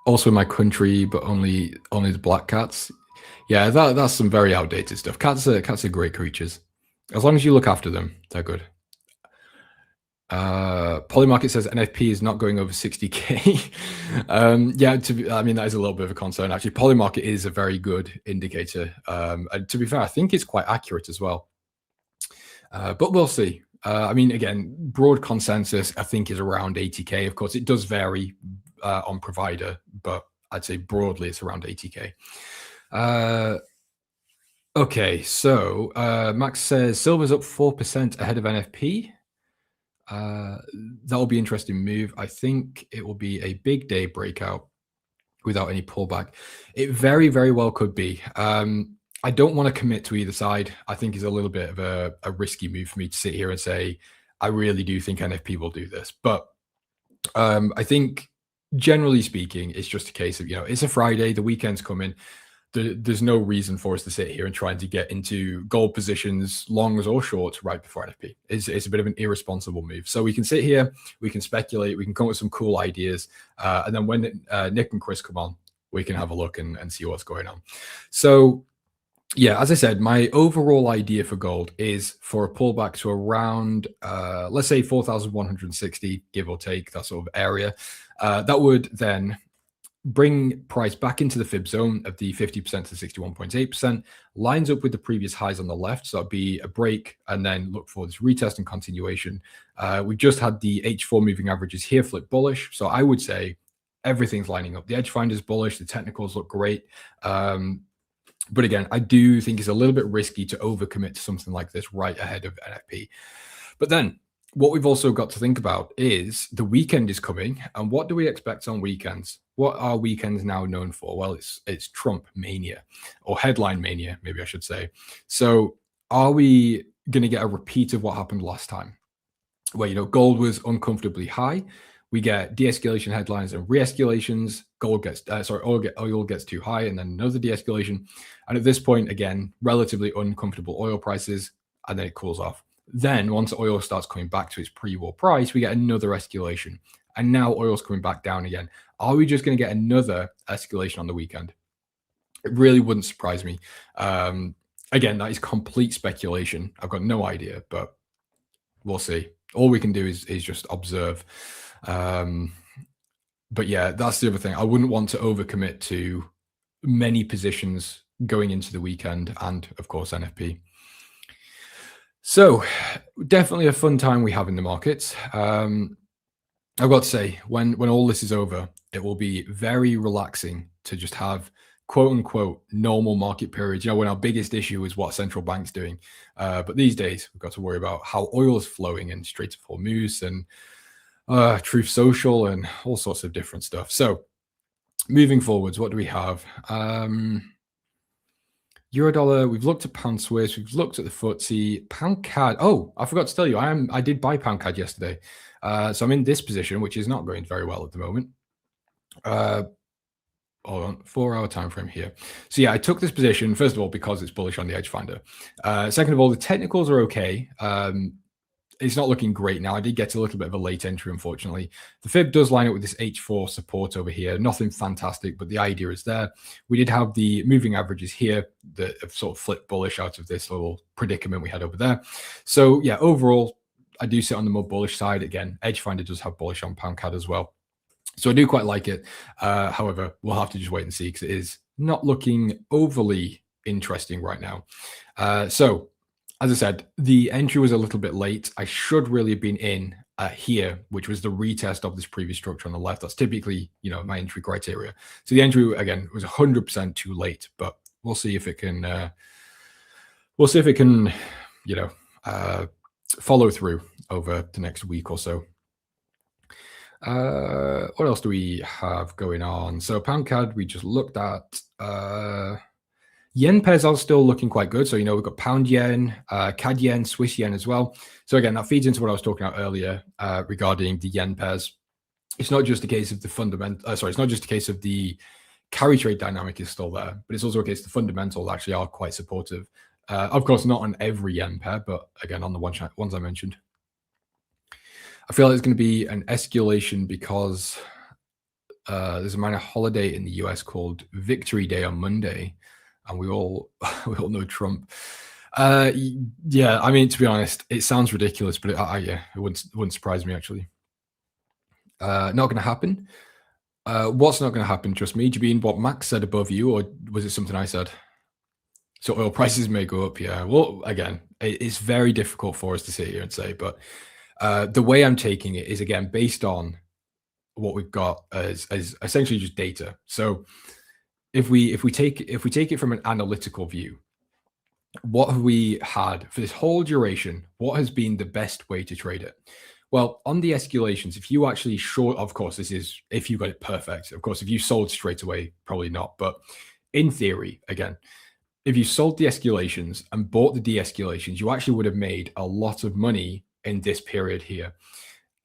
Also in my country, but only the black cats. Yeah, that's some very outdated stuff. Cats are great creatures. As long as you look after them, they're good. Polymarket says NFP is not going over 60K. Yeah, I mean, that is a little bit of a concern. Actually, Polymarket is a very good indicator. And to be fair, I think it's quite accurate as well. But we'll see. I mean, again, broad consensus, I think, is around 80K. Of course, it does vary on provider, but I'd say broadly it's around 80K. Okay, so Max says silver's up 4% ahead of NFP. That'll be an interesting move. I think it will be a big day breakout without any pullback. It very, very well could be. I don't want to commit to either side. I think it's a little bit of a risky move for me to sit here and say, I really do think NFP will do this. But I think generally speaking, it's just a case of, it's a Friday, the weekend's coming. There's no reason for us to sit here and trying to get into gold positions, longs or shorts, right before NFP. It's a bit of an irresponsible move. So we can sit here, we can speculate, we can come up with some cool ideas, and then when Nick and Chris come on, we can have a look and see what's going on. So yeah, as I said, my overall idea for gold is for a pullback to around, let's say 4,160, give or take, that sort of area. That would then bring price back into the fib zone of the 50% to 61.8%, lines up with the previous highs on the left. So that'd be a break and then look for this retest and continuation. We've just had the H4 moving averages here flip bullish. So I would say everything's lining up. The edge finder's bullish. The technicals look great. But again, I do think it's a little bit risky to overcommit to something like this right ahead of NFP. But then what we've also got to think about is the weekend is coming. And what do we expect on weekends? What are weekends now known for? Well, it's Trump mania, or headline mania, maybe I should say. So are we going to get a repeat of what happened last time? Where, gold was uncomfortably high. We get de-escalation headlines and re-escalations. Oil gets too high, and then another de-escalation. And at this point, again, relatively uncomfortable oil prices, and then it cools off. Then once oil starts coming back to its pre-war price, we get another escalation. And now oil's coming back down again. Are we just going to get another escalation on the weekend? It really wouldn't surprise me. Again, that is complete speculation. I've got no idea, but we'll see. All we can do is just observe. But yeah, that's the other thing. I wouldn't want to overcommit to many positions going into the weekend and, of course, NFP. So definitely a fun time we have in the markets. I've got to say, when all this is over, it will be very relaxing to just have quote unquote normal market periods. When our biggest issue is what central bank's doing. But these days, we've got to worry about how oil is flowing in Strait of Hormuz and Truth Social and all sorts of different stuff. So moving forwards, what do we have? Euro dollar, we've looked at pound Swiss, we've looked at the FTSE, pound CAD. Oh, I forgot to tell you, I did buy pound CAD yesterday. So I'm in this position, which is not going very well at the moment. Hold on, 4-hour time frame here. So yeah, I took this position, first of all, because it's bullish on the edge finder. Second of all, the technicals are okay. It's not looking great now. I did get a little bit of a late entry, unfortunately. The fib does line up with this H4 support over here. Nothing fantastic, but the idea is there. We did have the moving averages here that have sort of flipped bullish out of this little predicament we had over there. So yeah, overall, I do sit on the more bullish side. Again, edge finder does have bullish on pound CAD as well. So I do quite like it. However, we'll have to just wait and see because it is not looking overly interesting right now. So as I said, the entry was a little bit late. I should really have been in here, which was the retest of this previous structure on the left. That's typically, my entry criteria. So the entry, again, was 100% too late, but we'll see if it can, follow through over the next week or so. What else do we have going on? So pound CAD, we just looked at. Yen pairs are still looking quite good. So, we've got pound yen, CAD yen, Swiss yen as well. So again, that feeds into what I was talking about earlier regarding the yen pairs. It's not just a case of it's not just a case of the carry trade dynamic is still there, but it's also a case the fundamentals actually are quite supportive. Of course, not on every yen pair, but again, on the ones I mentioned. I feel like it's going to be an escalation because there's a minor holiday in the US called Victory Day on Monday. And we all know Trump. Yeah, I mean, to be honest, it sounds ridiculous, but it wouldn't surprise me actually. Not going to happen. What's not going to happen? Trust me. Do you mean what Max said above you, or was it something I said? So oil prices may go up. Yeah. Well, again, it's very difficult for us to sit here and say, but the way I'm taking it is again based on what we've got as essentially just data. So if we take it from an analytical view, what have we had for this whole duration? What has been the best way to trade it? Well, on the escalations, if you actually short, of course, this is if you got it perfect. Of course, if you sold straight away, probably not. But in theory, again, if you sold the escalations and bought the de-escalations, you actually would have made a lot of money in this period here.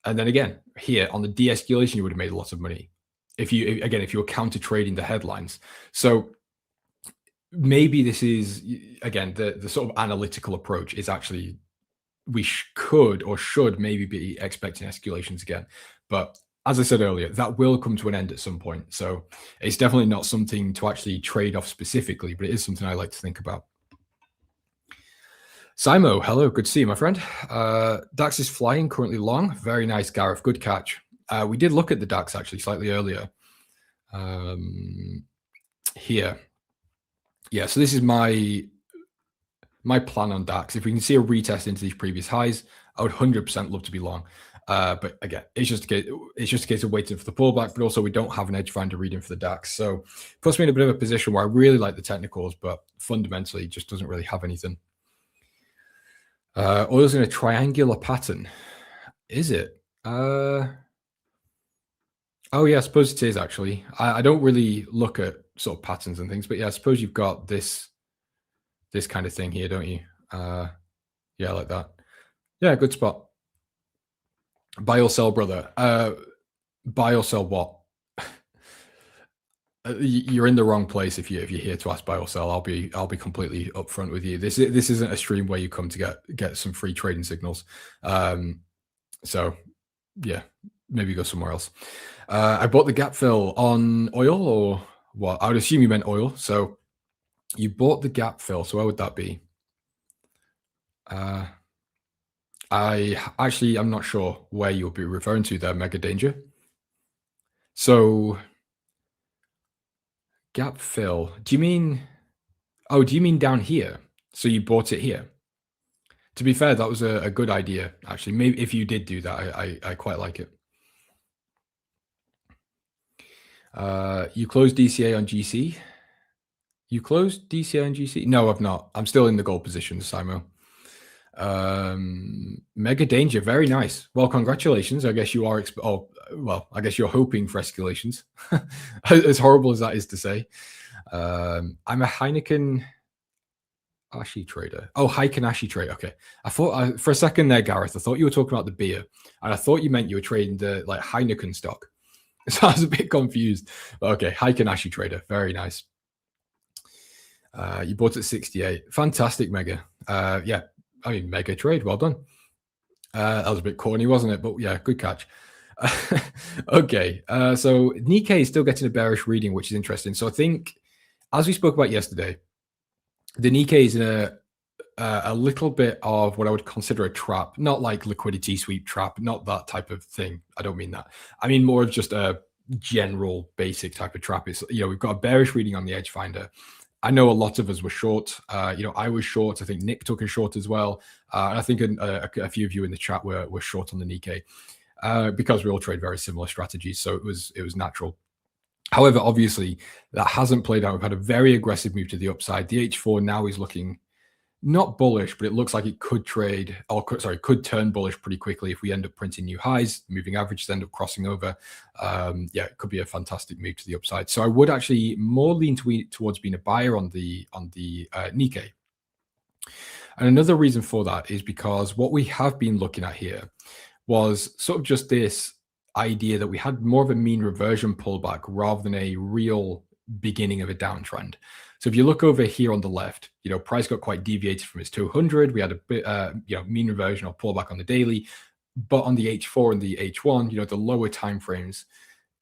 And then again, here on the de-escalation, you would have made a lot of money if you were counter trading the headlines. So maybe this is, again, the sort of analytical approach is actually we could or should maybe be expecting escalations again. But as I said earlier, that will come to an end at some point. So it's definitely not something to actually trade off specifically, but it is something I like to think about. Simo, hello, good to see you, my friend. DAX is flying, currently long. Very nice, Gareth, good catch. We did look at the DAX actually slightly earlier. Here. Yeah, so this is my plan on DAX. If we can see a retest into these previous highs, I would 100% love to be long. But again, it's just a case of waiting for the pullback, but also we don't have an edge finder reading for the DAX. So it puts me in a bit of a position where I really like the technicals, but fundamentally just doesn't really have anything. Oil's in a triangular pattern. Is it? Oh yeah, I suppose it is actually. I don't really look at sort of patterns and things, but yeah, I suppose you've got this kind of thing here, don't you? Yeah, like that. Yeah, good spot. Buy or sell, brother. Buy or sell what? You're in the wrong place if you're here to ask buy or sell. I'll be completely upfront with you. This isn't a stream where you come to get some free trading signals. So yeah, maybe go somewhere else. I bought the gap fill on oil or what? I would assume you meant oil. So you bought the gap fill. So where would that be? I'm not sure where you'll be referring to there, Mega Danger. So gap fill, do you mean down here? So you bought it here? To be fair, that was a good idea, actually. Maybe if you did do that, I quite like it. You closed DCA on GC? You closed DCA on GC? No, I've not. I'm still in the gold position, Simo. Mega Danger, very nice. Well, congratulations. I guess you are I guess you're hoping for escalations. As horrible as that is to say. I'm a Heineken Ashi trader. Oh, Heineken Ashi trader. Okay. I thought for a second there, Gareth, I thought you were talking about the beer, and I thought you meant you were trading the like Heineken stock. So I was a bit confused. But okay, Heineken Ashi trader. Very nice. You bought at 68. Fantastic, Mega. Yeah. I mean, mega trade. Well done. That was a bit corny, wasn't it? But yeah, good catch. Okay. So Nikkei is still getting a bearish reading, which is interesting. So I think, as we spoke about yesterday, the Nikkei is in a little bit of what I would consider a trap, not like liquidity sweep trap, not that type of thing. I don't mean that. I mean more of just a general basic type of trap. It's, we've got a bearish reading on the edge finder. I know a lot of us were short. I was short. I think Nick took a short as well. And I think a few of you in the chat were short on the Nikkei because we all trade very similar strategies. So it was natural. However, obviously, that hasn't played out. We've had a very aggressive move to the upside. The H4 now is looking not bullish, but it looks like it could could turn bullish pretty quickly if we end up printing new highs. Moving averages end up crossing over. Yeah, it could be a fantastic move to the upside. So I would actually more lean towards being a buyer on the Nikkei. And another reason for that is because what we have been looking at here was sort of just this idea that we had more of a mean reversion pullback rather than a real beginning of a downtrend. So if you look over here on the left, price got quite deviated from its 200. We had a bit, mean reversion or pullback on the daily, but on the H4 and the H1, the lower time frames,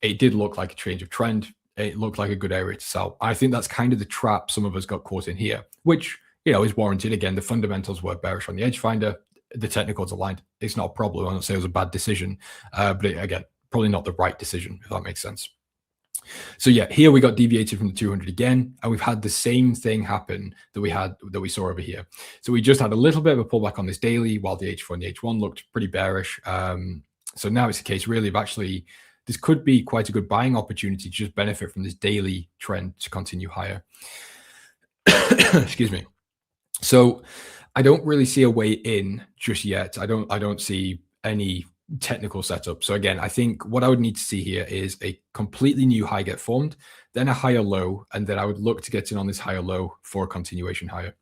it did look like a change of trend. It looked like a good area to sell. I think that's kind of the trap some of us got caught in here, which is warranted. Again, the fundamentals were bearish on the edge finder. The technicals aligned. It's not a problem. I don't say it was a bad decision, but again, probably not the right decision, if that makes sense. So yeah, here we got deviated from the 200 again, and we've had the same thing happen that we saw over here. So we just had a little bit of a pullback on this daily, while the H4 and the H1 looked pretty bearish. So now it's a case really of actually this could be quite a good buying opportunity to just benefit from this daily trend to continue higher. Excuse me. So I don't really see a way in just yet. I don't see any technical setup. So again, I think what I would need to see here is a completely new high get formed, then a higher low, and then I would look to get in on this higher low for a continuation higher.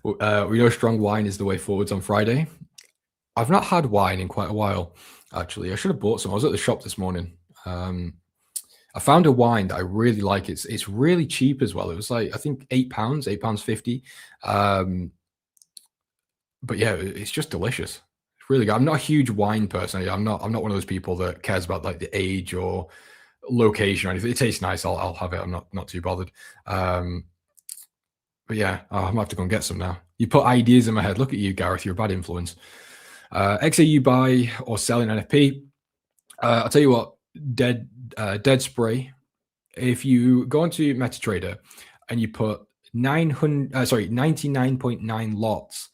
We know strong wine is the way forwards on Friday. I've not had wine in quite a while, actually. I should have bought some. I was at the shop this morning. I found a wine that I really like. It's really cheap as well. It was like, I think £8, £8.50. But yeah, it's just delicious. It's really good. I'm not a huge wine person. I'm not one of those people that cares about like the age or location or anything. It tastes nice. I'll have it. I'm not too bothered. But yeah, I'm gonna have to go and get some now. You put ideas in my head. Look at you, Gareth. You're a bad influence. XAU buy or sell in NFP. I'll tell you what, dead spray. If you go onto MetaTrader and you put 99.9 lots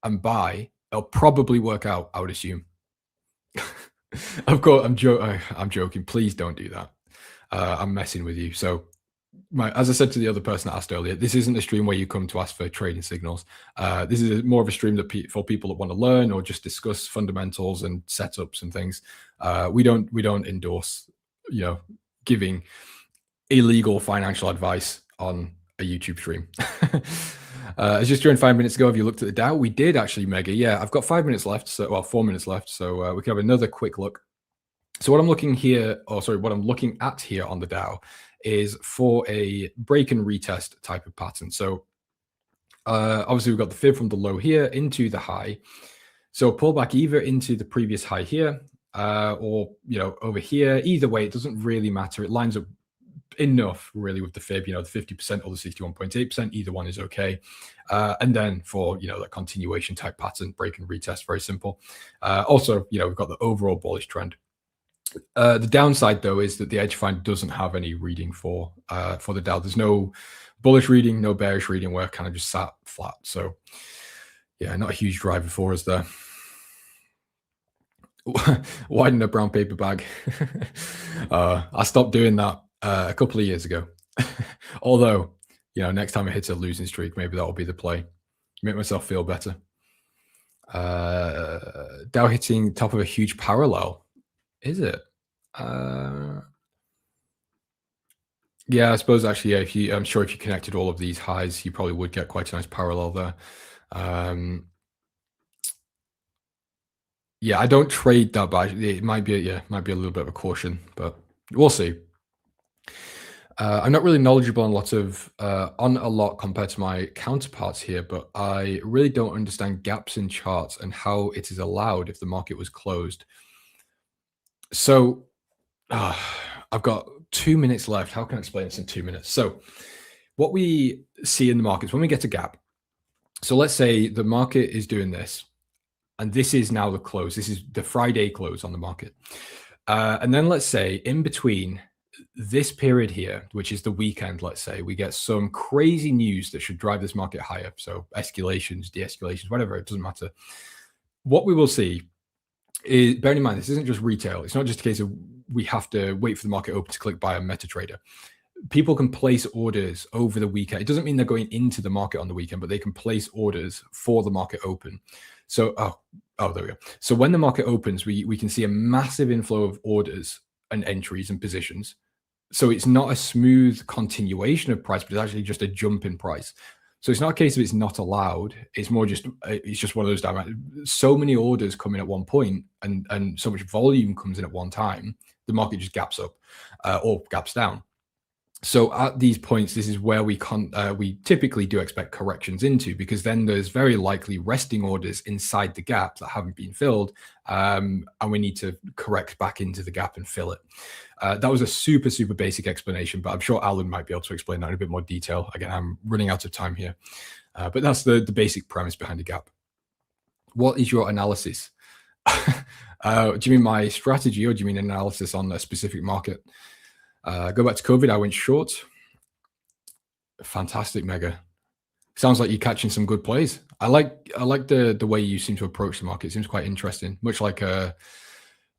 and buy, it'll probably work out, I would assume. Of course, I'm joking. Please don't do that. I'm messing with you. So as I said to the other person that asked earlier, this isn't a stream where you come to ask for trading signals. This is more of a stream that for people that want to learn or just discuss fundamentals and setups and things. We don't endorse, giving illegal financial advice on a YouTube stream. I was just joined 5 minutes ago. Have you looked at the Dow? We did actually, Mega. Yeah, I've got 5 minutes left. So, well, 4 minutes left. So we can have another quick look. So what I'm looking at here on the Dow is for a break and retest type of pattern. So obviously we've got the fib from the low here into the high. So pull back either into the previous high here or, over here. Either way, it doesn't really matter. It lines up enough really with the fib, the 50% or the 61.8%. Either one is okay. And then for, the continuation type pattern, break and retest, very simple. Also, we've got the overall bullish trend. The downside, though, is that the edge finder doesn't have any reading for the Dow. There's no bullish reading, no bearish reading. We're kind of just sat flat. So, yeah, not a huge driver for us there. Widen a brown paper bag. I stopped doing that a couple of years ago. Although, next time I hit a losing streak, maybe that will be the play. Make myself feel better. Dow hitting top of a huge parallel. Is it? Yeah, I suppose actually, yeah, I'm sure if you connected all of these highs, you probably would get quite a nice parallel there. Yeah, I don't trade that, but it might be a little bit of a caution, but we'll see. I'm not really knowledgeable on a lot compared to my counterparts here, but I really don't understand gaps in charts and how it is allowed if the market was closed. So I've got 2 minutes left. How can I explain this in 2 minutes? So what we see in the markets when we get a gap. So let's say the market is doing this, and this is now the close. This is the Friday close on the market. And then let's say in between this period here, which is the weekend, let's say, we get some crazy news that should drive this market higher. So escalations, de-escalations, whatever, it doesn't matter. What we will see is, bearing in mind, this isn't just retail. It's not just a case of we have to wait for the market open to click buy on MetaTrader. People can place orders over the weekend. It doesn't mean they're going into the market on the weekend, but they can place orders for the market open. So, there we go. So when the market opens, we can see a massive inflow of orders and entries and positions. So it's not a smooth continuation of price, but it's actually just a jump in price. So it's not a case of it's not allowed. It's more just, it's just one of those, so many orders come in at one point and so much volume comes in at one time, the market just gaps up or gaps down. So at these points, this is where we typically do expect corrections into, because then there's very likely resting orders inside the gap that haven't been filled, and we need to correct back into the gap and fill it. That was a super, super basic explanation, but I'm sure Alan might be able to explain that in a bit more detail. Again, I'm running out of time here, but that's the basic premise behind the gap. What is your analysis? Do you mean my strategy, or do you mean analysis on a specific market? Go back to COVID, I went short. Fantastic, Mega. Sounds like you're catching some good plays. I like the way you seem to approach the market. It seems quite interesting, much like a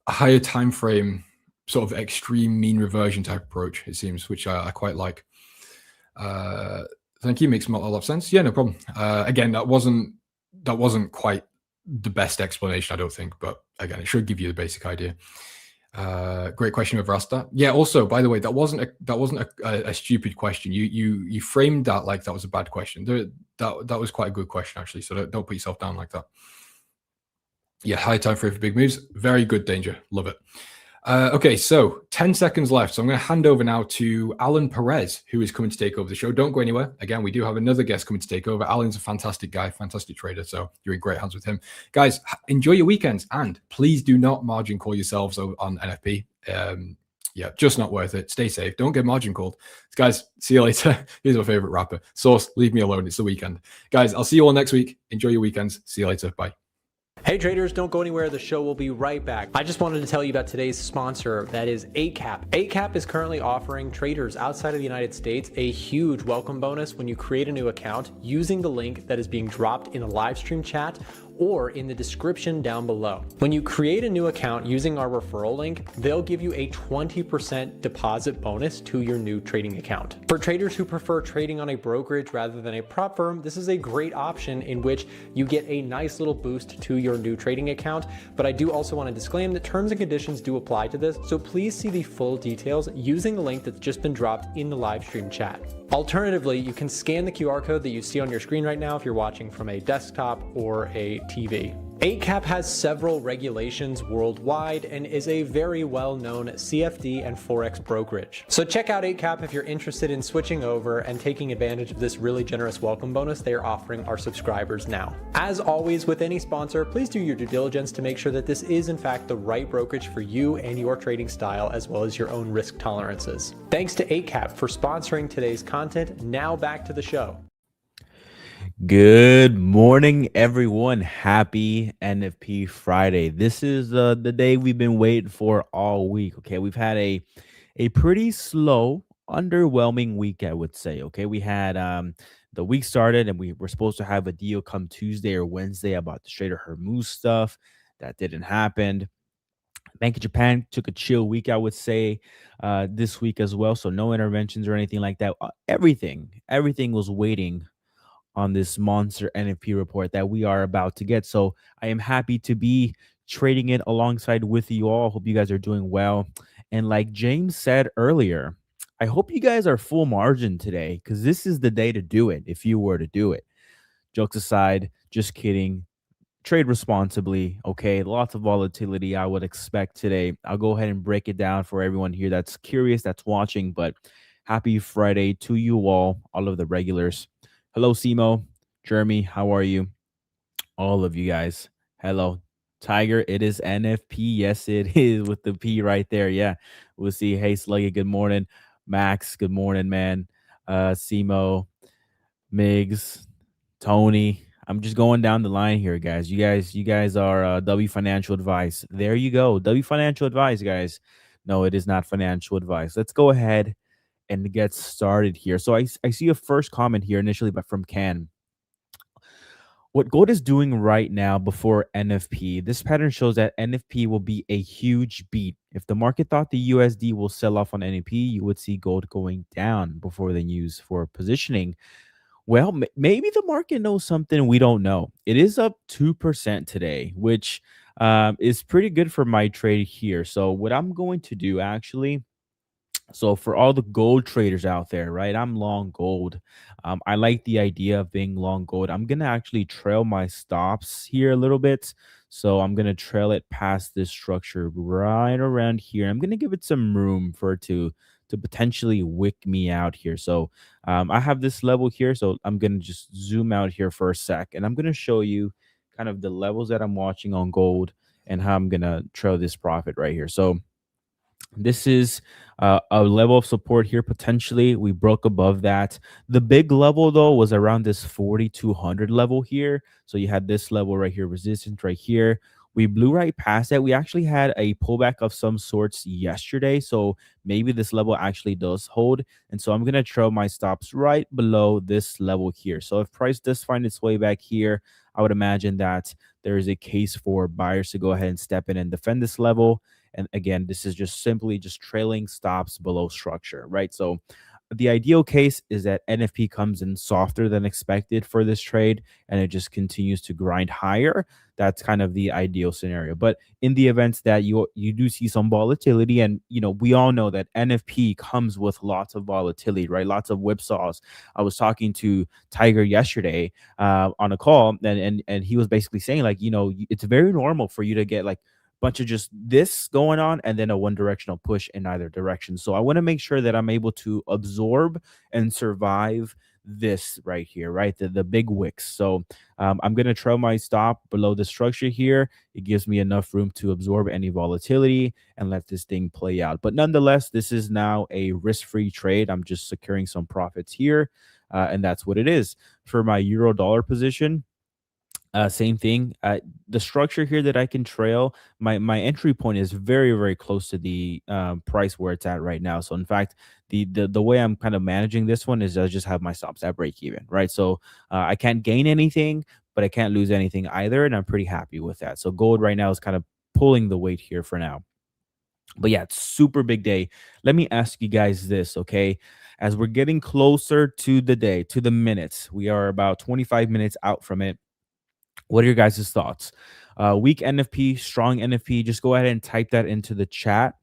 higher time frame, sort of extreme mean reversion type approach, it seems, which I quite like. Thank you. Makes a lot of sense. Yeah, no problem. Again, that wasn't quite the best explanation, I don't think, but again, it should give you the basic idea. Great question, whoever asked that. Yeah. Also, by the way, that wasn't a stupid question. You framed that like that was a bad question. That was quite a good question actually. So don't put yourself down like that. Yeah, high time frame for big moves. Very good, Danger. Love it. Okay, so 10 seconds left. So I'm going to hand over now to Alan Perez, who is coming to take over the show. Don't go anywhere. Again, we do have another guest coming to take over. Alan's a fantastic guy, fantastic trader. So you're in great hands with him. Guys, enjoy your weekends. And please do not margin call yourselves on NFP. Yeah, just not worth it. Stay safe. Don't get margin called. Guys, see you later. Here's my favorite rapper. Source, leave me alone. It's the weekend. Guys, I'll see you all next week. Enjoy your weekends. See you later. Bye. Hey traders, don't go anywhere. The show will be right back. I just wanted to tell you about today's sponsor, that is 8cap. 8cap is currently offering traders outside of the United States a huge welcome bonus when you create a new account using the link that is being dropped in the live stream chat or in the description down below. When you create a new account using our referral link, they'll give you a 20% deposit bonus to your new trading account. For traders who prefer trading on a brokerage rather than a prop firm, this is a great option in which you get a nice little boost to your new trading account. But I do also want to disclaim that terms and conditions do apply to this, so please see the full details using the link that's just been dropped in the live stream chat. Alternatively, you can scan the QR code that you see on your screen right now if you're watching from a desktop or a TV. 8cap has several regulations worldwide and is a very well-known CFD and Forex brokerage. So check out 8cap if you're interested in switching over and taking advantage of this really generous welcome bonus they are offering our subscribers now. As always with any sponsor, please do your due diligence to make sure that this is in fact the right brokerage for you and your trading style as well as your own risk tolerances. Thanks to 8cap for sponsoring today's content. Now back to the show. Good morning, everyone. Happy NFP Friday. This is the day we've been waiting for all week. Okay, we've had a pretty slow, underwhelming week, I would say. Okay, we had the week started and we were supposed to have a deal come Tuesday or Wednesday about the Trader Hormuz stuff. That didn't happen. Bank of Japan took a chill week, I would say, this week as well. So no interventions or anything like that. Everything was waiting on this monster NFP report that we are about to get. So I am happy to be trading it alongside with you all. Hope you guys are doing well. And like James said earlier, I hope you guys are full margin today because this is the day to do it if you were to do it. Jokes aside, just kidding. Trade responsibly. Okay, lots of volatility I would expect today. I'll go ahead and break it down for everyone here that's curious, that's watching. But happy Friday to you all of the regulars. Hello, Simo, Jeremy, how are you? All of you guys. Hello, Tiger. It is NFP. Yes, it is with the P right there. Yeah, we'll see. Hey, Sluggy, good morning. Max, good morning, man. Simo, Migs, Tony. I'm just going down the line here, guys. You guys are W Financial Advice. There you go. W Financial Advice, guys. No, it is not financial advice. Let's go ahead and get started here. So I see a first comment here initially, but from Ken. What gold is doing right now before NFP, this pattern shows that NFP will be a huge beat. If the market thought the USD will sell off on NFP, you would see gold going down before the news for positioning. Well, maybe the market knows something we don't know. It is up 2% today, which is pretty good for my trade here. So what I'm going to do actually, so for all the gold traders out there, right? I'm long gold. I like the idea of being long gold. I'm going to actually trail my stops here a little bit. So I'm going to trail it past this structure right around here. I'm going to give it some room for it to potentially wick me out here. So I have this level here. So I'm going to just zoom out here for a sec. And I'm going to show you kind of the levels that I'm watching on gold and how I'm going to trail this profit right here. So this is a level of support here. Potentially, we broke above that. The big level, though, was around this 4,200 level here. So you had this level right here, resistance right here. We blew right past that. We actually had a pullback of some sorts yesterday. So maybe this level actually does hold. And so I'm going to trail my stops right below this level here. So if price does find its way back here, I would imagine that there is a case for buyers to go ahead and step in and defend this level. And again, this is just simply just trailing stops below structure, right? So the ideal case is that NFP comes in softer than expected for this trade, and it just continues to grind higher. That's kind of the ideal scenario. But in the events that you do see some volatility, and we all know that NFP comes with lots of volatility, right? Lots of whipsaws. I was talking to Tiger yesterday on a call, and he was basically saying, like, it's very normal for you to get like bunch of just this going on and then a one directional push in either direction. So I want to make sure that I'm able to absorb and survive this right here, right? The big wicks. So I'm going to trail my stop below the structure here. It gives me enough room to absorb any volatility and let this thing play out. But nonetheless, this is now a risk-free trade. I'm just securing some profits here. And that's what it is. For my euro dollar position, same thing. The structure here that I can trail, my entry point is very, very close to the price where it's at right now. So in fact, the way I'm kind of managing this one is I just have my stops at break even, right? So I can't gain anything, but I can't lose anything either, and I'm pretty happy with that. So gold right now is kind of pulling the weight here for now. But yeah, it's super big day. Let me ask you guys this, okay? As we're getting closer to the day, to the minutes, we are about 25 minutes out from it. What are your guys' thoughts? Weak NFP, strong NFP, just go ahead and type that into the chat.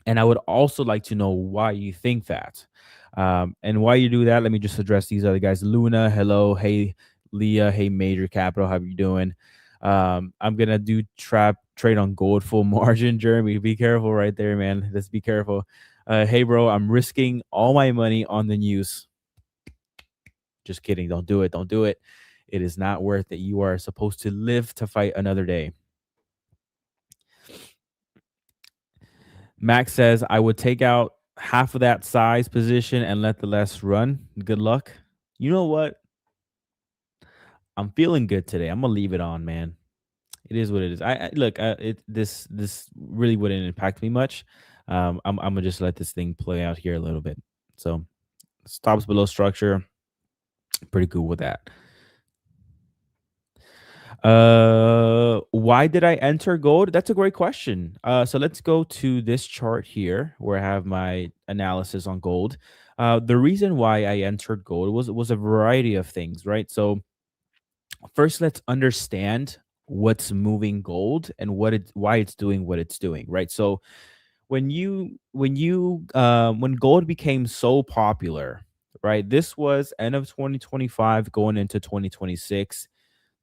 And I would also like to know why you think that. And why you do that, let me just address these other guys. Luna, hello. Hey, Leah. Hey, Major Capital. How you doing? I'm going to do trade on gold full margin. Jeremy, be careful right there, man. Let's be careful. Hey, bro, I'm risking all my money on the news. Just kidding. Don't do it. Don't do it. It is not worth it. You are supposed to live to fight another day. Max says, I would take out half of that size position and let the rest run. Good luck. You know what? I'm feeling good today. I'm going to leave it on, man. It is what it is. Look, this really wouldn't impact me much. I'm going to just let this thing play out here a little bit. So stops below structure. Pretty cool with that. Why did I enter gold? That's a great question. So let's go to this chart here where I have my analysis on gold. The reason why I entered gold was a variety of things, right? So first, let's understand what's moving gold and why it's doing what it's doing, right? So when gold became so popular, right? This was end of 2025 going into 2026.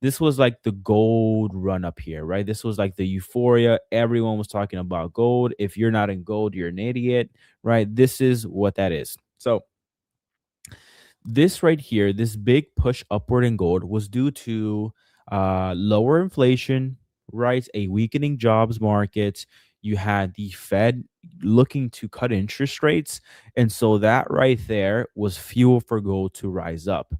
This was like the gold run up here, right? This was like the euphoria. Everyone was talking about gold. If you're not in gold, you're an idiot, right? This is what that is. So this right here, this big push upward in gold was due to lower inflation, right? A weakening jobs market. You had the Fed looking to cut interest rates. And so that right there was fuel for gold to rise up.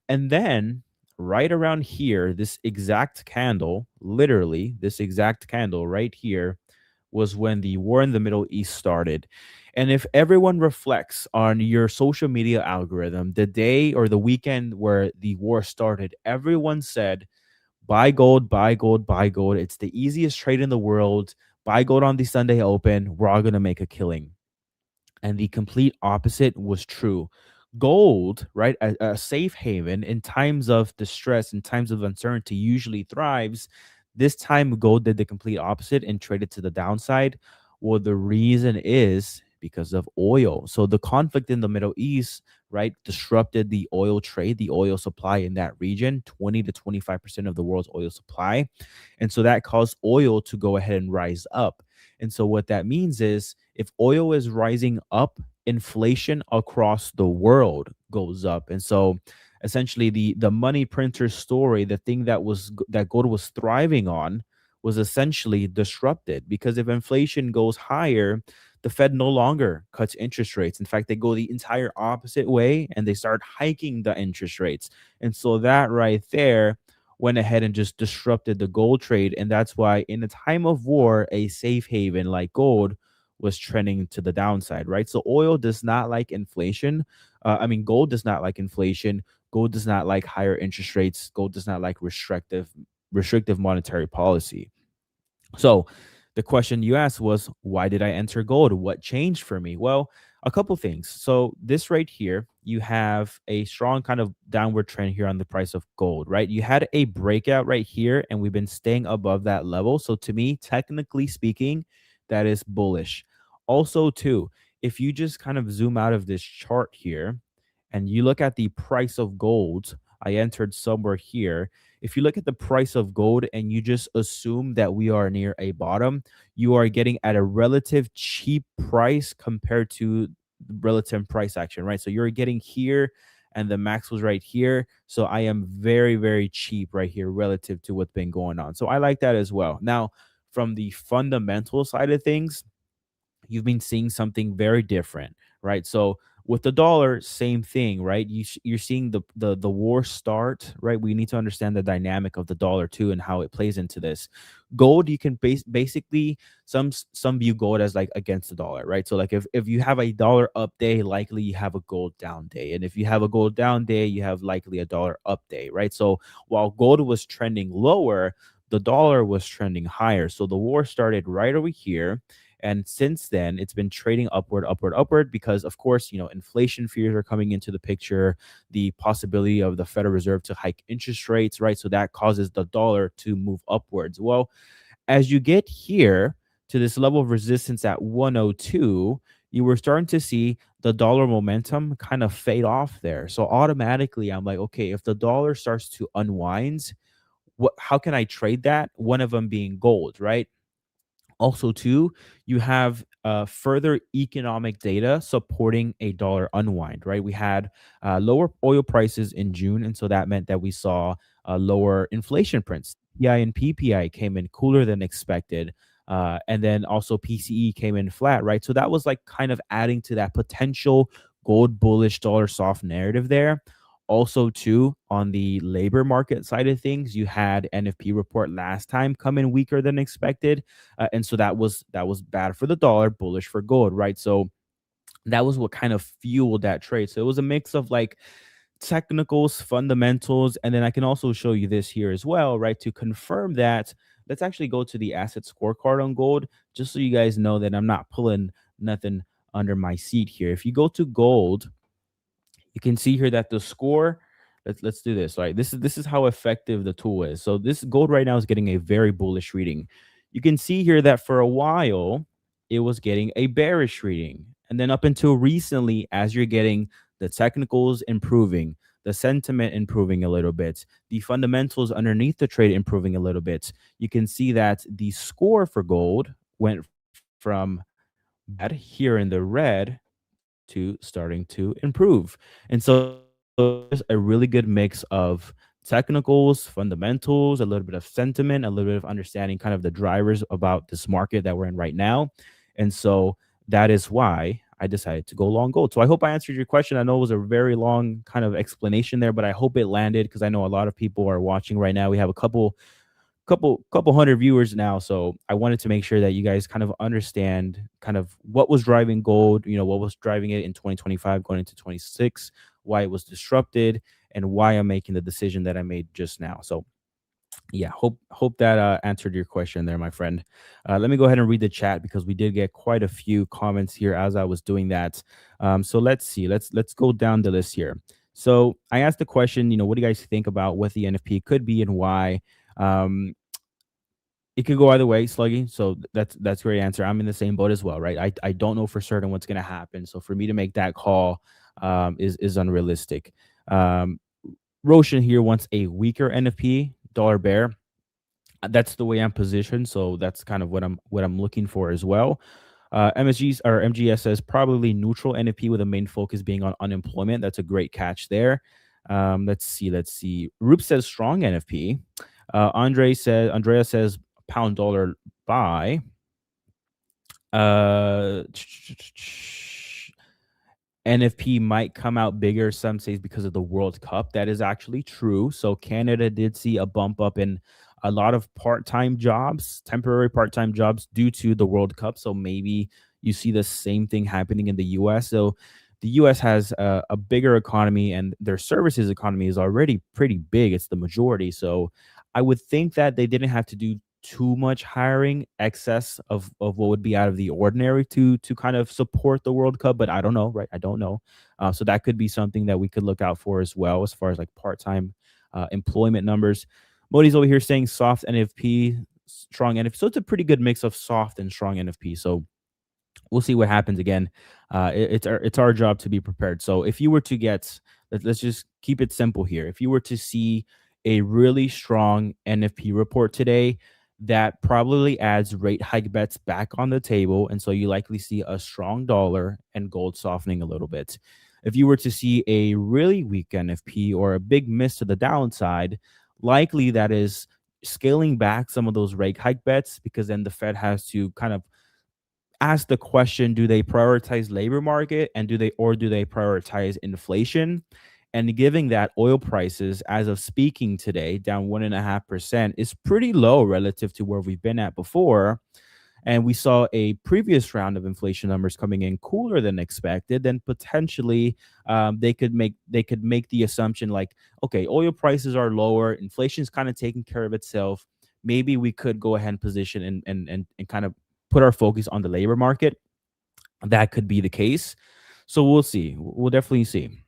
And then right around here, this exact candle, literally this exact candle right here, was when the war in the Middle East started. And if everyone reflects on your social media algorithm, the day or the weekend where the war started, everyone said, buy gold, buy gold, buy gold. It's the easiest trade in the world. Buy gold on the Sunday open. We're all going to make a killing. And the complete opposite was true. Gold, right, a safe haven in times of distress, in times of uncertainty, usually thrives. This time, gold did the complete opposite and traded to the downside. Well, the reason is because of oil. So the conflict in the Middle East, right, disrupted the oil trade, the oil supply in that region, 20 to 25% of the world's oil supply. And so that caused oil to go ahead and rise up. And so what that means is if oil is rising up, inflation across the world goes up. And so essentially the money printer story, the thing that gold was thriving on, was essentially disrupted, because if inflation goes higher, the Fed no longer cuts interest rates. In fact, they go the entire opposite way and they start hiking the interest rates. And so that right there went ahead and just disrupted the gold trade. And that's why in a time of war, a safe haven like gold was trending to the downside, right? So oil does not like inflation. Gold does not like inflation. Gold does not like higher interest rates. Gold does not like restrictive monetary policy. So the question you asked was, why did I enter gold? What changed for me? Well, a couple things. So this right here, you have a strong kind of downward trend here on the price of gold, right? You had a breakout right here, and we've been staying above that level. So to me, technically speaking, that is bullish. Also, too, if you just kind of zoom out of this chart here and you look at the price of gold, I entered somewhere here. If you look at the price of gold and you just assume that we are near a bottom, you are getting at a relative cheap price compared to relative price action, right? So you're getting here and the max was right here. So I am very, very cheap right here relative to what's been going on. So I like that as well. Now, from the fundamental side of things, you've been seeing something very different, right? So with the dollar, same thing, right? You're seeing the war start, right? We need to understand the dynamic of the dollar too and how it plays into this. Gold, you can basically some view gold as like against the dollar, right? So like if you have a dollar up day, likely you have a gold down day, and if you have a gold down day, you have likely a dollar up day, right? So while gold was trending lower, the dollar was trending higher. So the war started right over here. And since then, it's been trading upward, upward, upward because, of course, inflation fears are coming into the picture, the possibility of the Federal Reserve to hike interest rates, right? So that causes the dollar to move upwards. Well, as you get here to this level of resistance at 102, you were starting to see the dollar momentum kind of fade off there. So automatically, I'm like, okay, if the dollar starts to unwind, how can I trade that? One of them being gold, right? Also, too, you have further economic data supporting a dollar unwind, right? We had lower oil prices in June, and so that meant that we saw lower inflation prints. PI and PPI came in cooler than expected. And then also PCE came in flat, right? So that was like kind of adding to that potential gold bullish dollar soft narrative there. Also, too, on the labor market side of things, you had NFP report last time come in weaker than expected, and so that was bad for the dollar, bullish for gold, right? So that was what kind of fueled that trade. So it was a mix of like technicals, fundamentals, and then I can also show you this here as well, right? To confirm that, let's actually go to the asset scorecard on gold, just so you guys know that I'm not pulling nothing under my seat here. If you go to gold, you can see here that the score, let's do this, right? This is how effective the tool is. So this gold right now is getting a very bullish reading. You can see here that for a while it was getting a bearish reading. And then up until recently, as you're getting the technicals improving, the sentiment improving a little bit, the fundamentals underneath the trade improving a little bit, you can see that the score for gold went from bad here in the red to starting to improve. And so there's a really good mix of technicals, fundamentals, a little bit of sentiment, a little bit of understanding kind of the drivers about this market that we're in right now. And so that is why I decided to go long gold. So I hope I answered your question. I know it was a very long kind of explanation there, but I hope it landed because I know a lot of people are watching right now. We have a couple hundred viewers now, so I wanted to make sure that you guys kind of understand kind of what was driving gold, what was driving it in 2025 going into 26, why it was disrupted, and why I'm making the decision that I made just now. So yeah, hope that answered your question there, my friend. Let me go ahead and read the chat because we did get quite a few comments here as I was doing that. So let's see, let's go down the list here. So I asked the question, what do you guys think about what the NFP could be and why? It could go either way, Sluggy. So that's a great answer. I'm in the same boat as well, right? I don't know for certain what's going to happen. So for me to make that call is unrealistic. Roshan here wants a weaker NFP, dollar bear. That's the way I'm positioned. So that's kind of what I'm looking for as well. MGS says probably neutral NFP with a main focus being on unemployment. That's a great catch there. Let's see. Roop says strong NFP. Andrea says pound dollar buy. NFP might come out bigger, some say because of the World Cup. That is actually true. So Canada did see a bump up in a lot of part-time jobs, temporary part-time jobs due to the World Cup. So maybe you see the same thing happening in the US. So the US has a bigger economy and their services economy is already pretty big. It's the majority. So I would think that they didn't have to do too much hiring, excess of what would be out of the ordinary to kind of support the World Cup. But I don't know, right? I don't know. So that could be something that we could look out for as well, as far as like part-time employment numbers. Modi's over here saying soft NFP, strong NFP. So it's a pretty good mix of soft and strong NFP. So we'll see what happens again. It's our job to be prepared. So if you were to get, let's just keep it simple here. If you were to see a really strong NFP report today, that probably adds rate hike bets back on the table, and so you likely see a strong dollar and gold softening a little bit. If you were to see a really weak NFP or a big miss to the downside, likely that is scaling back some of those rate hike bets, because then the Fed has to kind of ask the question, do they prioritize labor market, and do they prioritize inflation? And given that oil prices, as of speaking today, down 1.5%, is pretty low relative to where we've been at before, and we saw a previous round of inflation numbers coming in cooler than expected, then potentially they could make the assumption like, okay, oil prices are lower, inflation's kind of taking care of itself. Maybe we could go ahead and position and kind of put our focus on the labor market. That could be the case. So we'll see. We'll definitely see.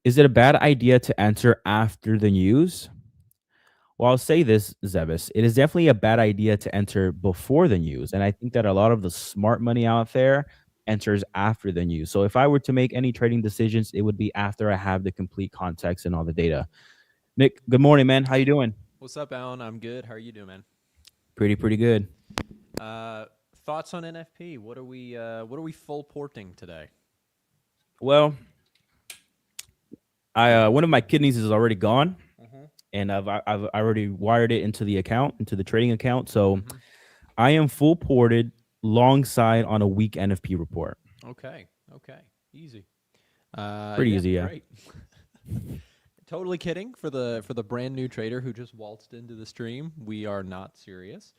Is it a bad idea to enter after the news? Well, I'll say this, Zebis. It is definitely a bad idea to enter before the news. And I think that a lot of the smart money out there enters after the news. So if I were to make any trading decisions, it would be after I have the complete context and all the data. Nick, good morning, man. How you doing? What's up, Alan? I'm good. How are you doing, man? Pretty good. Thoughts on NFP? What are we full porting today? Well, one of my kidneys is already gone, and I've already wired it into the trading account. So I am full ported long side on a weak NFP report. Okay, easy. Pretty easy, yeah. Great. Totally kidding. For the brand new trader who just waltzed into the stream, we are not serious,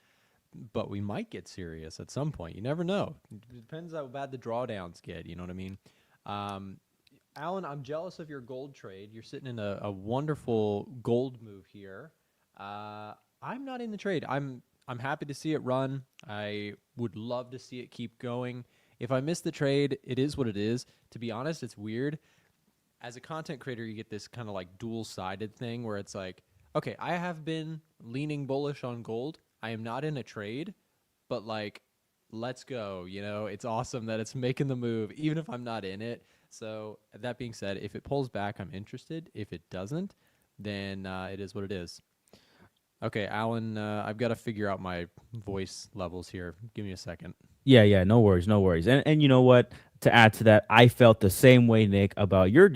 but we might get serious at some point. You never know. It depends how bad the drawdowns get. You know what I mean? Alan, I'm jealous of your gold trade. You're sitting in a wonderful gold move here. I'm not in the trade. I'm happy to see it run. I would love to see it keep going. If I miss the trade, it is what it is. To be honest, it's weird. As a content creator, you get this kind of like dual-sided thing where it's like, okay, I have been leaning bullish on gold. I am not in a trade, but like, let's go. You know, it's awesome that it's making the move, even if I'm not in it. So that being said, if it pulls back, I'm interested. If it doesn't, then it is what it is. Okay, Alan, I've got to figure out my voice levels here. Give me a second. Yeah, no worries. And you know what? To add to that, I felt the same way, Nick, about your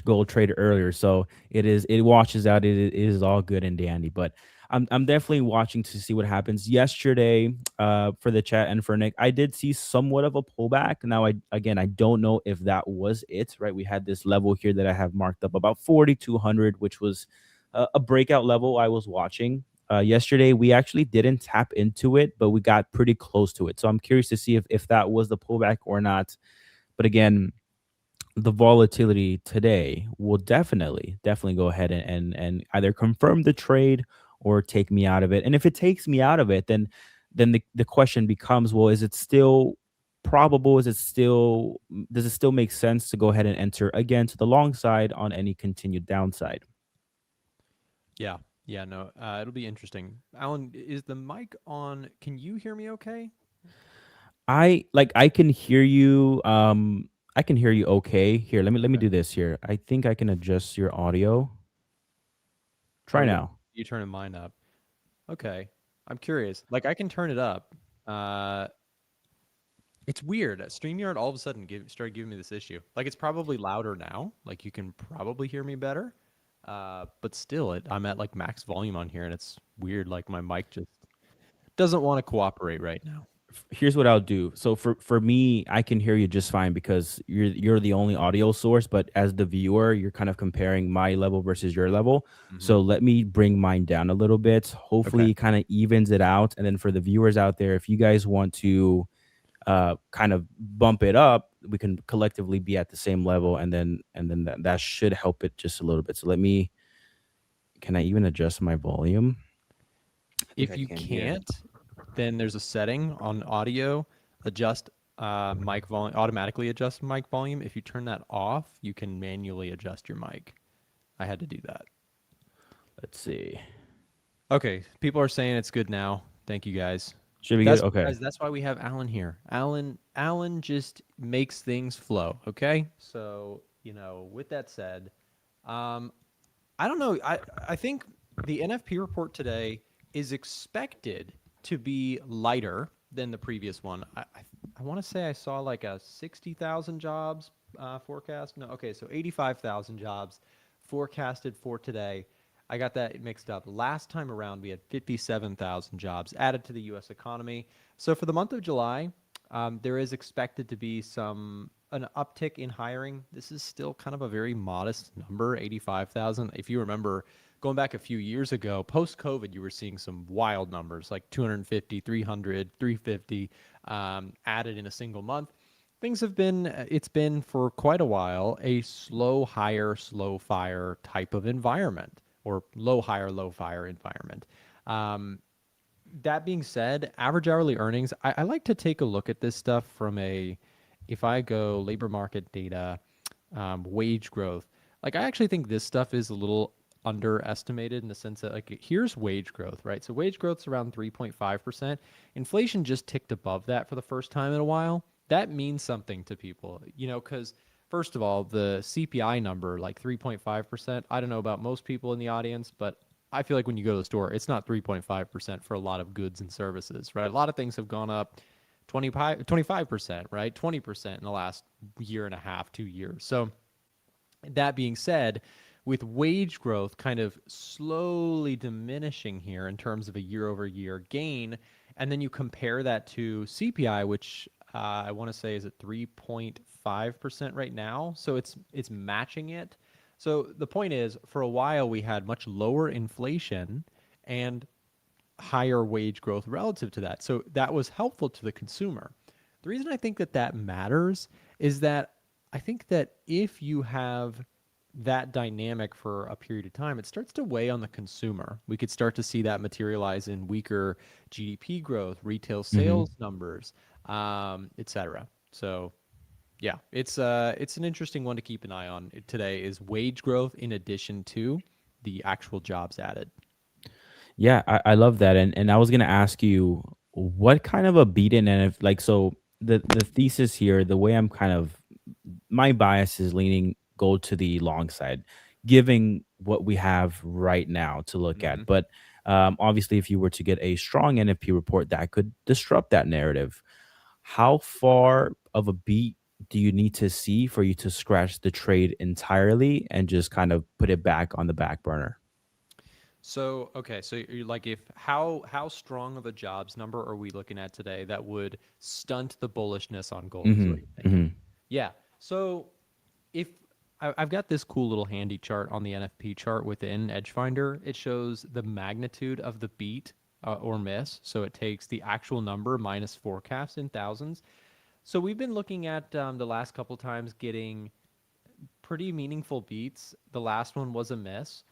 gold trade earlier. So it washes out. It is all good and dandy. But I'm definitely watching to see what happens. Yesterday, for the chat and for Nick, I did see somewhat of a pullback. Now, I don't know if that was it. Right, we had this level here that I have marked up about 4,200, which was a breakout level I was watching. Yesterday, we actually didn't tap into it, but we got pretty close to it. So I'm curious to see if that was the pullback or not. But again, the volatility today will definitely go ahead and either confirm the trade or take me out of it. And if it takes me out of it, then the question becomes, well, is it still probable? Does it still make sense to go ahead and enter again to the long side on any continued downside? Yeah, no, it'll be interesting. Alan, is the mic on? Can you hear me okay? I can hear you. I can hear you okay. Here, let me do this here. I think I can adjust your audio. Try now. You turning mine up. Okay. I'm curious. Like, I can turn it up. It's weird. StreamYard all of a sudden started giving me this issue. Like, it's probably louder now. Like, you can probably hear me better. But still, I'm at like max volume on here, and it's weird. Like, my mic just doesn't want to cooperate right now. Here's what I'll do. So for me, I can hear you just fine because you're the only audio source. But as the viewer, you're kind of comparing my level versus your level. So let me bring mine down a little bit. Hopefully, it kind of evens it out. And then for the viewers out there, if you guys want to kind of bump it up, we can collectively be at the same level, and then that should help it just a little bit. So can I even adjust my volume? If you can't, then there's a setting on audio, adjust mic volume, automatically adjust mic volume. If you turn that off, you can manually adjust your mic. I had to do that. Let's see. Okay, people are saying it's good now. Thank you guys. Should we That's get okay? guys, that's why we have Alan here. Alan just makes things flow, okay? So, with that said, I don't know. I think the NFP report today is expected to be lighter than the previous one. I want to say I saw like a 60,000 jobs forecast. No, okay, so 85,000 jobs forecasted for today. I got that mixed up. Last time around, we had 57,000 jobs added to the U.S. economy. So for the month of July, there is expected to be an uptick in hiring. This is still kind of a very modest number, 85,000. If you remember, going back a few years ago, post-COVID, you were seeing some wild numbers like 250, 300, 350 added in a single month. It's been for quite a while a slow hire, slow fire type of environment, or low hire, low fire environment. That being said, average hourly earnings, I like to take a look at this stuff from if I go labor market data, wage growth, like I actually think this stuff is a little underestimated in the sense that like here's wage growth, right? So wage growth's around 3.5%. Inflation just ticked above that for the first time in a while. That means something to people, because first of all, the CPI number, like 3.5%, I don't know about most people in the audience, but I feel like when you go to the store, it's not 3.5% for a lot of goods and services, right? A lot of things have gone up 25%, right? 20% in the last year and a half, 2 years. So that being said, with wage growth kind of slowly diminishing here in terms of a year over year gain, and then you compare that to CPI, which I want to say is at 3.5% right now. So it's matching it. So the point is, for a while, we had much lower inflation and higher wage growth relative to that. So that was helpful to the consumer. The reason I think that matters is that I think that if you have that dynamic for a period of time, it starts to weigh on the consumer. We could start to see that materialize in weaker GDP growth, retail sales numbers, et cetera. So yeah, it's an interesting one to keep an eye on today is wage growth in addition to the actual jobs added. Yeah, I love that. And I was gonna ask you what kind of a beat in, and if like, so the thesis here, the way I'm kind of, my bias is leaning gold to the long side, giving what we have right now to look at. But obviously, if you were to get a strong NFP report, that could disrupt that narrative. How far of a beat do you need to see for you to scratch the trade entirely and just kind of put it back on the back burner? So, okay, so you're like, how strong of a jobs number are we looking at today that would stunt the bullishness on gold? Is what you're thinking? Yeah. So if I've got this cool little handy chart on the NFP chart within Edgefinder, it shows the magnitude of the beat or miss. So it takes the actual number minus forecast in thousands. So we've been looking at the last couple times getting pretty meaningful beats. The last one was a miss.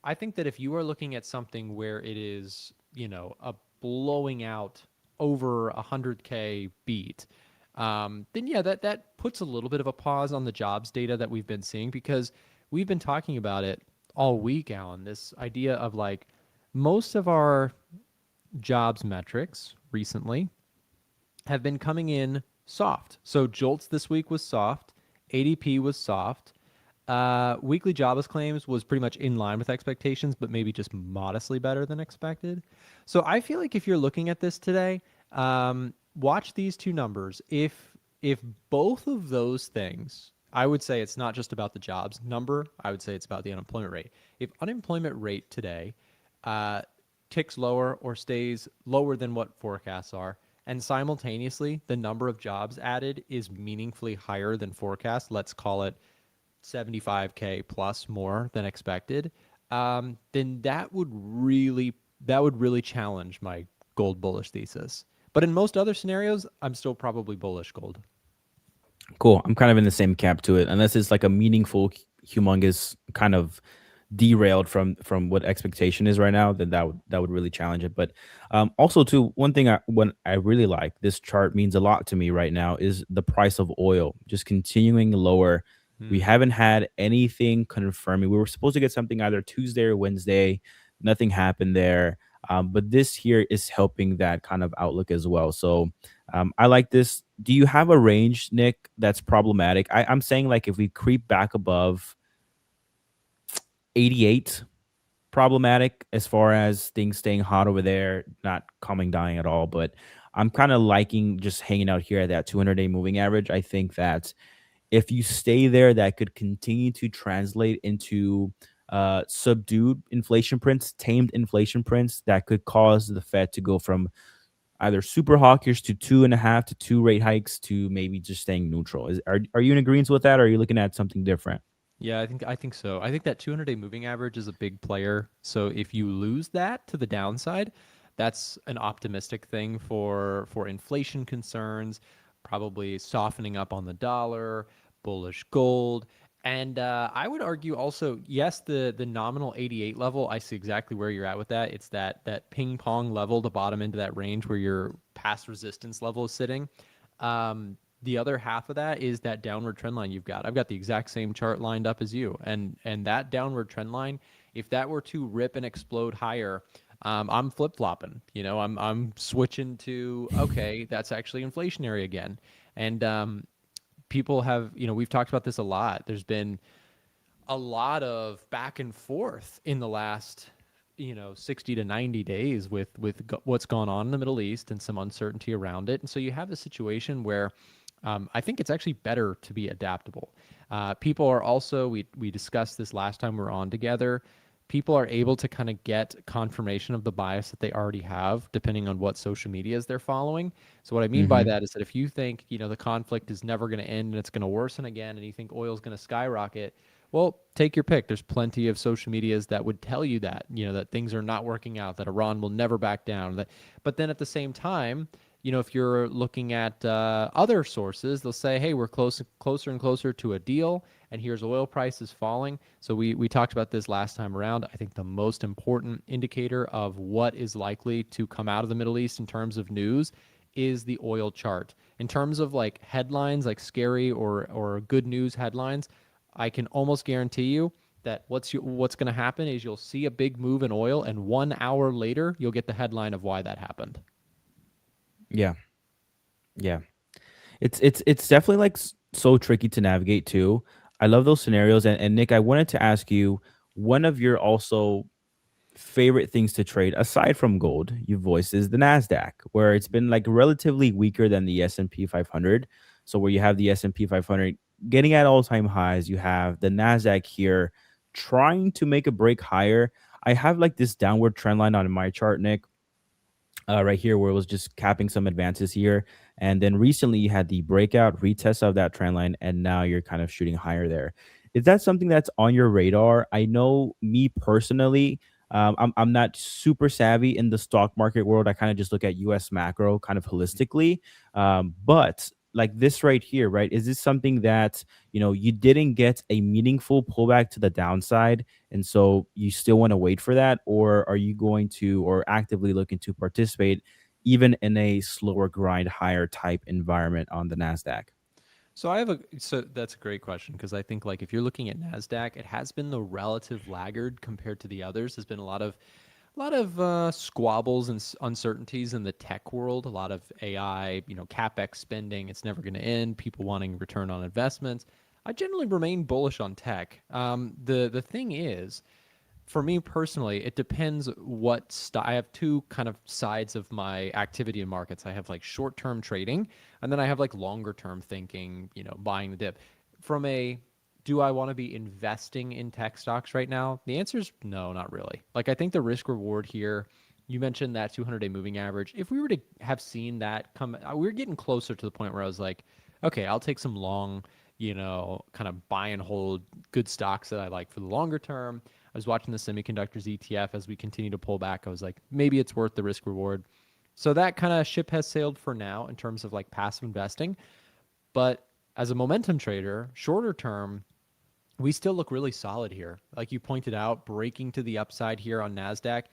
I think that if you are looking at something where it is, a blowing out over 100K beat, then yeah, that puts a little bit of a pause on the jobs data that we've been seeing, because we've been talking about it all week, Alan, this idea of like most of our jobs metrics recently have been coming in soft. So JOLTS this week was soft. ADP was soft. Weekly jobless claims was pretty much in line with expectations, but maybe just modestly better than expected. So I feel like if you're looking at this today, watch these two numbers. If both of those things, I would say it's not just about the jobs number. I would say it's about the unemployment rate. If unemployment rate today ticks lower or stays lower than what forecasts are, and simultaneously the number of jobs added is meaningfully higher than forecast, let's call it 75K plus more than expected, then that would really challenge my gold bullish thesis. But in most other scenarios, I'm still probably bullish gold. Cool. I'm kind of in the same camp to it, unless it's like a meaningful, humongous kind of derailed from what expectation is right now, then that would really challenge it. But also too, one thing when I really like this chart means a lot to me right now is the price of oil just continuing lower. We haven't had anything confirming. We were supposed to get something either Tuesday or Wednesday. Nothing happened there. But this here is helping that kind of outlook as well. So I like this. Do you have a range, Nick, that's problematic? I'm saying like if we creep back above 88, problematic as far as things staying hot over there, not calming down at all. But I'm kind of liking just hanging out here at that 200-day moving average. I think that if you stay there, that could continue to translate into subdued inflation prints, tamed inflation prints that could cause the Fed to go from either super hawkish to 2.5 to 2 rate hikes to maybe just staying neutral. Are you in agreement with that, or are you looking at something different? Yeah, I think so. I think that 200-day moving average is a big player. So if you lose that to the downside, that's an optimistic thing for inflation concerns, probably softening up on the dollar, bullish gold. And I would argue also, yes, the nominal 88 level, I see exactly where you're at with that. It's that ping pong level, the bottom into that range where your past resistance level is sitting. The other half of that is that downward trend line you've got. I've got the exact same chart lined up as you, and that downward trend line, if that were to rip and explode higher, I'm flip flopping. You know, I'm switching to okay, that's actually inflationary again, and people have, you know, we've talked about this a lot. There's been a lot of back and forth in the last 60 to 90 days with what's gone on in the Middle East and some uncertainty around it. And so you have a situation where I think it's actually better to be adaptable. People are also, we discussed this last time we were on together, people are able to kind of get confirmation of the bias that they already have depending on what social medias they're following. So what I mean by that is that if you think, the conflict is never going to end and it's going to worsen again, and you think oil is going to skyrocket, well, take your pick. There's plenty of social medias that would tell you that, that things are not working out, that Iran will never back down. But then at the same time, if you're looking at other sources, they'll say, hey, we're closer and closer to a deal, and here's oil prices falling. So we talked about this last time around. I think the most important indicator of what is likely to come out of the Middle East in terms of news is the oil chart. In terms of like headlines, like scary or good news headlines, I can almost guarantee you that what's going to happen is you'll see a big move in oil, and 1 hour later, you'll get the headline of why that happened. Yeah. Yeah. It's definitely like so tricky to navigate too. I love those scenarios. And Nick, I wanted to ask you, one of your also favorite things to trade aside from gold you voiced is the Nasdaq, where it's been like relatively weaker than the S&P 500. So where you have the S&P 500 getting at all-time highs, you have the Nasdaq here trying to make a break higher. I have like this downward trend line on my chart, Nick, right here, where it was just capping some advances here. And then recently you had the breakout retest of that trend line, and now you're kind of shooting higher there. Is that something that's on your radar? I know me personally, I'm not super savvy in the stock market world. I kind of just look at US macro kind of holistically. But like this right here, right? Is this something that, you didn't get a meaningful pullback to the downside, and so you still want to wait for that? Or are you going to, or actively looking to participate even in a slower grind, higher type environment on the NASDAQ? So that's a great question, because I think like if you're looking at NASDAQ, it has been the relative laggard compared to the others. There's been a lot of squabbles and uncertainties in the tech world, a lot of AI, CapEx spending. It's never going to end. People wanting return on investments. I generally remain bullish on tech. The thing is, for me personally, it depends I have two kind of sides of my activity in markets. I have like short-term trading, and then I have like longer-term thinking, buying the dip. Do I want to be investing in tech stocks right now? The answer is no, not really. Like, I think the risk reward here, you mentioned that 200-day moving average. If we were to have seen that come, we're getting closer to the point where I was like, okay, I'll take some long, kind of buy and hold good stocks that I like for the longer term. I was watching the semiconductors ETF as we continue to pull back. I was like, maybe it's worth the risk reward. So that kind of ship has sailed for now in terms of like passive investing. But as a momentum trader, shorter term, we still look really solid here. Like you pointed out, breaking to the upside here on Nasdaq.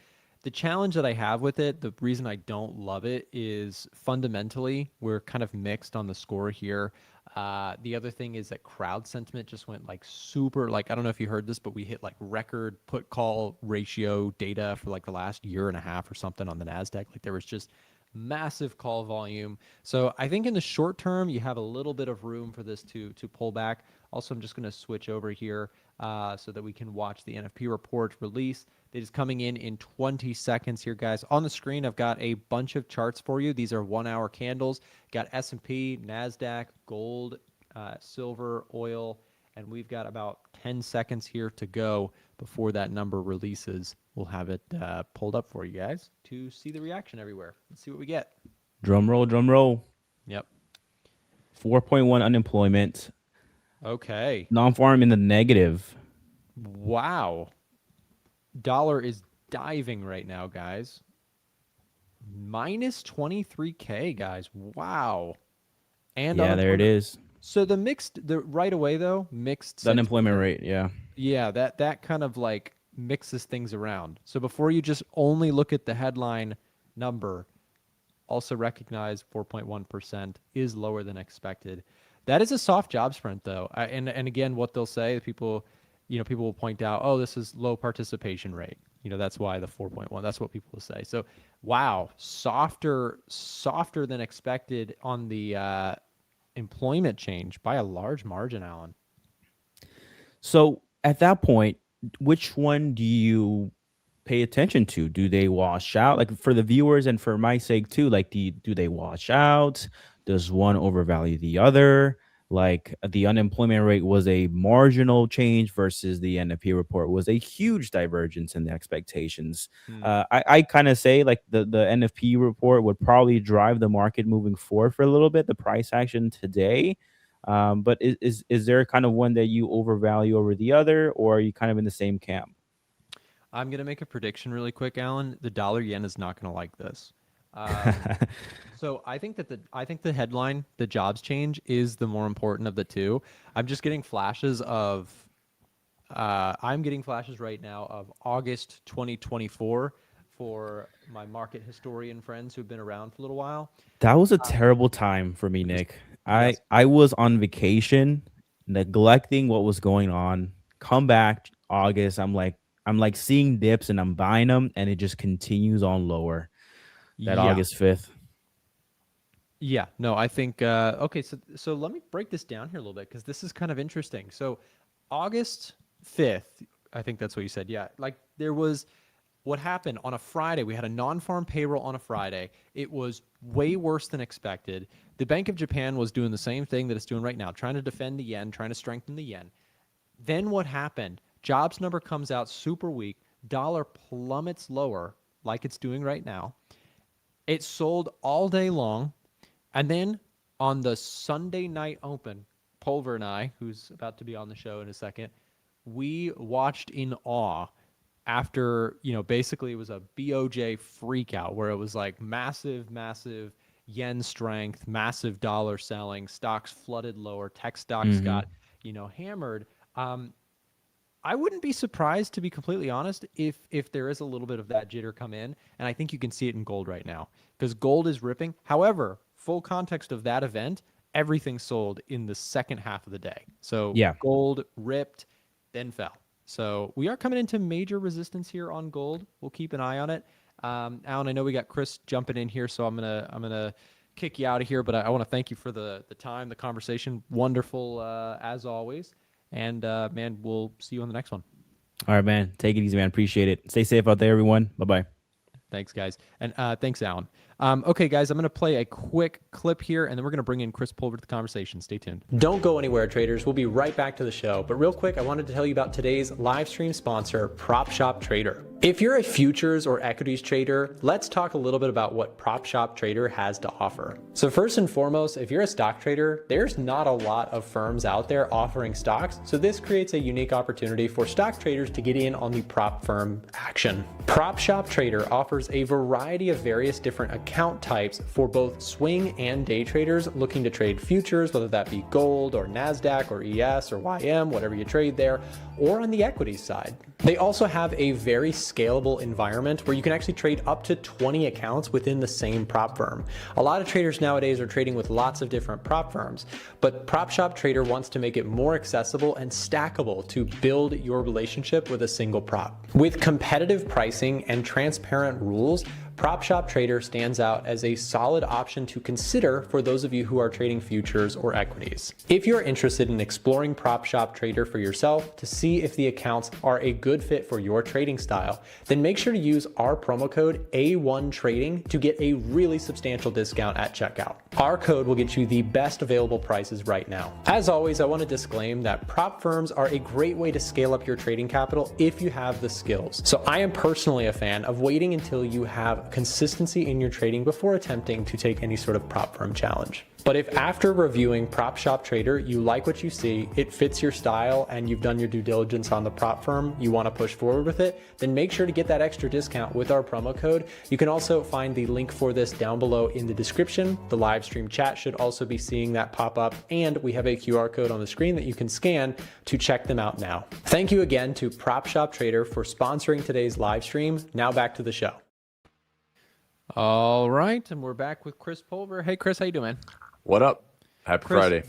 The challenge that I have with it, the reason I don't love it is fundamentally we're kind of mixed on the score here. The other thing is that crowd sentiment just went like super, like, I don't know if you heard this, but we hit like record put call ratio data for like the last year and a half or something on the Nasdaq. Like there was just massive call volume. So I think in the short term, you have a little bit of room for this to pull back. Also, I'm just going to switch over here so that we can watch the NFP report release. It is coming in 20 seconds here, guys. On the screen, I've got a bunch of charts for you. These are 1-hour candles. Got S&P, NASDAQ, gold, silver, oil, and we've got about 10 seconds here to go before that number releases. We'll have it pulled up for you guys to see the reaction everywhere. Let's see what we get. Drum roll, drum roll. Yep. 4.1 unemployment. Okay. Non-farm in the negative. Wow. Dollar is diving right now, guys. Minus 23K, guys. Wow. And Yeah, there it is. So the right away though, mixed The unemployment rate, yeah. Yeah, that kind of like mixes things around. So before you just only look at the headline number, also recognize 4.1% is lower than expected. That is a soft jobs print though. And again, what they'll say, people will point out, oh, this is low participation rate. That's why the 4.1, that's what people will say. So, wow, softer than expected on the employment change by a large margin, Alan. So at that point, which one do you pay attention to? Do they wash out? Like for the viewers and for my sake too, like do they wash out? Does one overvalue the other? Like the unemployment rate was a marginal change versus the NFP report was a huge divergence in the expectations. I kind of say like the NFP report would probably drive the market moving forward for a little bit, the price action today. But is there kind of one that you overvalue over the other, or are you kind of in the same camp? I'm going to make a prediction really quick, Alan. The dollar yen is not going to like this. So I think the headline, the jobs change, is the more important of the two. I'm just getting flashes of, right now of August 2024 for my market historian friends who've been around for a little while. That was a terrible time for me, Nick. Yes. I was on vacation, neglecting what was going on. Come back August, I'm like seeing dips and I'm buying them, and it just continues on lower. That August 5th. Yeah, no, I think, okay, so let me break this down here a little bit because this is kind of interesting. So August 5th, I think that's what you said. Yeah, like there was, what happened on a Friday, we had a non-farm payroll on a Friday. It was way worse than expected. The Bank of Japan was doing the same thing that it's doing right now, trying to defend the yen, trying to strengthen the yen. Then what happened? Jobs number comes out super weak. Dollar plummets lower like it's doing right now. It sold all day long. And then on the Sunday night open, Pulver and I, who's about to be on the show in a second, we watched in awe after, basically it was a BOJ freak out where it was like massive yen strength, massive dollar selling, stocks flooded lower, tech stocks got, hammered. I wouldn't be surprised, to be completely honest, if there is a little bit of that jitter come in, and I think you can see it in gold right now because gold is ripping. However, full context of that event, everything sold in the second half of the day. So yeah, gold ripped, then fell. So we are coming into major resistance here on gold. We'll keep an eye on it. Alan, I know we got Chris jumping in here, so I'm gonna kick you out of here, but I want to thank you for the time, the conversation. Wonderful as always. And man, we'll see you on the next one. All right, man. Take it easy, man. Appreciate it. Stay safe out there, everyone. Bye-bye. Thanks, guys. And thanks, Alan. Okay, guys, I'm going to play a quick clip here, and then we're going to bring in Chris Pulver to the conversation. Stay tuned. Don't go anywhere, traders. We'll be right back to the show. But real quick, I wanted to tell you about today's live stream sponsor, Prop Shop Trader. If you're a futures or equities trader, let's talk a little bit about what PropShop Trader has to offer. So first and foremost, if you're a stock trader, there's not a lot of firms out there offering stocks, so this creates a unique opportunity for stock traders to get in on the prop firm action. PropShop Trader offers a variety of various different account types for both swing and day traders looking to trade futures, whether that be gold or Nasdaq or ES or YM, whatever you trade there, or on the equities side. They also have a very scalable environment where you can actually trade up to 20 accounts within the same prop firm. A lot of traders nowadays are trading with lots of different prop firms, but PropShop Trader wants to make it more accessible and stackable to build your relationship with a single prop. With competitive pricing and transparent rules, PropShop Trader stands out as a solid option to consider for those of you who are trading futures or equities. If you're interested in exploring PropShop Trader for yourself to see if the accounts are a good fit for your trading style, then make sure to use our promo code A1 Trading to get a really substantial discount at checkout. Our code will get you the best available prices right now. As always, I want to disclaim that prop firms are a great way to scale up your trading capital if you have the skills. So I am personally a fan of waiting until you have consistency in your trading before attempting to take any sort of prop firm challenge. But if after reviewing PropShop Trader, you like what you see, it fits your style, and you've done your due diligence on the prop firm, you want to push forward with it, then make sure to get that extra discount with our promo code. You can also find the link for this down below in the description. The live stream chat should also be seeing that pop up, and we have a QR code on the screen that you can scan to check them out now. Thank you again to PropShop Trader for sponsoring today's live stream. Now back to the show. All right, and we're back with Chris Pulver. Hey, Chris, how you doing, man? What up? Happy Chris, Friday.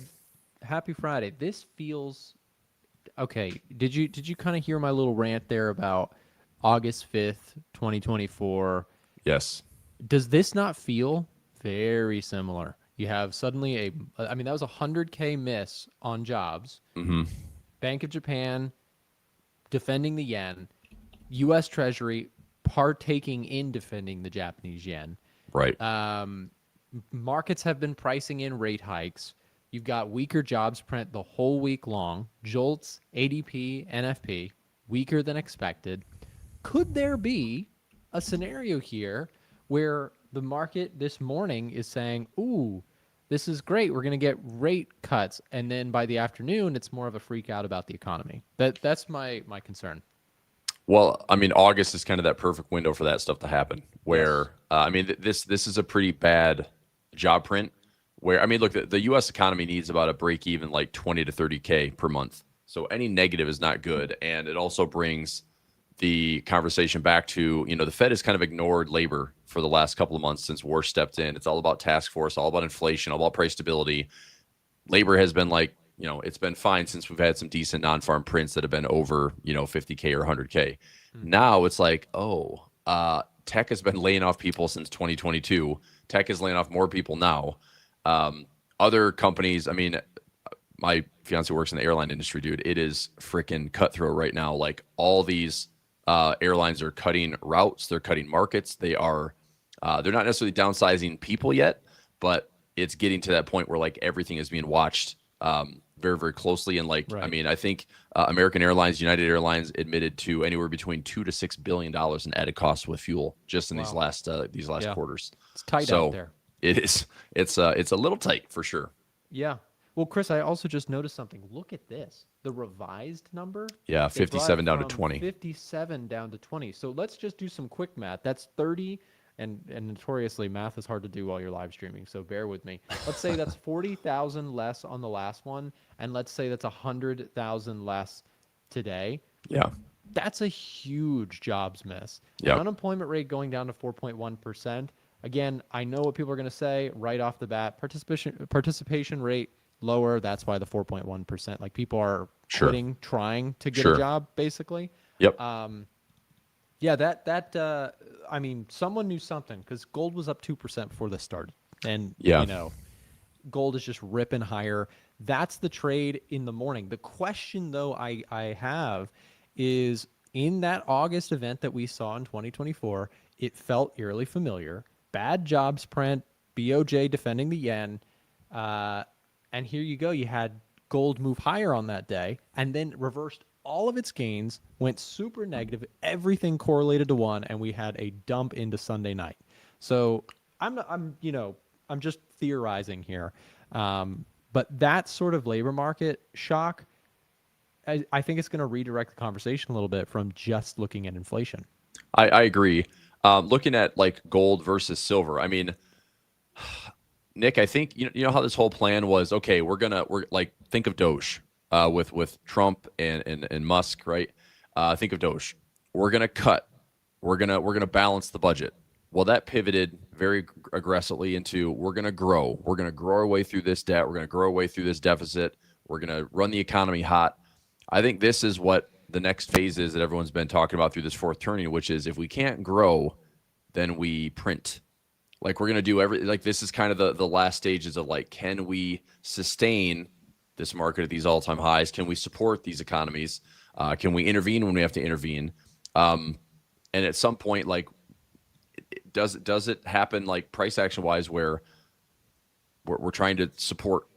Happy Friday. This feels okay. Did you kind of hear my little rant there about August 5th, 2024? Yes. Does this not feel very similar? You have suddenly that was a 100K miss on jobs. Mm-hmm. Bank of Japan defending the yen, U.S. Treasury partaking in defending the Japanese yen. Right. Markets have been pricing in rate hikes. You've got weaker jobs print the whole week long. JOLTS, ADP, NFP, weaker than expected. Could there be a scenario here where the market this morning is saying, ooh, this is great, we're going to get rate cuts, and then by the afternoon, it's more of a freak out about the economy? That's my concern. Well, I mean, August is kind of that perfect window for that stuff to happen. Where this is a pretty bad job print. Where look, the U.S. economy needs about a break even like 20 to 30K per month. So any negative is not good, and it also brings the conversation back to the Fed has kind of ignored labor for the last couple of months since war stepped in. It's all about task force, all about inflation, all about price stability. Labor has been like, it's been fine since we've had some decent non-farm prints that have been over, 50K or 100K. Now it's like, tech has been laying off people since 2022. Tech is laying off more people now. Other companies, my fiance works in the airline industry, dude. It is freaking cutthroat right now. Like all these airlines are cutting routes, they're cutting markets. They're not necessarily downsizing people yet, but it's getting to that point where like everything is being watched very, very closely. And like, right. I think American Airlines, United Airlines admitted to anywhere between $2 to $6 billion in added costs with fuel just in these last quarters. It's tight out there. It is. It's a little tight for sure. Yeah. Well, Chris, I also just noticed something. Look at this. The revised number. Yeah, 57 down to 20. 57 down to 20. So let's just do some quick math. That's 30. And notoriously, math is hard to do while you're live streaming, so bear with me. Let's say that's 40,000 less on the last one, and let's say that's 100,000 less today. Yeah. That's a huge jobs miss. Yeah. Unemployment rate going down to 4.1%. Again, I know what people are going to say right off the bat. Participation rate lower. That's why the 4.1%. Like people are quitting, trying to get a job, basically. Yep. Yeah, someone knew something because gold was up 2% before this started. And, gold is just ripping higher. That's the trade in the morning. The question, though, I have is in that August event that we saw in 2024, it felt eerily familiar. Bad jobs print, BOJ defending the yen. And here you go. You had gold move higher on that day and then reversed all of its gains, went super negative, everything correlated to one, and we had a dump into Sunday night. So I'm just theorizing here. But that sort of labor market shock, I think it's going to redirect the conversation a little bit from just looking at inflation. I agree. Looking at like gold versus silver, I mean, Nick, I think you know how this whole plan was. Okay, we're like think of Doge with Trump and Musk, right? Think of Doge. We're gonna cut. We're gonna balance the budget. Well, that pivoted very aggressively into we're gonna grow. We're gonna grow our way through this debt. We're gonna grow our way through this deficit. We're gonna run the economy hot. I think this is what the next phase is that everyone's been talking about through this fourth turning, which is if we can't grow, then we print. Like we're gonna do like this is kind of the last stages of like, can we sustain this market at these all-time highs? Can we support these economies? Can we intervene when we have to intervene? And at some point, like, does it happen like price action wise where we're trying to support,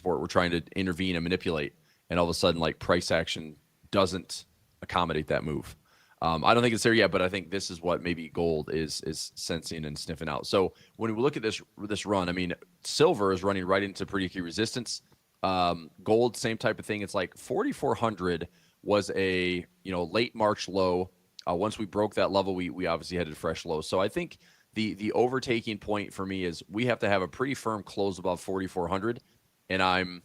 we're trying to intervene and manipulate, and all of a sudden like price action doesn't accommodate that move? I don't think it's there yet, but I think this is what maybe gold is sensing and sniffing out. So when we look at this run, I mean, silver is running right into pretty key resistance. Gold, same type of thing. It's like 4,400 was a late March low. Once we broke that level, we obviously headed fresh low. So I think the overtaking point for me is we have to have a pretty firm close above 4,400, and I'm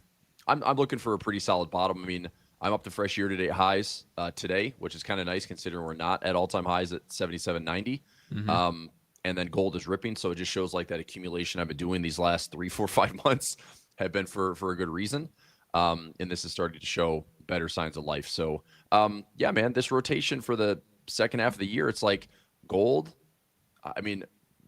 looking for a pretty solid bottom. I mean, I'm up to fresh year-to-date highs today, which is kind of nice considering we're not at all-time highs at 77.90. And then gold is ripping, so it just shows like that accumulation I've been doing these last 3, 4, 5 months have been for a good reason. And this is starting to show better signs of life. So yeah, man, this rotation for the second half of the year, it's like gold. I mean,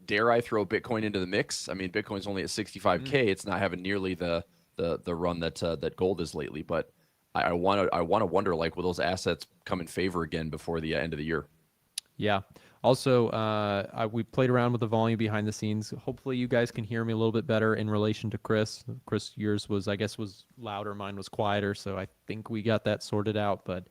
dare I throw Bitcoin into the mix? I mean, Bitcoin's only at 65K. It's not having nearly the run that gold is lately, but I want to wonder, like, will those assets come in favor again before the end of the year? Yeah. Also, we played around with the volume behind the scenes. Hopefully you guys can hear me a little bit better in relation to Chris. Chris, yours was louder. Mine was quieter. So I think we got that sorted out, but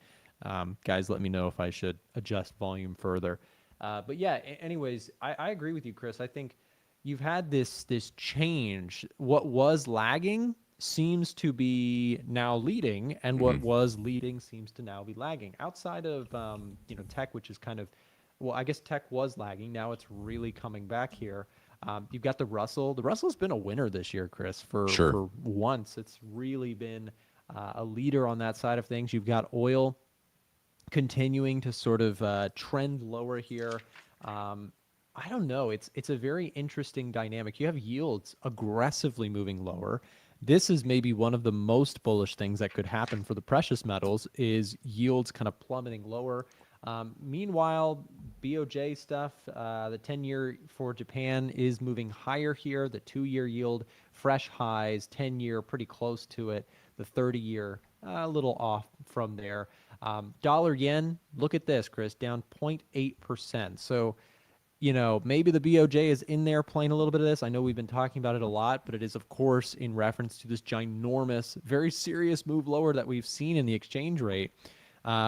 guys, let me know if I should adjust volume further. But yeah, anyways, I agree with you, Chris. I think you've had this change. What was lagging seems to be now leading, and what was leading seems to now be lagging. Outside of tech, which is kind of, well, I guess tech was lagging. Now it's really coming back here. You've got the Russell. The Russell's been a winner this year, Chris. For once, it's really been a leader on that side of things. You've got oil continuing to sort of trend lower here. I don't know. It's a very interesting dynamic. You have yields aggressively moving lower. This is maybe one of the most bullish things that could happen for the precious metals is yields kind of plummeting lower. Meanwhile, BOJ stuff, the 10-year for Japan is moving higher here. The 2-year yield, fresh highs, 10-year pretty close to it. The 30-year, a little off from there. Dollar yen, look at this, Chris, down 0.8%. So, maybe the BOJ is in there playing a little bit of this. I know we've been talking about it a lot, but it is, of course, in reference to this ginormous, very serious move lower that we've seen in the exchange rate.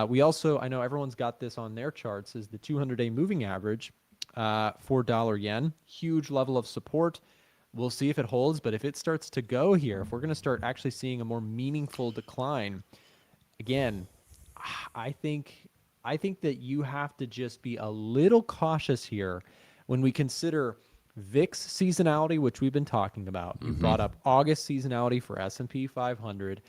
We also, I know everyone's got this on their charts, is the 200-day moving average for dollar yen. Huge level of support. We'll see if it holds, but if it starts to go here, if we're going to start actually seeing a more meaningful decline, again, I think that you have to just be a little cautious here when we consider VIX seasonality, which we've been talking about. You brought up August seasonality for S&P 500,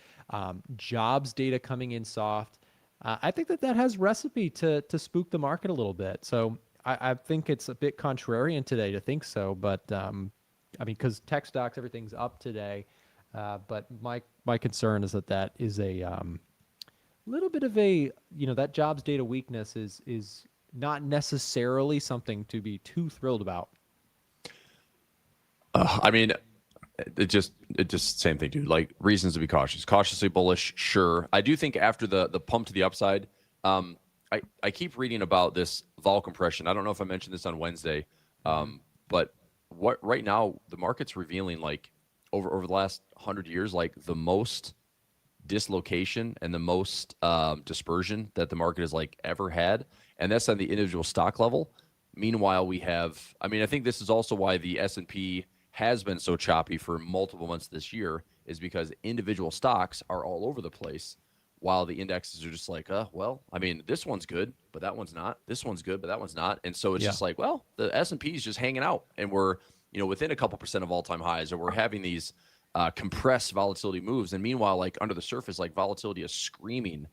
jobs data coming in soft. I think that has recipe to spook the market a little bit. So I think it's a bit contrarian today to think so, but because tech stocks, everything's up today. But my concern is that is a little bit of a, that jobs data weakness is not necessarily something to be too thrilled about. It just same thing, dude. Like, reasons to be cautiously bullish. Sure. I do think after the pump to the upside, I keep reading about this vol compression. I don't know if I mentioned this on Wednesday, but what right now the market's revealing, like over the last 100 years, like the most dislocation and the most dispersion that the market has like ever had, and that's on the individual stock level. Meanwhile, we have, I mean, I think this is also why the S&P has been so choppy for multiple months this year, is because individual stocks are all over the place, while the indexes are just like, well, I mean, this one's good, but that one's not. This one's good, but that one's not. And so it's just like, well, the S&P is just hanging out, and we're, within a couple percent of all-time highs, or we're having these compressed volatility moves. And meanwhile, like under the surface, like volatility is screaming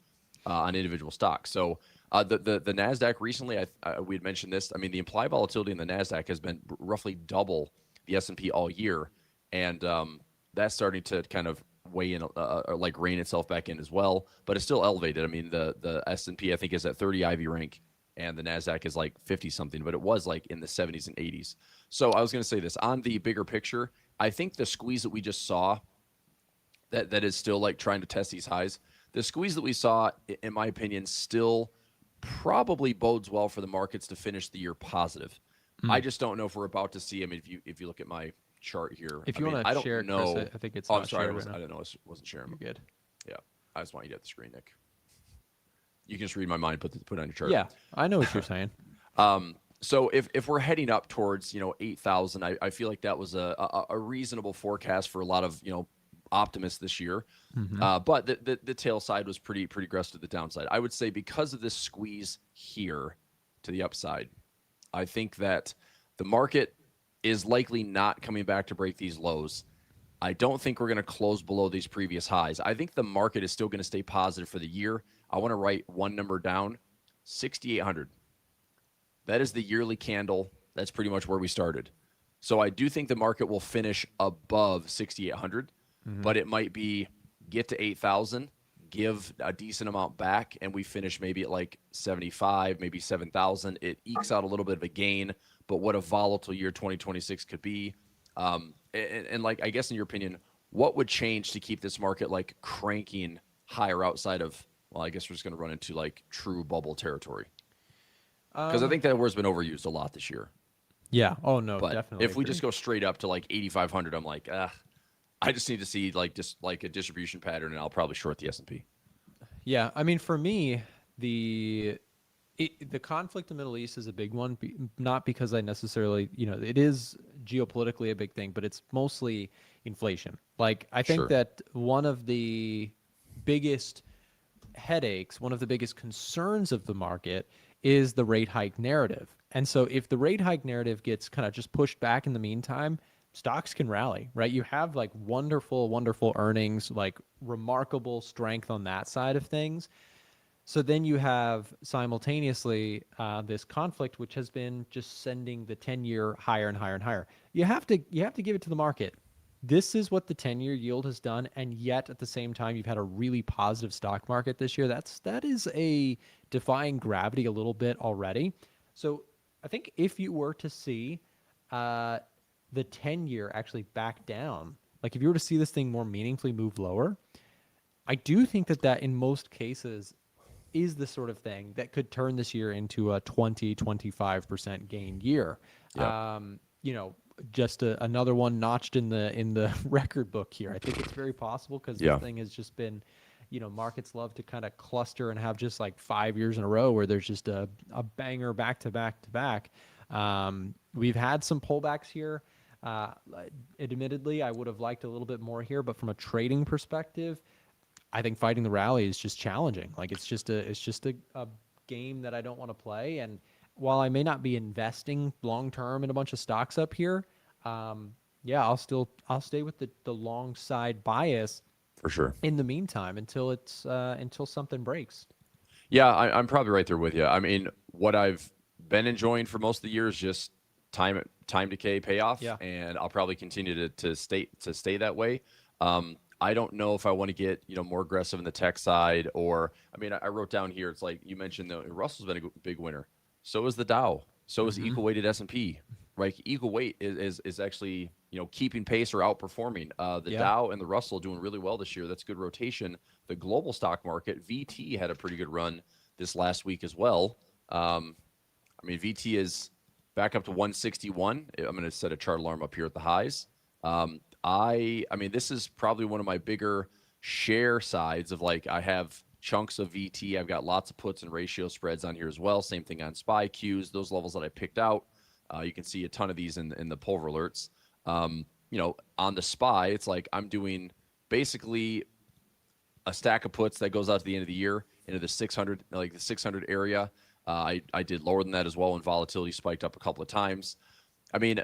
on individual stocks. So the Nasdaq recently, we had mentioned this. I mean, the implied volatility in the Nasdaq has been roughly double the S&P all year, and that's starting to kind of weigh in, or like rein itself back in as well. But it's still elevated. I mean, the S&P I think is at 30 IV rank, and the Nasdaq is like 50 something, but it was like in the 70s and 80s. So I was going to say this on the bigger picture. I think the squeeze that we just saw, that is still like trying to test these highs. The squeeze that we saw, in my opinion, still probably bodes well for the markets to finish the year positive. I just don't know if we're about to see. I mean, if you look at my chart here, If you want to share it, Chris, I think it's Oh, not I'm sorry, shared right now. I didn't know I wasn't sharing. You're good. Yeah, I just want you to have the screen, Nick. You can just read my mind. Put it on your chart. Yeah, I know what you're saying. So if we're heading up towards 8,000, I feel like that was a reasonable forecast for a lot of optimists this year. But the tail side was pretty aggressive to the downside. I would say because of this squeeze here to the upside, I think that the market is likely not coming back to break these lows. I don't think we're going to close below these previous highs. I think the market is still going to stay positive for the year. I want to write one number down, 6,800. That is the yearly candle. That's pretty much where we started. So I do think the market will finish above 6,800, but it might be get to 8,000, give a decent amount back, and we finish maybe at like 75, maybe 7,000. It ekes out a little bit of a gain, but what a volatile year 2026 could be. And like, I guess in your opinion, what would change to keep this market like cranking higher outside of, well, I guess we're just going to run into like true bubble territory? Because I think that word's been overused a lot this year. Yeah. Oh no, But definitely. if we just go straight up to like 8,500, I'm like, I just need to see like just like a distribution pattern, and I'll probably short the S&P. Yeah, I mean, for me, the conflict in the Middle East is a big one, not because I necessarily, it is geopolitically a big thing, but it's mostly inflation. Like, I think that one of the biggest headaches, one of the biggest concerns of the market is the rate hike narrative. And so if the rate hike narrative gets kind of just pushed back in the meantime, stocks can rally, right? You have like wonderful, wonderful earnings, like remarkable strength on that side of things. So then you have simultaneously this conflict, which has been just sending the 10-year higher and higher and higher. You have to give it to the market. This is what the 10-year yield has done, and yet at the same time, you've had a really positive stock market this year. That is a defying gravity a little bit already. So I think if you were to see the 10-year actually back down, like if you were to see this thing more meaningfully move lower, I do think that in most cases is the sort of thing that could turn this year into a 20-25% gain year. Yep. Just another one notched in the record book here. I think it's very possible because this thing has just been, markets love to kind of cluster and have just like 5 years in a row where there's just a banger back to back to back. We've had some pullbacks here. Admittedly, I would have liked a little bit more here, but from a trading perspective, I think fighting the rally is just challenging. Like it's just a game that I don't want to play. And while I may not be investing long term in a bunch of stocks up here, I'll stay with the long side bias For sure. in the meantime until something breaks. Yeah, I'm probably right there with you. I mean, what I've been enjoying for most of the year is just time decay payoff, and I'll probably continue to stay that way. I don't know if I want to get more aggressive in the tech side, or I mean, I wrote down here. It's like you mentioned, Russell's been a big winner. So is the Dow. So is equal weighted S&P. Right, equal weight is actually keeping pace or outperforming. The Dow and the Russell doing really well this year. That's good rotation. The global stock market, VT, had a pretty good run this last week as well. I mean, VT is back up to 161. I'm going to set a chart alarm up here at the highs. I mean, this is probably one of my bigger share sides of like I have chunks of VT. I've got lots of puts and ratio spreads on here as well. Same thing on SPY Qs, those levels that I picked out. You can see a ton of these in the pulver alerts. You know, on the SPY, it's like I'm doing basically a stack of puts that goes out to the end of the year into the 600, like the 600 area. I did lower than that as well when volatility spiked up a couple of times. I mean,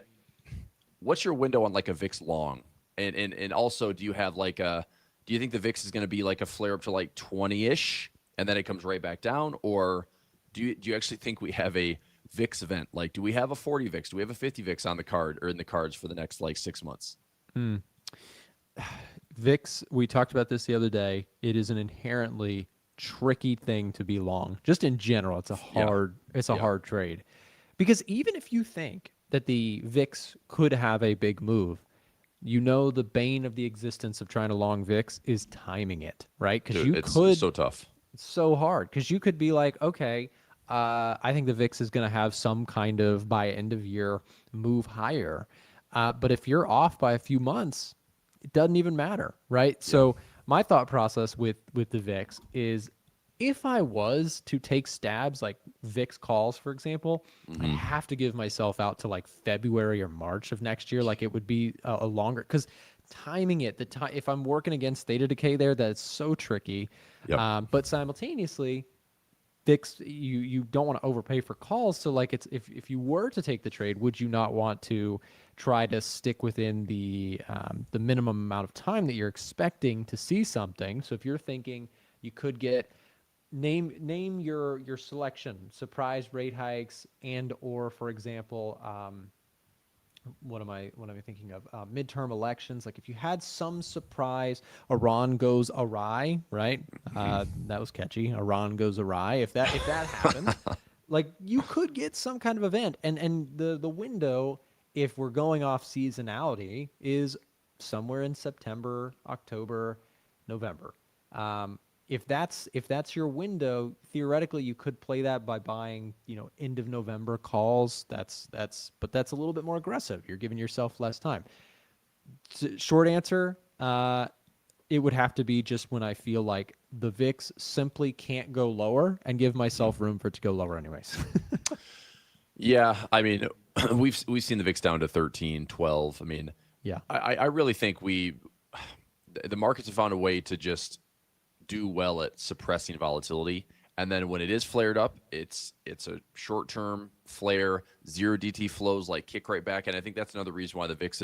what's your window on like a VIX long? And also, do you have like a, do you think the VIX is going to be like a flare up to like 20-ish and then it comes right back down? Or do you actually think we have a VIX event? Like, do we have a 40 VIX? Do we have a 50 VIX on the card or in the cards for the next like 6 months? VIX, we talked about this the other day. It is an inherently tricky thing to be long. Just in general, it's a hard hard trade. Because even if you think that the VIX could have a big move, you know the bane of the existence of trying to long VIX is timing it, right? Because you It's could so tough. It's so hard because you could be like, okay, I think the VIX is going to have some kind of by end of year move higher. But if you're off by a few months, it doesn't even matter, right? Yeah. So my thought process with the VIX is if I was to take stabs like VIX calls, for example, I have to give myself out to like February or March of next year. Like it would be a longer, because timing it, if I'm working against theta decay there, that's so tricky. Yep. But simultaneously, VIX, you don't want to overpay for calls. So like it's if you were to take the trade, would you not want to try to stick within the minimum amount of time that you're expecting to see something? So if you're thinking you could get name your selection, surprise rate hikes and or, for example, what am I thinking of? Midterm elections. Like if you had some surprise, Iran goes awry, right? That was catchy. Iran goes awry. If that happens, like you could get some kind of event, and the window, if we're going off seasonality, is somewhere in September, October, November. If that's your window, theoretically you could play that by buying, end of November calls. But that's a little bit more aggressive. You're giving yourself less time. Short answer, it would have to be just when I feel like the VIX simply can't go lower and give myself room for it to go lower anyways. Yeah, I mean, we've seen the VIX down to 13, 12. I mean, yeah, I really think the markets have found a way to just do well at suppressing volatility, and then when it is flared up, it's a short-term flare. Zero DT flows like kick right back, and I think that's another reason why the VIX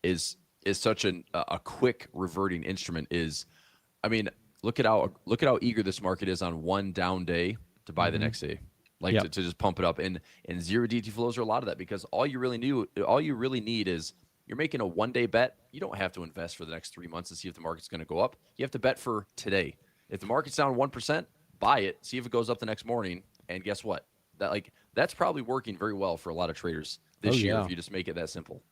is such a quick reverting instrument. Is, I mean, look at how eager this market is on one down day to buy the next day, like to just pump it up, and zero DT flows are a lot of that, because all you really need is you're making a one-day bet. You don't have to invest for the next 3 months to see if the market's going to go up. You have to bet for today. If the market's down 1%, buy it, see if it goes up the next morning, and guess what? That's probably working very well for a lot of traders this year if you just make it that simple.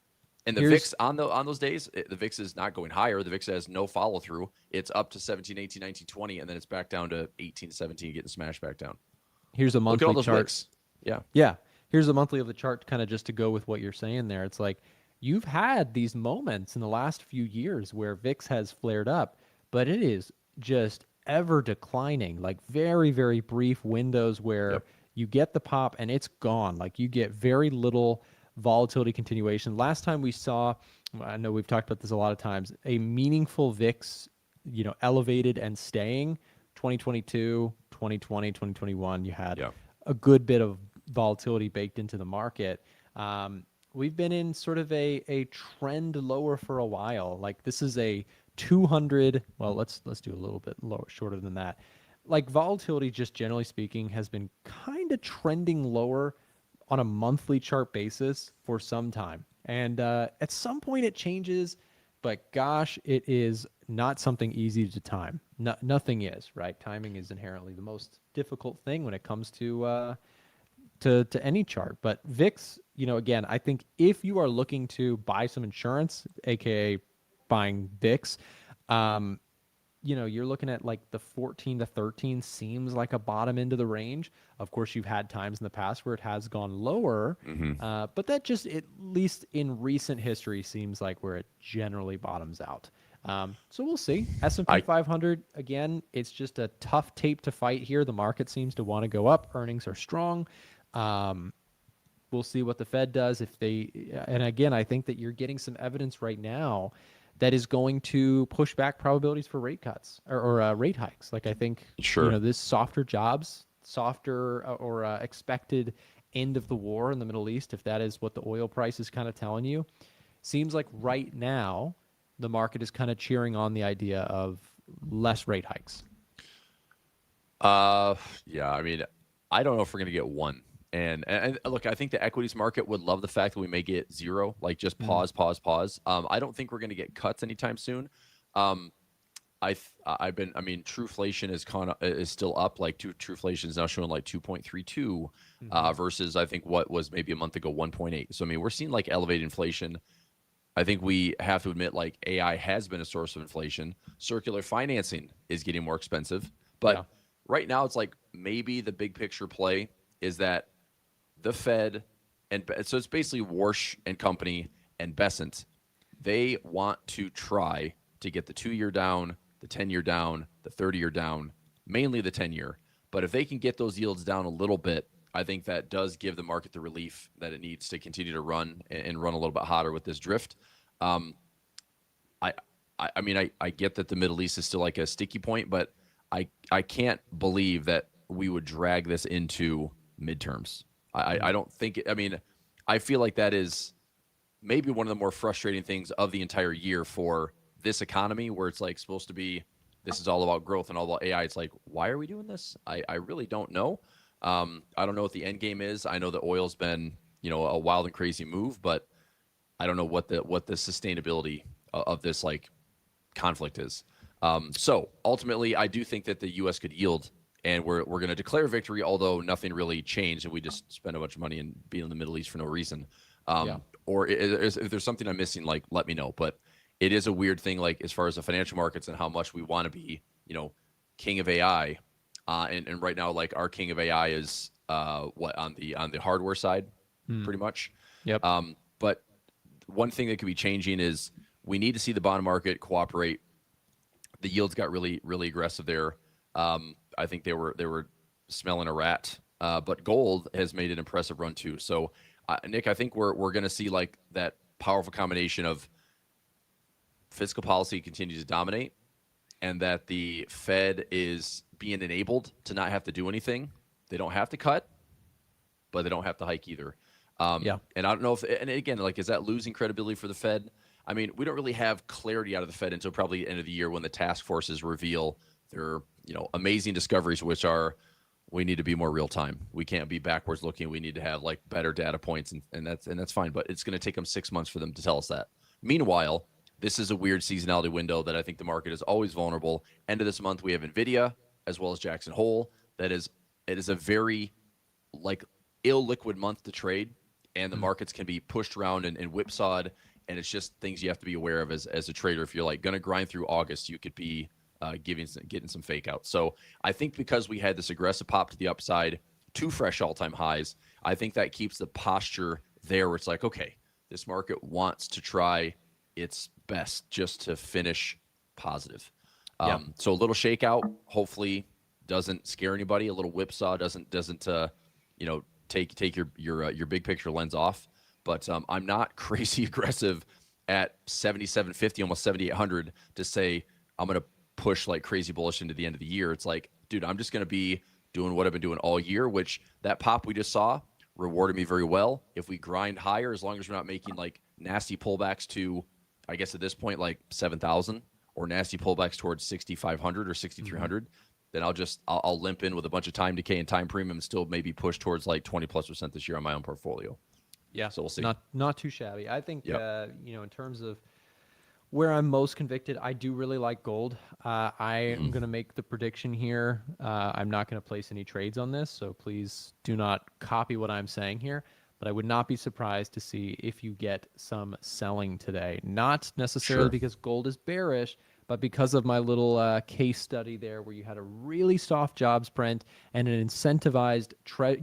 And the VIX on those days, the VIX is not going higher. The VIX has no follow through. It's up to 17, 18, 19, 20, and then it's back down to 18, 17, getting smashed back down. Here's a monthly Look at all those chart. VIX. Yeah. Yeah. Here's a monthly of the chart, kind of just to go with what you're saying there. It's like you've had these moments in the last few years where VIX has flared up, but it is just ever declining, like very, very brief windows where you get the pop and it's gone. Like you get very little volatility continuation. Last time we saw, I know we've talked about this a lot of times, a meaningful VIX, elevated and staying, 2022, 2020, 2021, you had a good bit of volatility baked into the market. We've been in sort of a trend lower for a while. Like this is a 200. Well, let's do a little bit lower, shorter than that. Like volatility, just generally speaking, has been kind of trending lower on a monthly chart basis for some time. And at some point it changes, but gosh, it is not something easy to time. Nothing is, right? Timing is inherently the most difficult thing when it comes to any chart. But VIX, again, I think if you are looking to buy some insurance, aka buying VIX, you're looking at like the 14 to 13 seems like a bottom end of the range. Of course, you've had times in the past where it has gone lower, but that just, at least in recent history, seems like where it generally bottoms out. So we'll see. S&P 500, again, it's just a tough tape to fight here. The market seems to want to go up. Earnings are strong. We'll see what the Fed does if they, and again, I think that you're getting some evidence right now that is going to push back probabilities for rate cuts or rate hikes. Like I think, Sure. this softer jobs, softer or expected end of the war in the Middle East, if that is what the oil price is kind of telling you, seems like right now the market is kind of cheering on the idea of less rate hikes. Yeah, I mean, I don't know if we're going to get one. And look, I think the equities market would love the fact that we may get zero, like just pause. I don't think we're going to get cuts anytime soon. Trueflation is still up. Like Trueflation is now showing like 2.32 versus I think what was maybe a month ago 1.8. So I mean, we're seeing like elevated inflation. I think we have to admit like AI has been a source of inflation. Circular financing is getting more expensive, but right now it's like maybe the big picture play is that the Fed and so it's basically Warsh and Company and Besant. They want to try to get the 2-year down, the 10-year down, the 30-year down, mainly the 10-year. But if they can get those yields down a little bit, I think that does give the market the relief that it needs to continue to run and run a little bit hotter with this drift. I get that the Middle East is still like a sticky point, but I can't believe that we would drag this into midterms. I don't think it, I mean, I feel like that is maybe one of the more frustrating things of the entire year for this economy, where it's like supposed to be, this is all about growth and all about AI. It's like, why are we doing this? I really don't know. I don't know what the end game is. I know that oil's been, a wild and crazy move, but I don't know what the sustainability of this like conflict is. So ultimately, I do think that the U.S. could yield, and we're going to declare victory, although nothing really changed, and we just spent a bunch of money and be in the Middle East for no reason. Or if there's something I'm missing, like let me know. But it is a weird thing, like as far as the financial markets and how much we want to be, king of AI. And right now, like our king of AI is what on the hardware side, pretty much. Yep. But one thing that could be changing is we need to see the bond market cooperate. The yields got really, really aggressive there. I think they were smelling a rat. But gold has made an impressive run too. So, Nick, I think we're going to see like that powerful combination of fiscal policy continues to dominate, and that the Fed is being enabled to not have to do anything. They don't have to cut, but they don't have to hike either. And I don't know and again, like, is that losing credibility for the Fed? I mean, we don't really have clarity out of the Fed until probably the end of the year when the task forces reveal their, amazing discoveries, which are, we need to be more real time. We can't be backwards looking. We need to have like better data points, and that's fine. But it's going to take them 6 months for them to tell us that. Meanwhile, this is a weird seasonality window that I think the market is always vulnerable. End of this month, we have Nvidia as well as Jackson Hole. It is a very like illiquid month to trade, and the markets can be pushed around and whipsawed. And it's just things you have to be aware of as a trader. If you're like going to grind through August, you could be getting some fake out. So I think because we had this aggressive pop to the upside, 2 fresh all-time highs, I think that keeps the posture there where it's like, okay, this market wants to try its best just to finish positive. So a little shakeout hopefully doesn't scare anybody. A little whipsaw doesn't take your big picture lens off. But I'm not crazy aggressive at 77.50, almost 7,800 to say I'm going to push like crazy bullish into the end of the year. It's like, dude, I'm just going to be doing what I've been doing all year, which that pop we just saw rewarded me very well. If we grind higher, as long as we're not making like nasty pullbacks to, I guess at this point, like 7,000 or nasty pullbacks towards 6,500 or 6,300, then I'll limp in with a bunch of time decay and time premium and still maybe push towards like 20+% this year on my own portfolio. Yeah, so we'll see. Not too shabby. I think in terms of where I'm most convicted, I do really like gold. I am going to make the prediction here. I'm not going to place any trades on this, so please do not copy what I'm saying here. But I would not be surprised to see if you get some selling today. Not necessarily because gold is bearish, but because of my little case study there where you had a really soft jobs print and an incentivized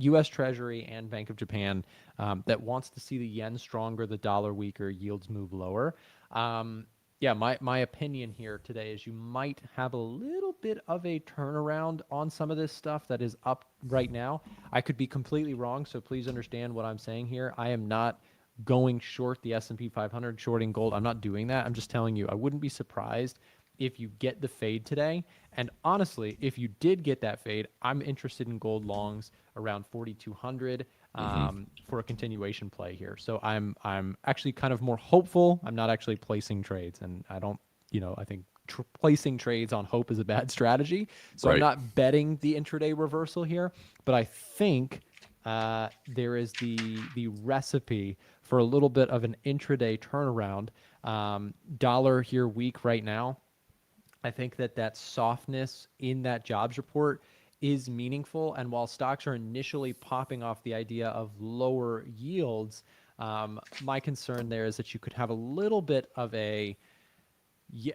U.S. Treasury and Bank of Japan that wants to see the yen stronger, the dollar weaker, yields move lower. Yeah, my opinion here today is you might have a little bit of a turnaround on some of this stuff that is up right now. I could be completely wrong, so please understand what I'm saying here. I am not going short the S&P 500, shorting gold. I'm not doing that. I'm just telling you, I wouldn't be surprised if you get the fade today. And honestly, if you did get that fade, I'm interested in gold longs around 4,200 for a continuation play here. So I'm actually kind of more hopeful. I'm not actually placing trades, and I don't, I think placing trades on hope is a bad strategy. So I'm Right. not betting the intraday reversal here, but I think there is the recipe for a little bit of an intraday turnaround. Dollar here weak right now. I think that softness in that jobs report is meaningful. And while stocks are initially popping off the idea of lower yields, my concern there is that you could have a little bit of a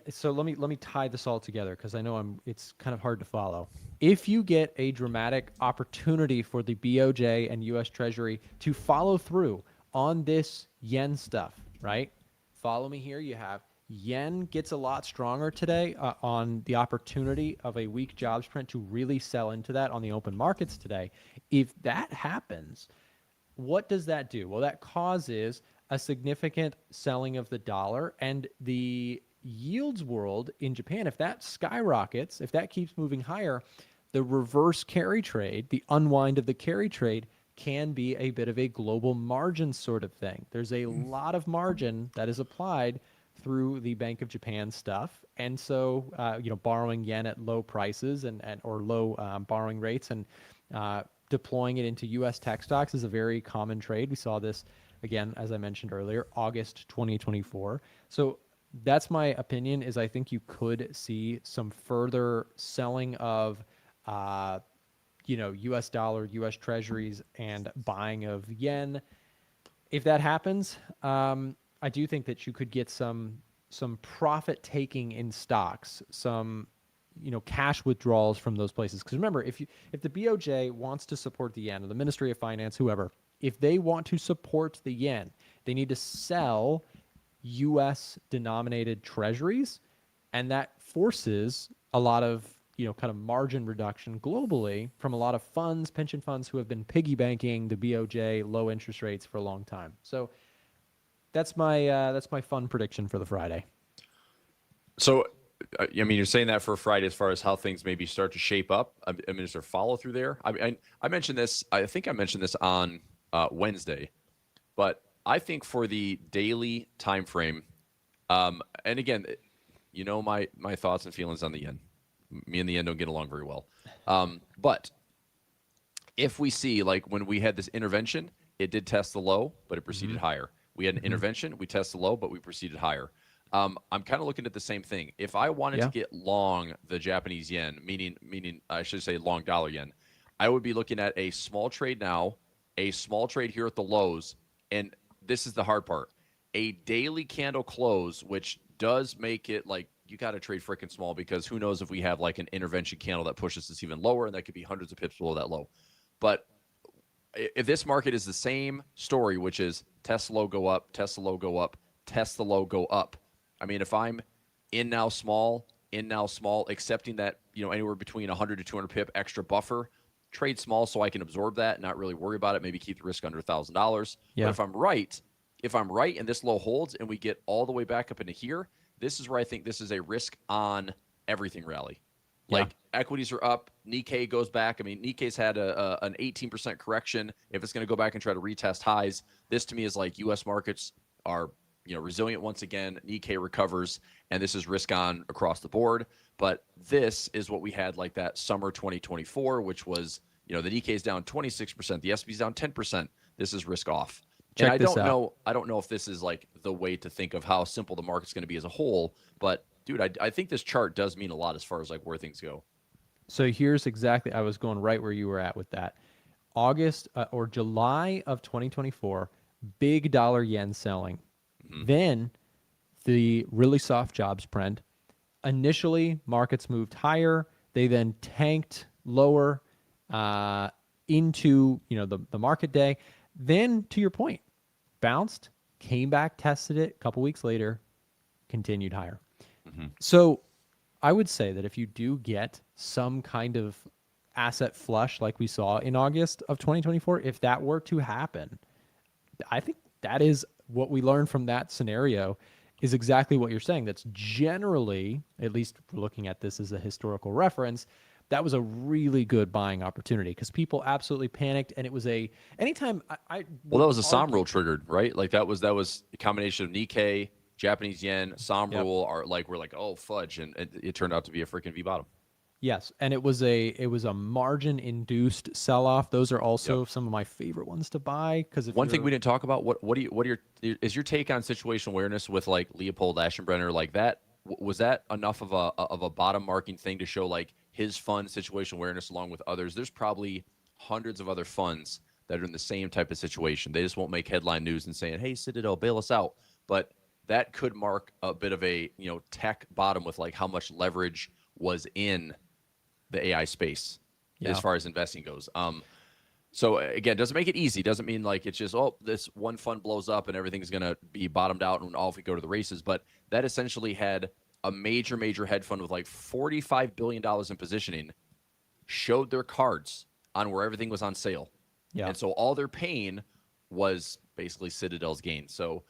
so let me tie this all together because I know it's kind of hard to follow. If you get a dramatic opportunity for the BOJ and US Treasury to follow through on this yen stuff, right? Follow me here. You have yen gets a lot stronger today on the opportunity of a weak jobs print to really sell into that on the open markets today. If that happens, what does that do? Well, that causes a significant selling of the dollar, and the yields world in Japan, if that skyrockets, if that keeps moving higher, the reverse carry trade, the unwind of the carry trade, can be a bit of a global margin sort of thing. There's a lot of margin that is applied through the Bank of Japan stuff, and so borrowing yen at low prices and or low borrowing rates and deploying it into U.S. tech stocks is a very common trade. We saw this again, as I mentioned earlier, August 2024. So that's my opinion. Is I think you could see some further selling of U.S. dollar, U.S. treasuries, and buying of yen. If that happens, I do think that you could get some profit taking in stocks, some cash withdrawals from those places. Because remember, if the BOJ wants to support the yen, or the Ministry of Finance, whoever, if they want to support the yen, they need to sell U.S. denominated treasuries, and that forces a lot of kind of margin reduction globally from a lot of funds, pension funds, who have been piggy banking the BOJ low interest rates for a long time. So that's my fun prediction for the Friday. So, I mean, you're saying that for Friday as far as how things maybe start to shape up. I mean, is there follow through there? I mentioned this. I think I mentioned this on Wednesday, but I think for the daily time frame, and again, my thoughts and feelings on the yen. Me and the yen don't get along very well. But if we see, like when we had this intervention, it did test the low, but it proceeded higher. We had an intervention, we tested the low, but we proceeded higher. I'm kind of looking at the same thing. If I wanted to get long the Japanese yen, meaning I should say long dollar yen, I would be looking at a small trade now, a small trade here at the lows, and this is the hard part, a daily candle close, which does make it like you got to trade freaking small, because who knows if we have like an intervention candle that pushes this even lower, and that could be hundreds of pips below that low. But if this market is the same story, which is test the low, go up, test the low, go up, test the low, go up. I mean, if I'm in now small, accepting that, anywhere between 100 to 200 pip extra buffer, trade small so I can absorb that, not really worry about it, maybe keep the risk under $1,000. Yeah. But if I'm right and this low holds and we get all the way back up into here, this is where I think this is a risk on everything rally. Like equities are up, Nikkei goes back. I mean, Nikkei's had an 18% correction. If it's going to go back and try to retest highs, this to me is like U.S. markets are resilient once again. Nikkei recovers, and this is risk on across the board. But this is what we had like that summer 2024, which was the Nikkei's down 26%, the S&P's down 10%. This is risk off. Check and this out. I don't know if this is like the way to think of how simple the market's going to be as a whole, but dude, I think this chart does mean a lot as far as like where things go. So here's exactly, I was going right where you were at with that. August or July of 2024, big dollar yen selling. Then the really soft jobs print. Initially, markets moved higher. They then tanked lower into the market day. Then, to your point, bounced, came back, tested it a couple weeks later, continued higher. Mm-hmm. So I would say that if you do get some kind of asset flush like we saw in August of 2024, if that were to happen, I think that is what we learned from that scenario is exactly what you're saying. That's generally, at least we're looking at this as a historical reference, that was a really good buying opportunity because people absolutely panicked. And it was anytime Well, that was a SOM rule triggered, right? Like that was a combination of Nikkei, Japanese yen, SOM rule are like, we're like, oh fudge. And it turned out to be a freaking V bottom. Yes, and it was a margin induced sell off. Those are also some of my favorite ones to buy because one thing we didn't talk about, is your take on situational awareness with like Leopold Aschenbrenner, like that? Was that enough of a bottom marking thing to show like his fund situational awareness along with others? There's probably hundreds of other funds that are in the same type of situation. They just won't make headline news and saying, "Hey, Citadel, bail us out." But that could mark a bit of a tech bottom with like how much leverage was in the AI space as far as investing goes. So again, doesn't make it easy. Doesn't mean like it's just, oh, this one fund blows up and everything's going to be bottomed out and off we go to the races. But that essentially had a major hedge fund with like $45 billion in positioning, showed their cards on where everything was on sale. Yeah. And so all their pain was basically Citadel's gain. So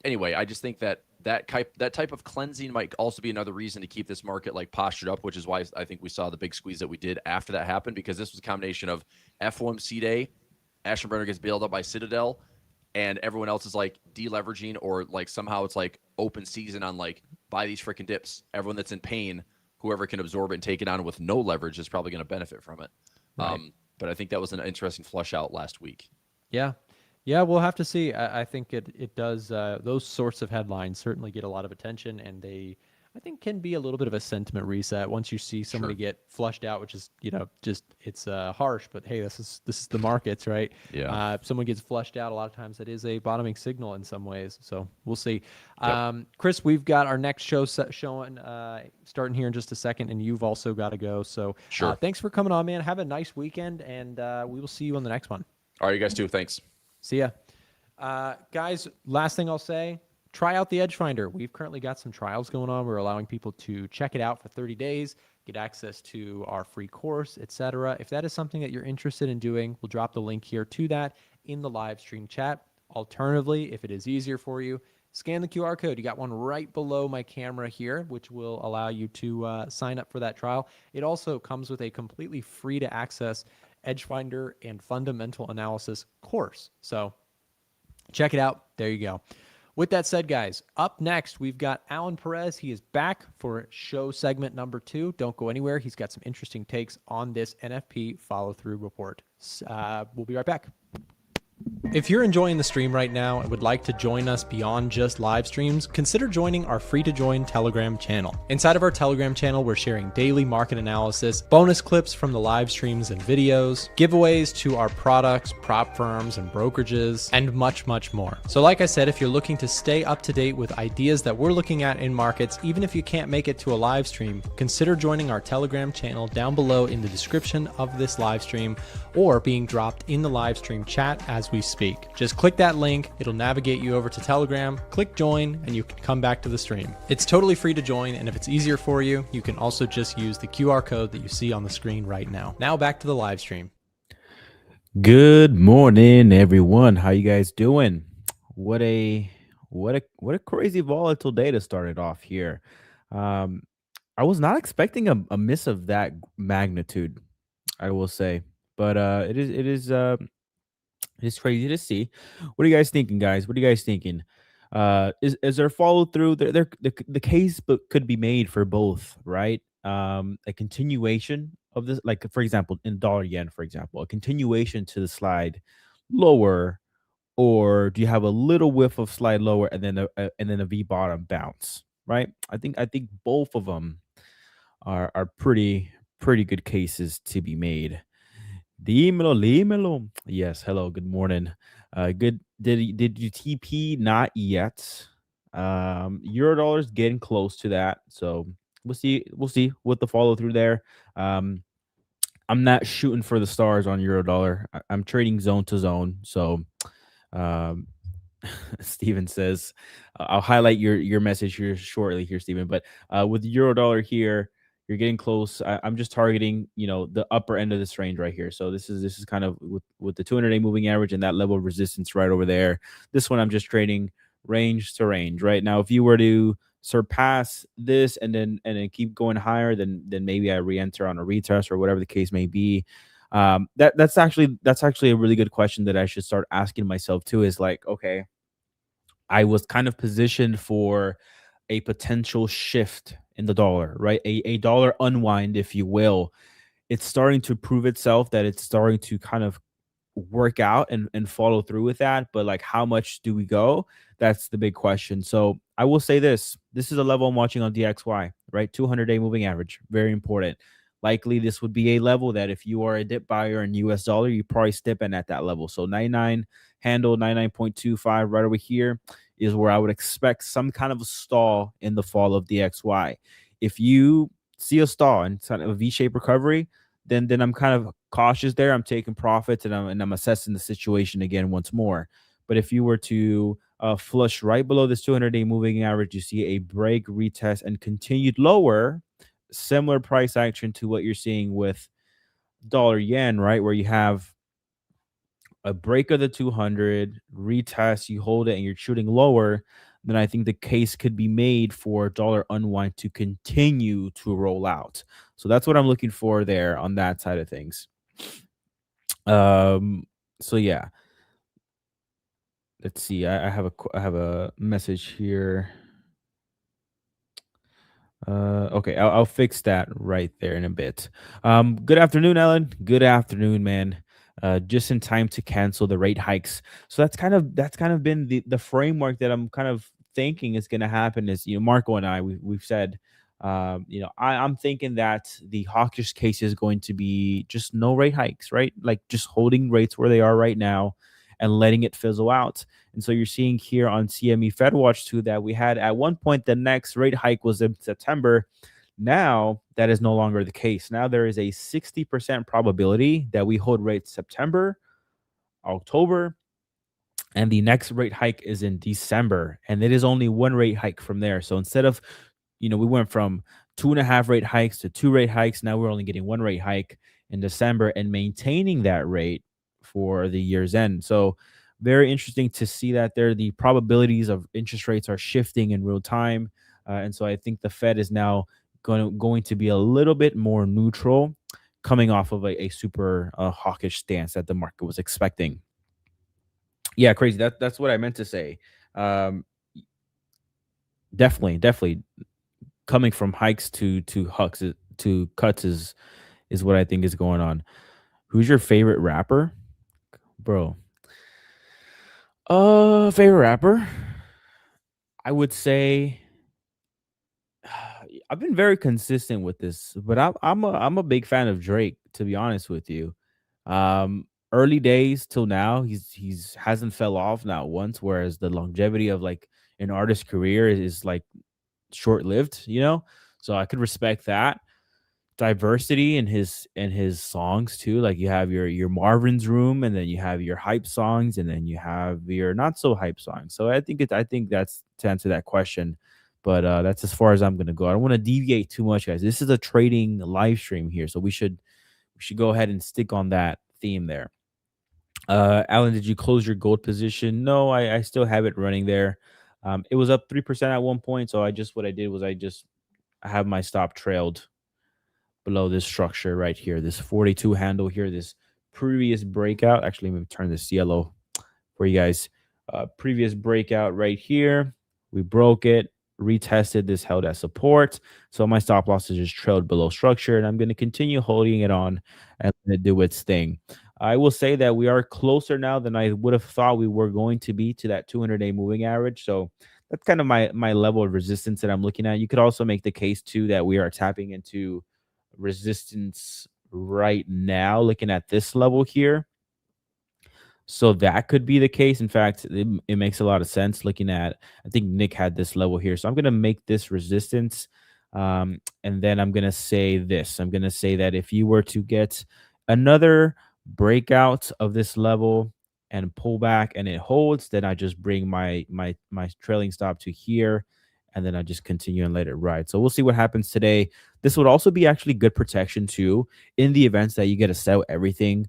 anyway, I just think that type of cleansing might also be another reason to keep this market like postured up, which is why I think we saw the big squeeze that we did after that happened, because this was a combination of FOMC day, Aschenbrenner gets bailed out by Citadel, and everyone else is like deleveraging, or like somehow it's like open season on like buy these freaking dips. Everyone that's in pain, whoever can absorb it and take it on with no leverage is probably going to benefit from it. Right. But I think that was an interesting flush out last week. Yeah. Yeah, we'll have to see. I think it does. Those sorts of headlines certainly get a lot of attention, and they, I think, can be a little bit of a sentiment reset once you see somebody get flushed out, which is just it's harsh, but hey, this is the markets, right? Yeah. If someone gets flushed out, a lot of times that is a bottoming signal in some ways. So we'll see. Yep. Chris, we've got our next show showing starting here in just a second, and you've also got to go. So thanks for coming on, man. Have a nice weekend, and we will see you on the next one. All right, you guys too. Thanks. See ya. Guys, last thing I'll say, try out the Edge Finder. We've currently got some trials going on. We're allowing people to check it out for 30 days, get access to our free course, etc. If that is something that you're interested in doing, we'll drop the link here to that in the live stream chat. Alternatively, if it is easier for you, scan the QR code. You got one right below my camera here, which will allow you to sign up for that trial. It also comes with a completely free to access Edge Finder and fundamental analysis course. So check it out. There you go. With that said, guys, up next, we've got Alan Perez. He is back for show segment number 2. Don't go anywhere. He's got some interesting takes on this NFP follow-through report. We'll be right back. If you're enjoying the stream right now and would like to join us beyond just live streams, consider joining our free-to-join Telegram channel. Inside of our Telegram channel, we're sharing daily market analysis, bonus clips from the live streams and videos, giveaways to our products, prop firms, and brokerages, and much, much more. So like I said, if you're looking to stay up to date with ideas that we're looking at in markets, even if you can't make it to a live stream, consider joining our Telegram channel down below in the description of this live stream, or being dropped in the live stream chat as we speak. Just click that link, it'll navigate you over to Telegram, click join, and you can come back to the stream. It's totally free to join, and if it's easier for you, you can also just use the QR code that you see on the screen right now. Now back to the live stream. Good morning, everyone. How you guys doing? What a crazy volatile day to start it off here. I was not expecting a miss of that magnitude, I will say, but it is it's crazy to see. What are you guys thinking, guys? What are you guys thinking? Is there follow through? The case but could be made for both, right? A continuation of this, like for example, in dollar yen, for example, a continuation to the slide lower, or do you have a little whiff of slide lower and then a V bottom bounce, right? I think both of them are pretty good cases to be made. Dímelo. Yes, hello, good morning. Good. Did you TP? Not yet. Euro dollar's getting close to that, so we'll see what the follow through there. I'm not shooting for the stars on euro dollar. I'm trading zone to zone, so Steven says, I'll highlight your message here shortly here, Steven. But with euro dollar here, you're getting close. I'm just targeting, the upper end of this range right here. So this is kind of with the 200-day moving average and that level of resistance right over there. This one I'm just trading range to range right now. If you were to surpass this and then keep going higher, then maybe I re-enter on a retest or whatever the case may be. That's actually a really good question that I should start asking myself too. Is like, okay, I was kind of positioned for a potential shift in the dollar, right? A dollar unwind, if you will. It's starting to prove itself that it's starting to kind of work out and follow through with that. But like, how much do we go? That's the big question. So I will say this is a level I'm watching on DXY, right? 200-day moving average, very important. Likely this would be a level that if you are a dip buyer in US dollar, you probably step in at that level. So 99 handle, 99.25 right over here is where I would expect some kind of a stall in the fall of DXY. If you see a stall and kind of a V-shaped recovery, then I'm kind of cautious there. I'm taking profits and I'm assessing the situation again once more. But if you were to flush right below this 200-day moving average, you see a break, retest, and continued lower, similar price action to what you're seeing with dollar yen, right? Where you have a break of the 200, retest, you hold it, and you're shooting lower, then I think the case could be made for dollar unwind to continue to roll out. So that's what I'm looking for there on that side of things. So yeah. Let's see. I have a message here. Okay, I'll fix that right there in a bit. Good afternoon, Ellen. Good afternoon, man. Just in time to cancel the rate hikes. So that's kind of been the framework that I'm kind of thinking is going to happen. Is Marco and I we've said, I'm thinking that the hawkish case is going to be just no rate hikes, right? Like just holding rates where they are right now and letting it fizzle out. And so you're seeing here on CME Fed Watch 2 that we had at one point the next rate hike was in September. Now that is no longer the case. Now there is a 60% probability that we hold rates September, October, and the next rate hike is in December. And it is only one rate hike from there. So instead of, we went from 2.5 rate hikes to 2 rate hikes. Now we're only getting 1 rate hike in December and maintaining that rate for the year's end. So very interesting to see that there the probabilities of interest rates are shifting in real time. And so I think the Fed is now going to be a little bit more neutral coming off of a super hawkish stance that the market was expecting. Yeah, crazy. That's what I meant to say. Definitely coming from hikes to hucks to cuts is what I think is going on. Who's your favorite rapper? Bro. Favorite rapper? I would say I've been very consistent with this, but I'm a big fan of Drake, to be honest with you. Early days till now, he's hasn't fell off not once, whereas the longevity of like an artist's career is like short-lived, So I could respect that. Diversity in his songs too. Like you have your Marvin's Room, and then you have your hype songs, and then you have your not so hype songs. So I think that's to answer that question. But that's as far as I'm gonna go. I don't want to deviate too much, guys. This is a trading live stream here, so we should go ahead and stick on that theme there. Alan, did you close your gold position? No, I still have it running there. It was up 3% at one point, so what I did was I have my stop trailed below this structure right here, this 42 handle here, this previous breakout. Actually, let me turn this yellow for you guys. Previous breakout right here. We broke it, retested this, held as support. So my stop loss is just trailed below structure, and I'm going to continue holding it on and let it do its thing. I will say that we are closer now than I would have thought we were going to be to that 200-day moving average. So that's kind of my level of resistance that I'm looking at. You could also make the case too that we are tapping into resistance right now, looking at this level here. So that could be the case. In fact, it makes a lot of sense looking at, I think Nick had this level here. So I'm going to make this resistance. And then I'm going to say this. I'm going to say that if you were to get another breakout of this level and pull back and it holds, then I just bring my trailing stop to here, and then I just continue and let it ride. So we'll see what happens today. This would also be actually good protection too in the events that you get to sell everything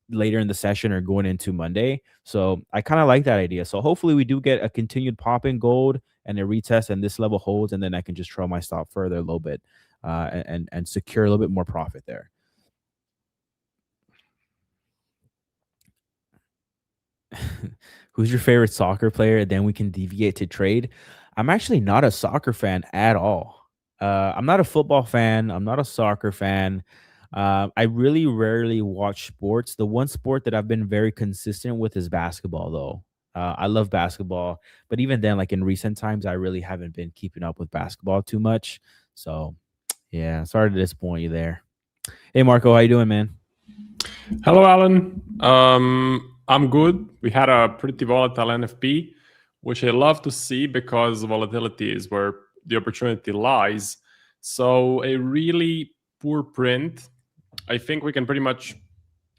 later in the session or going into Monday. So I kind of like that idea. So hopefully we do get a continued pop in gold and a retest, and this level holds, and then I can just trail my stop further a little bit and secure a little bit more profit there. Who's your favorite soccer player? Then we can deviate to trade. I'm actually not a soccer fan at all. I'm not a football fan. I'm not a soccer fan. I really rarely watch sports. The one sport that I've been very consistent with is basketball, though. I love basketball, but even then, like in recent times, I really haven't been keeping up with basketball too much. So, yeah, sorry to disappoint you there. Hey, Marco, how you doing, man? Hello, Alan. I'm good. We had a pretty volatile NFP, which I love to see because volatility is where the opportunity lies. So a really poor print. I think we can pretty much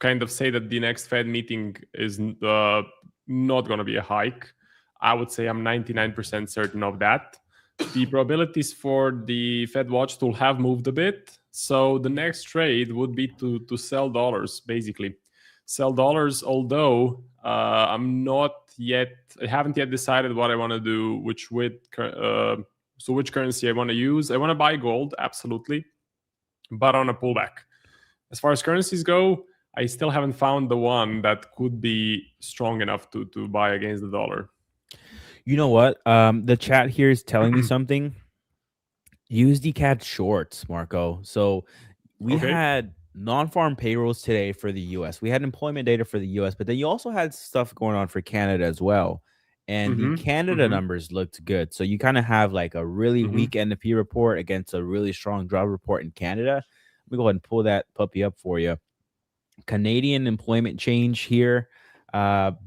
kind of say that the next Fed meeting is not going to be a hike. I would say I'm 99% certain of that. The probabilities for the Fed watch tool have moved a bit. So the next trade would be to sell dollars, basically. Sell dollars, although I haven't yet decided what I want to do, which currency I want to use. I want to buy gold, absolutely, but on a pullback. As far as currencies go, I still haven't found the one that could be strong enough to buy against the dollar. You know what? The chat here is telling me something. USD CAD shorts, Marco. So we had non-farm payrolls today for the US. We had employment data for the US, but then you also had stuff going on for Canada as well. And the Canada numbers looked good. So you kind of have like a really weak NFP report against a really strong job report in Canada. Let me go ahead and pull that puppy up for you. Canadian employment change here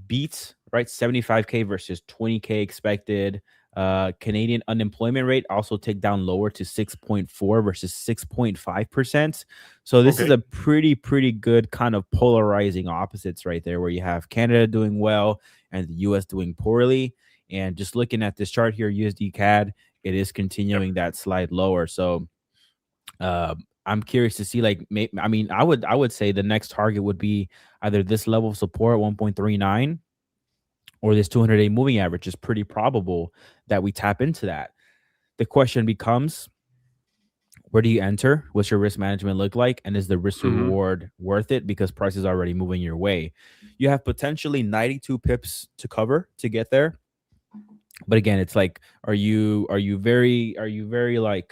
beats, right? 75K versus 20K expected. Canadian unemployment rate also ticked down lower to 6.4 versus 6.5%. So this is a pretty good kind of polarizing opposites right there, where you have Canada doing well and the US doing poorly. And just looking at this chart here, USD CAD, it is continuing that slide lower. So I'm curious to see, like, I mean, I would say the next target would be either this level of support, 1.39, or this 200-day moving average. Is pretty probable that we tap into that. The question becomes, where do you enter? What's your risk management look like? And is the risk reward worth it? Because price is already moving your way. You have potentially 92 pips to cover to get there. But again, it's like, are you very like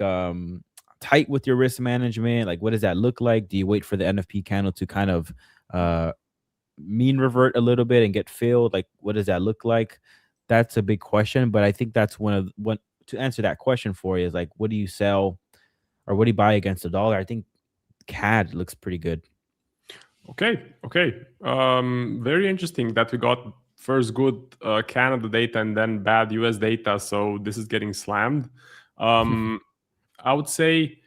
tight with your risk management? Like, what does that look like? Do you wait for the NFP candle to kind of mean revert a little bit and get filled? Like, what does that look like? That's a big question, but I think that's one to answer that question for you is like, what do you sell or what do you buy against the dollar? I think CAD looks pretty good. Okay. Very interesting that we got first good Canada data and then bad US data. So this is getting slammed. I would say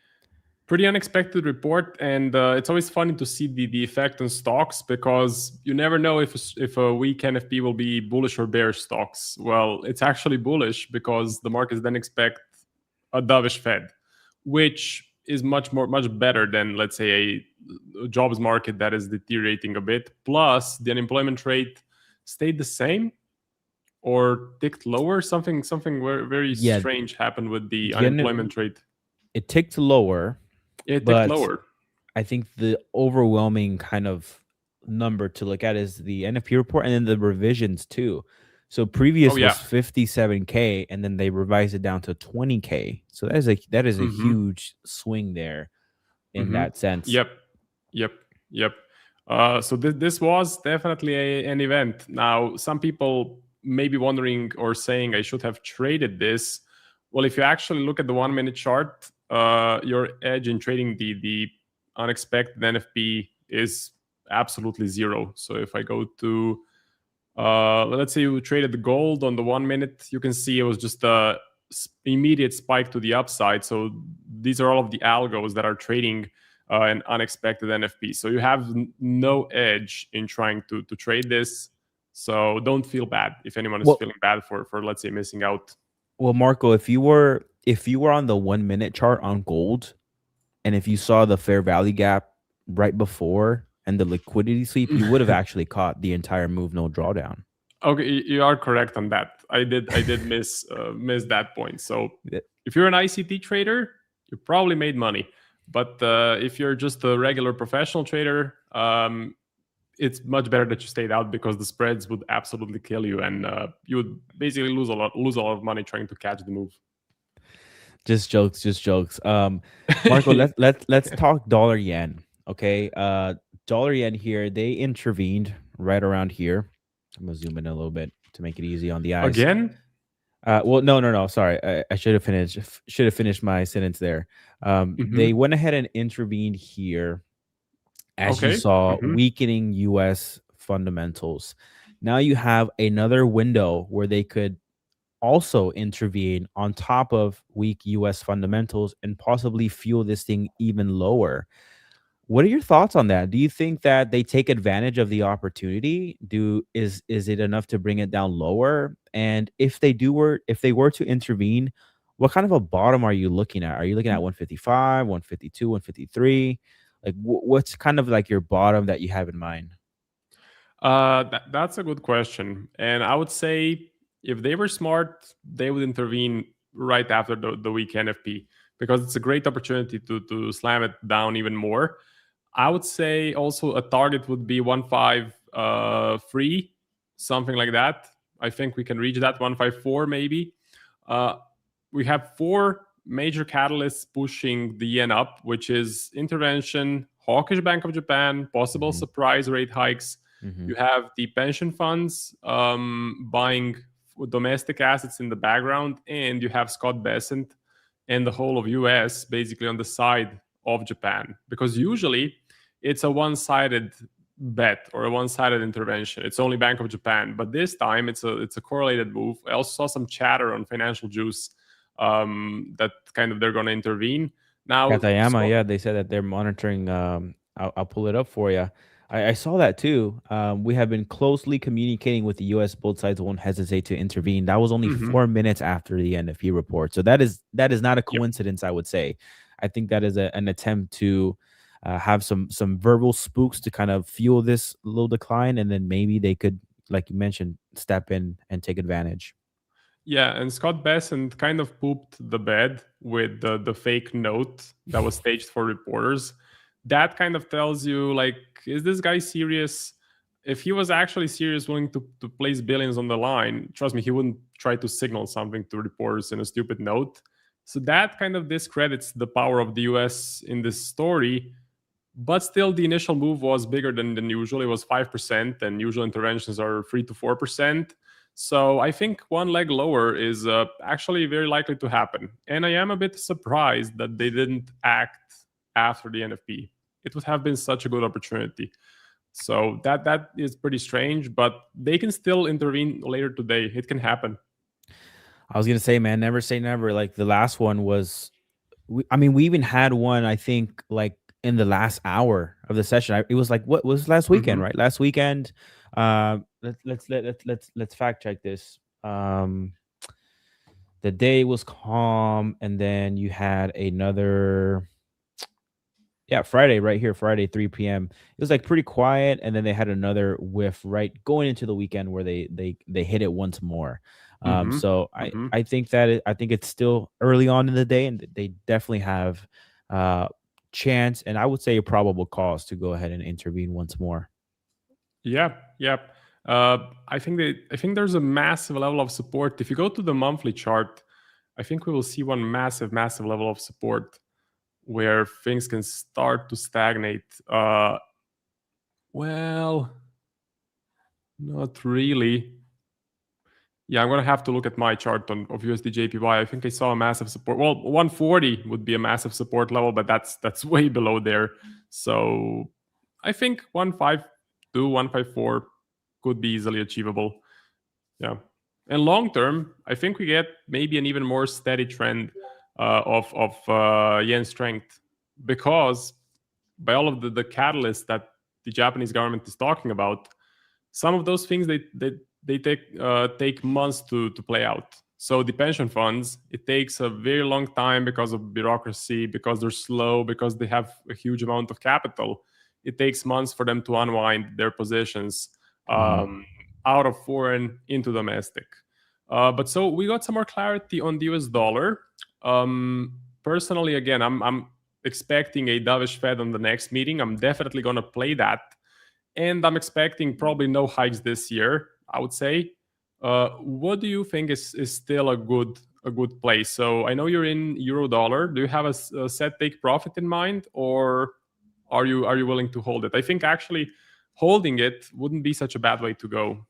pretty unexpected report, and it's always funny to see the effect on stocks, because you never know if a weak NFP will be bullish or bearish stocks. Well, it's actually bullish because the markets then expect a dovish Fed, which is much better than, let's say, a jobs market that is deteriorating a bit. Plus, the unemployment rate stayed the same or ticked lower. Something very strange happened with the unemployment rate. It ticked lower. It ticked lower. I think the overwhelming kind of number to look at is the NFP report and then the revisions too. So previous was 57K, and then they revised it down to 20K. So that is a huge swing there in that sense. Yep. So this was definitely an event. Now, some people may be wondering or saying I should have traded this. Well, if you actually look at the 1 minute chart, your edge in trading the unexpected NFP is absolutely zero. So if I go to, let's say you traded the gold on the 1 minute, you can see it was just a immediate spike to the upside. So these are all of the algos that are trading an unexpected NFP. So you have no edge in trying to trade this. So don't feel bad if anyone is Well- feeling bad for let's say missing out. Well, Marco, if you were on the 1 minute chart on gold, and if you saw the fair value gap right before and the liquidity sweep, you would have actually caught the entire move, no drawdown. Okay, you are correct on that. I did miss that point. So Yeah. if you're an ICT trader, you probably made money. But if you're just a regular professional trader, it's much better that you stayed out, because the spreads would absolutely kill you, and you would basically lose a lot of money trying to catch the move. Just jokes. Marco, let's talk dollar yen. Okay. Dollar yen here, they intervened right around here. I'm gonna zoom in a little bit to make it easy on the eyes. Again? Well, no. Sorry, I should have finished my sentence there. They went ahead and intervened here, as you saw, weakening U.S. fundamentals. Now you have another window where they could also intervene on top of weak U.S. fundamentals and possibly fuel this thing even lower. What are your thoughts on that? Do you think that they take advantage of the opportunity? Is it enough to bring it down lower? And if they were to intervene, what kind of a bottom are you looking at? Are you looking at 155, 152, 153? Like what's kind of like your bottom that you have in mind? That's a good question. And I would say if they were smart, they would intervene right after the weak NFP, because it's a great opportunity to slam it down even more. I would say also a target would be 153, something like that. I think we can reach that 154 maybe. We have 4 major catalysts pushing the yen up, which is intervention, hawkish Bank of Japan, possible surprise rate hikes. You have the pension funds buying domestic assets in the background, and you have Scott Bessent and the whole of US basically on the side of Japan, because usually it's a one-sided bet or a one-sided intervention. It's only Bank of Japan, but this time it's a correlated move. I also saw some chatter on Financial Juice that kind of they're going to intervene now. Katayama, yeah, they said that they're monitoring. I'll pull it up for you. I saw that too. We have been closely communicating with the U.S. Both sides won't hesitate to intervene. That was only 4 minutes after the NFP report, so that is not a coincidence. I would say, I think that is an attempt to have some verbal spooks to kind of fuel this little decline, and then maybe they could, like you mentioned, step in and take advantage. Yeah, and Scott Bessent kind of pooped the bed with the fake note that was staged for reporters. That kind of tells you, like, is this guy serious? If he was actually serious, willing to place billions on the line, trust me, he wouldn't try to signal something to reporters in a stupid note. So that kind of discredits the power of the US in this story. But still, the initial move was bigger than usual. It was 5%, and usual interventions are 3 to 4%. So I think one leg lower is actually very likely to happen. And I am a bit surprised that they didn't act after the NFP. It would have been such a good opportunity. So that is pretty strange, but they can still intervene later today. It can happen. I was gonna say, man, never say never. Like the last one was, we even had one, I think, like in the last hour of the session. It was like, what was last weekend, right? Last weekend. Let's fact check this. The day was calm, and then you had another. Yeah, Friday right here, Friday 3 p.m. It was like pretty quiet, and then they had another whiff right going into the weekend where they hit it once more. So I think it's still early on in the day, and they definitely have chance, and I would say a probable cause to go ahead and intervene once more. Yeah. I think there's a massive level of support. If you go to the monthly chart, I think we will see one massive level of support where things can start to stagnate. Well, not really. Yeah, I'm going to have to look at my chart of USD JPY. I think I saw a massive support. Well, 140 would be a massive support level, but that's way below there. So I think 152, 154 could be easily achievable. Yeah. And long term, I think we get maybe an even more steady trend of yen strength, because by all of the catalysts that the Japanese government is talking about, some of those things they take months to play out. So the pension funds, it takes a very long time because of bureaucracy, because they're slow, because they have a huge amount of capital. It takes months for them to unwind their positions out of foreign into domestic. But so we got some more clarity on the US dollar. Personally, again, I'm expecting a dovish Fed on the next meeting. I'm definitely going to play that. And I'm expecting probably no hikes this year, I would say. What do you think is still a good play? So I know you're in euro dollar. Do you have a set take profit in mind, or are you willing to hold it? I think actually holding it wouldn't be such a bad way to go.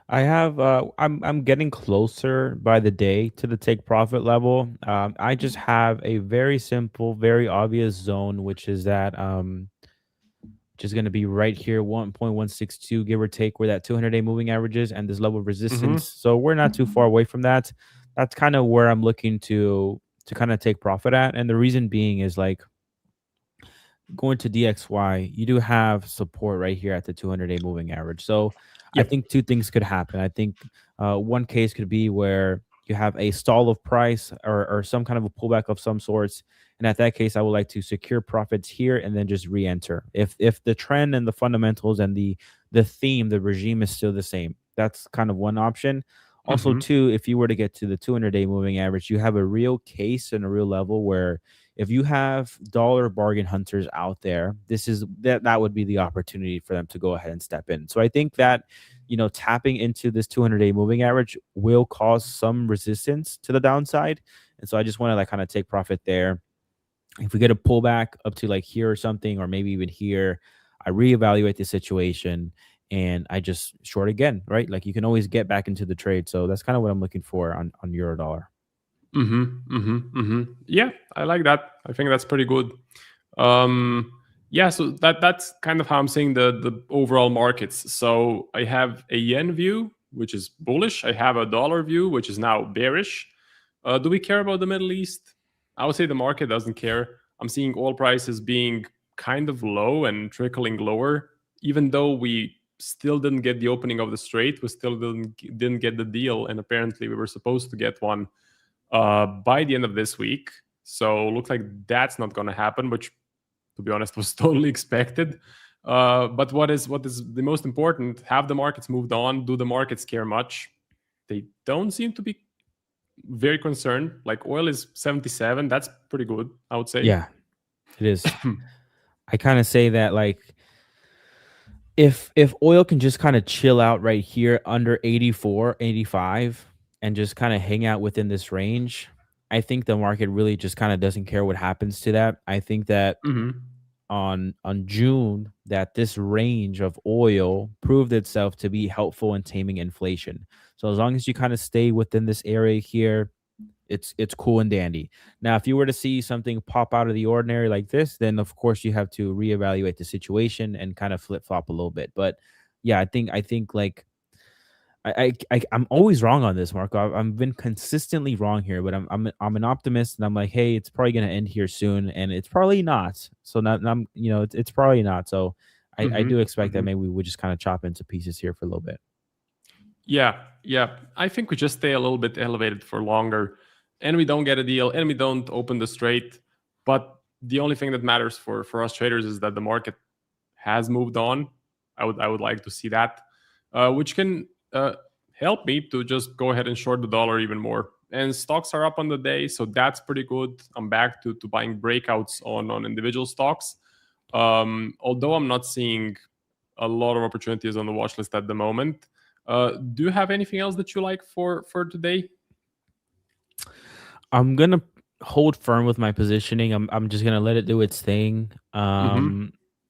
I have I'm getting closer by the day to the take profit level. I just have a very simple, very obvious zone, which is that which is going to be right here, 1.162, give or take, where that 200-day moving average is, and this level of resistance. So we're not too far away from that. That's kind of where I'm looking to kind of take profit at. And the reason being is like going to DXY, you do have support right here at the 200-day moving average. So Yep. I think two things could happen. I think one case could be where you have a stall of price or some kind of a pullback of some sorts. And at that case, I would like to secure profits here and then just re-enter. If the trend and the fundamentals and the theme, the regime is still the same, that's kind of one option. Also, two, if you were to get to the 200-day moving average, you have a real case and a real level where if you have dollar bargain hunters out there, that would be the opportunity for them to go ahead and step in. So I think that, tapping into this 200-day moving average will cause some resistance to the downside. And so I just want to like kind of take profit there. If we get a pullback up to like here or something, or maybe even here, I reevaluate the situation and I just short again, right? Like you can always get back into the trade. So that's kind of what I'm looking for on euro dollar. Yeah, I like that. I think that's pretty good. Yeah, so that's kind of how I'm seeing the overall markets. So I have a yen view, which is bullish. I have a dollar view, which is now bearish. Do we care about the Middle East? I would say the market doesn't care. I'm seeing oil prices being kind of low and trickling lower, even though we still didn't get the opening of the strait. We still didn't get the deal, and apparently we were supposed to get one by the end of this week. So looks like that's not going to happen, which, to be honest, was totally expected. But what is the most important? Have the markets moved on? Do the markets care much? They don't seem to be very concerned. Like oil is 77. That's pretty good, I would say. Yeah, it is. I kind of say that like if oil can just kind of chill out right here under 84, 85 and just kind of hang out within this range, I think the market really just kind of doesn't care what happens to that. I think that on June that this range of oil proved itself to be helpful in taming inflation. So as long as you kind of stay within this area here, it's cool and dandy. Now, if you were to see something pop out of the ordinary like this, then of course you have to reevaluate the situation and kind of flip flop a little bit. But yeah, I think like I'm always wrong on this, Marco. I've been consistently wrong here, but I'm an optimist, and I'm like, hey, it's probably gonna end here soon, and it's probably not. So I'm it's probably not. So I do expect that maybe we would just kind of chop into pieces here for a little bit. Yeah. I think we just stay a little bit elevated for longer, and we don't get a deal, and we don't open the straight. But the only thing that matters for us traders is that the market has moved on. I would like to see that, which can help me to just go ahead and short the dollar even more. And stocks are up on the day, so that's pretty good. I'm back to buying breakouts on individual stocks. Although I'm not seeing a lot of opportunities on the watch list at the moment. Do you have anything else that you like for today? I'm gonna hold firm with my positioning. I'm just gonna let it do its thing.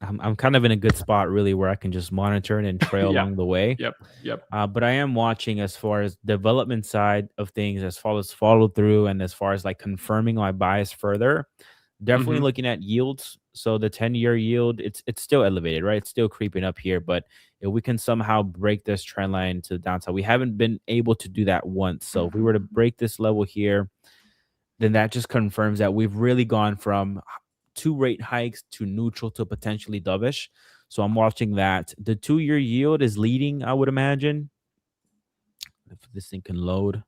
I'm kind of in a good spot really where I can just monitor it and trail along the way. Yep. But I am watching as far as development side of things, as far as follow through, and as far as like confirming my bias further. Definitely looking at yields. So the 10-year yield, it's still elevated, right? It's still creeping up here. But if we can somehow break this trend line to the downside, we haven't been able to do that once. So if we were to break this level here, then that just confirms that we've really gone from 2 rate hikes to neutral to potentially dovish. So I'm watching that. The 2-year yield is leading, I would imagine. If this thing can load.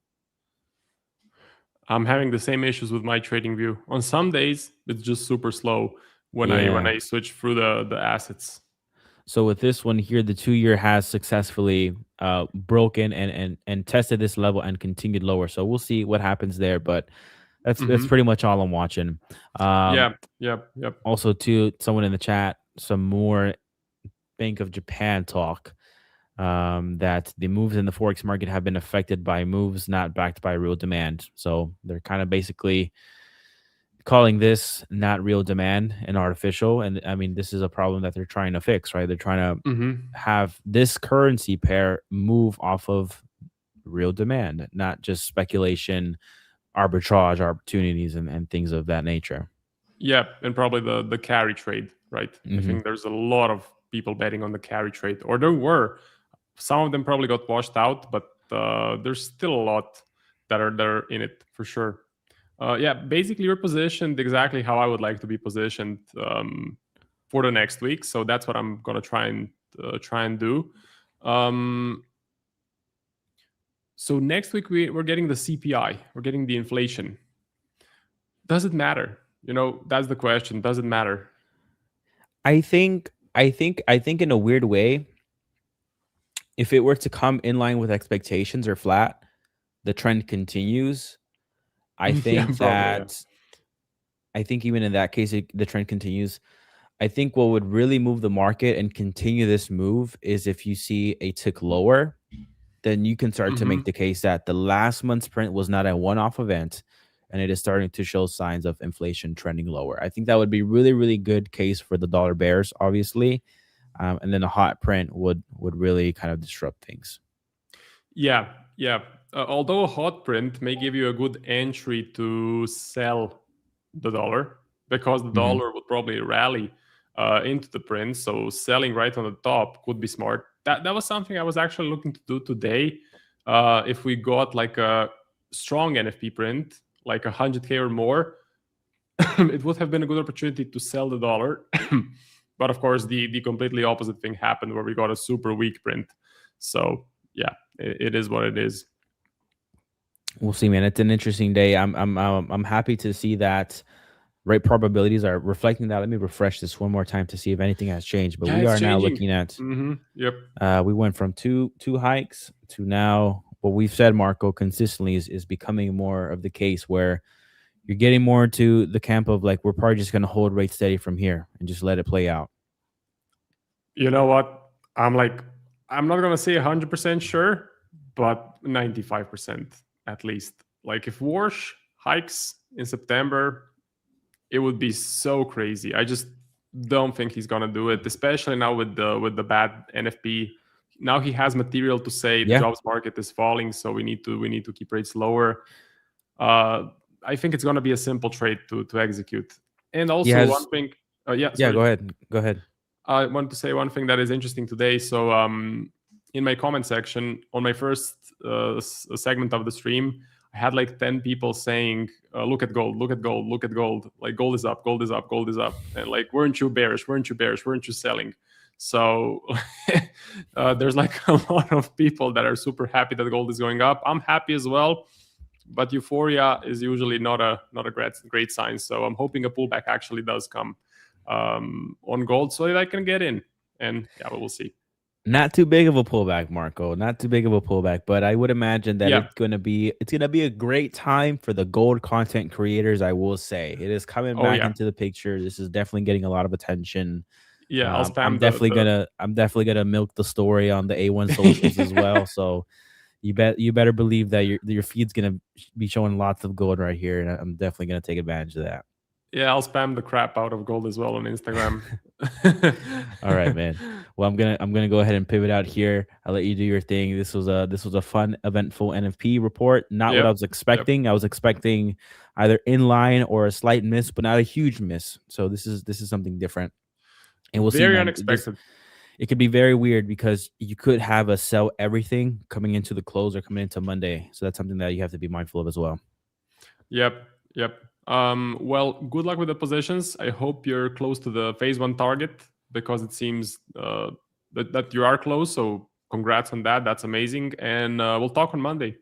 I'm having the same issues with my trading view. On some days, it's just super slow when Yeah. I switch through the assets. So with this one here, the 2-year has successfully broken and tested this level and continued lower. So we'll see what happens there. But that's pretty much all I'm watching. Yep. Also, too, someone in the chat, some more Bank of Japan talk. That the moves in the Forex market have been affected by moves not backed by real demand. So they're kind of basically calling this not real demand and artificial. And I mean, this is a problem that they're trying to fix, right? They're trying to have this currency pair move off of real demand, not just speculation, arbitrage opportunities, and things of that nature. Yeah, and probably the carry trade, right? I think there's a lot of people betting on the carry trade, or there were. Some of them probably got washed out, but there's still a lot that are in it for sure. Yeah, basically you're positioned exactly how I would like to be positioned for the next week. So that's what I'm gonna try and do. So next week we're getting the CPI, we're getting the inflation. Does it matter? You know, that's the question. Does it matter? I think in a weird way, if it were to come in line with expectations or flat, the trend continues. I think I think even in that case, the trend continues. I think what would really move the market and continue this move is if you see a tick lower, then you can start to make the case that the last month's print was not a one-off event, and it is starting to show signs of inflation trending lower. I think that would be really, really good case for the dollar bears, obviously. And then a hot print would really kind of disrupt things. Yeah. Although a hot print may give you a good entry to sell the dollar, because the dollar would probably rally into the print. So selling right on the top could be smart. That was something I was actually looking to do today. If we got like a strong NFP print, like 100K or more, it would have been a good opportunity to sell the dollar. But of course, the completely opposite thing happened where we got a super weak print. So yeah, it is what it is. We'll see, man. It's an interesting day. I'm happy to see that rate probabilities are reflecting that. Let me refresh this one more time to see if anything has changed. But we are now looking at we went from two hikes to now what we've said, Marco, consistently is becoming more of the case where you're getting more to the camp of like, we're probably just going to hold rate steady from here and just let it play out. You know what? I'm not going to say 100% sure, but 95% at least. Like if Warsh hikes in September, it would be so crazy. I just don't think he's going to do it, especially now with the bad NFP. Now he has material to say the jobs market is falling, so we need to keep rates lower. I think it's going to be a simple trade to execute. And also one thing, go ahead. I want to say one thing that is interesting today. So in my comment section on my first segment of the stream, I had like 10 people saying, look at gold, look at gold, look at gold. Like gold is up, gold is up, gold is up. And like, weren't you bearish? Weren't you bearish? Weren't you selling? So there's like a lot of people that are super happy that gold is going up. I'm happy as well. But euphoria is usually not a great sign. So I'm hoping a pullback actually does come on gold so that I can get in. And yeah, we'll see. Not too big of a pullback, Marco. Not too big of a pullback, but I would imagine that it's gonna be a great time for the gold content creators. I will say it is coming back into the picture. This is definitely getting a lot of attention. Yeah, I'll spam. I'm definitely gonna milk the story on the A1 socials as well. So you better believe that your feed's gonna be showing lots of gold right here, and I'm definitely gonna take advantage of that. Yeah, I'll spam the crap out of gold as well on Instagram. All right, man. Well, I'm gonna go ahead and pivot out here. I'll let you do your thing. This was a fun, eventful NFP report. Not what I was expecting. I was expecting either in line or a slight miss, but not a huge miss. So this is something different. And we'll see. Very unexpected. It could be very weird because you could have a sell everything coming into the close or coming into Monday. So that's something that you have to be mindful of as well. Yep. Well, good luck with the positions. I hope you're close to the phase 1 target because it seems that you are close. So congrats on that. That's amazing. And we'll talk on Monday.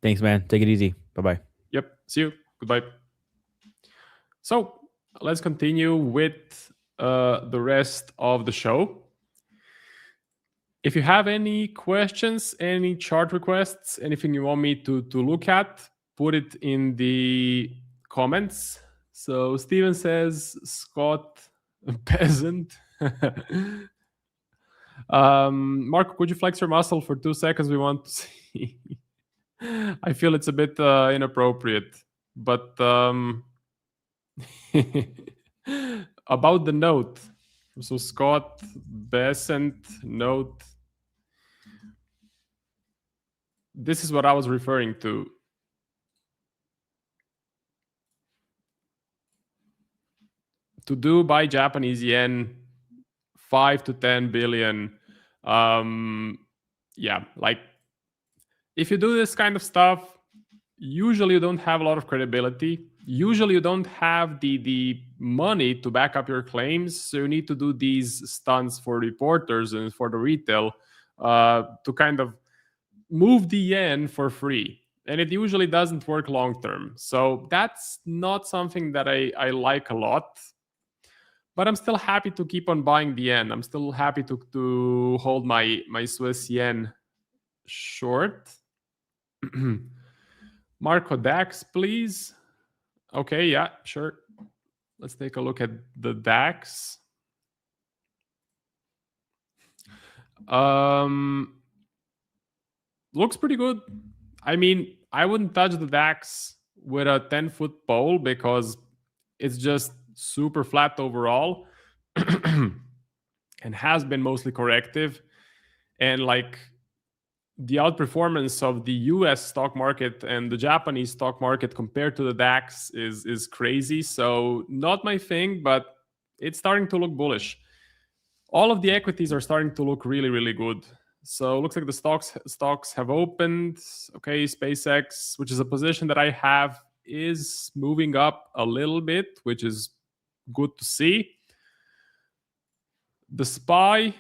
Thanks, man. Take it easy. Bye-bye. Yep. See you. Goodbye. So let's continue with the rest of the show. If you have any questions, any chart requests, anything you want me to look at, put it in the comments. So Steven says, Scott, peasant. Marco, could you flex your muscle for 2 seconds? We want to see. I feel it's a bit inappropriate, but about the note. So Scott, Besant, note. This is what I was referring to. To do buy Japanese yen 5 to 10 billion. Yeah, like if you do this kind of stuff, usually you don't have a lot of credibility. Usually you don't have the money to back up your claims. So you need to do these stunts for reporters and for the retail to kind of move the yen for free. And it usually doesn't work long term. So that's not something that I like a lot. But I'm still happy to keep on buying the yen. I'm still happy to hold my Swiss yen short. Marco DAX, please. Okay, yeah, sure. Let's take a look at the DAX. Looks pretty good. I mean, I wouldn't touch the DAX with a 10-foot pole because it's just super flat overall and has been mostly corrective. And like the outperformance of the US stock market and the Japanese stock market compared to the DAX is crazy. So not my thing, but it's starting to look bullish. All of the equities are starting to look really, really good. So it looks like the stocks have opened. Okay, SpaceX, which is a position that I have, is moving up a little bit, which is good to see. The SPY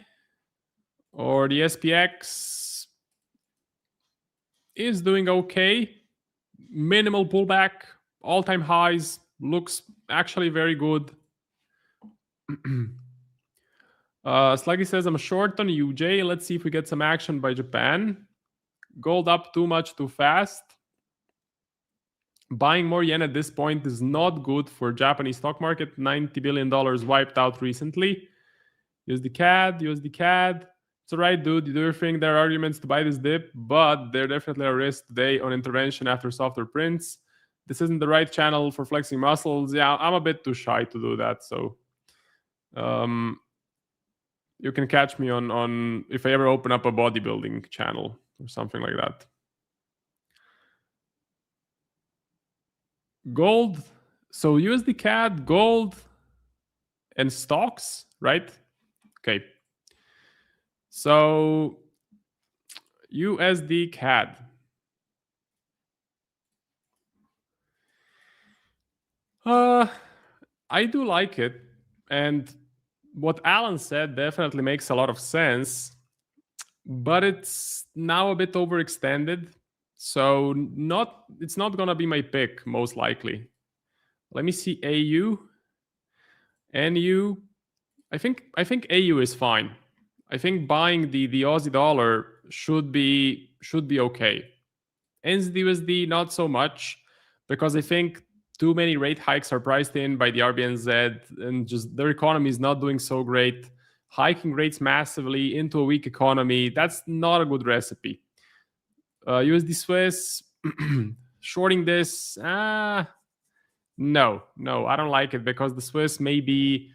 or the SPX is doing okay. Minimal pullback, all-time highs, looks actually very good. Sluggy says, I'm short on UJ. Let's see if we get some action by Japan. Gold up too much too fast. Buying more yen at this point is not good for Japanese stock market. $90 billion wiped out recently. USD CAD. It's all right, dude. You do your thing. There are arguments to buy this dip, but there definitely are risks today on intervention after softer prints. This isn't the right channel for flexing muscles. Yeah, I'm a bit too shy to do that. So you can catch me on if I ever open up a bodybuilding channel or something like that. Gold. So USD CAD, gold, and stocks, right? Okay. So USD CAD. I do like it. And what Alan said definitely makes a lot of sense, but it's now a bit overextended. So it's not going to be my pick, most likely. Let me see AU. NU. I think AU is fine. I think buying the Aussie dollar should be okay. NZD not so much, because I think too many rate hikes are priced in by the RBNZ, and just their economy is not doing so great. Hiking rates massively into a weak economy, that's not a good recipe. USD Swiss, shorting this, no, I don't like it, because the Swiss may be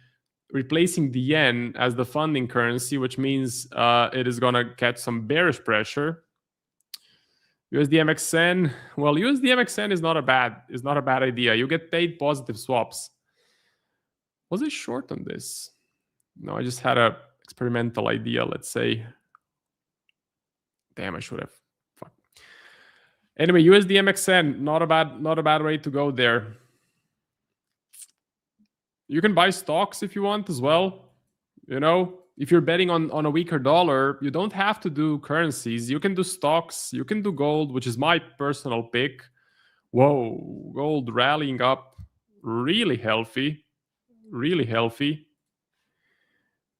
replacing the yen as the funding currency, which means it is going to catch some bearish pressure. USD MXN. Well, USD MXN is not a bad idea. You get paid positive swaps. Was I short on this? No, I just had a experimental idea, let's say. Damn, I should have. Fuck. Anyway, USD MXN, not a bad way to go there. You can buy stocks if you want as well. You know, if you're betting on a weaker dollar, you don't have to do currencies. You can do stocks. You can do gold, which is my personal pick. Whoa, gold rallying up, really healthy, really healthy.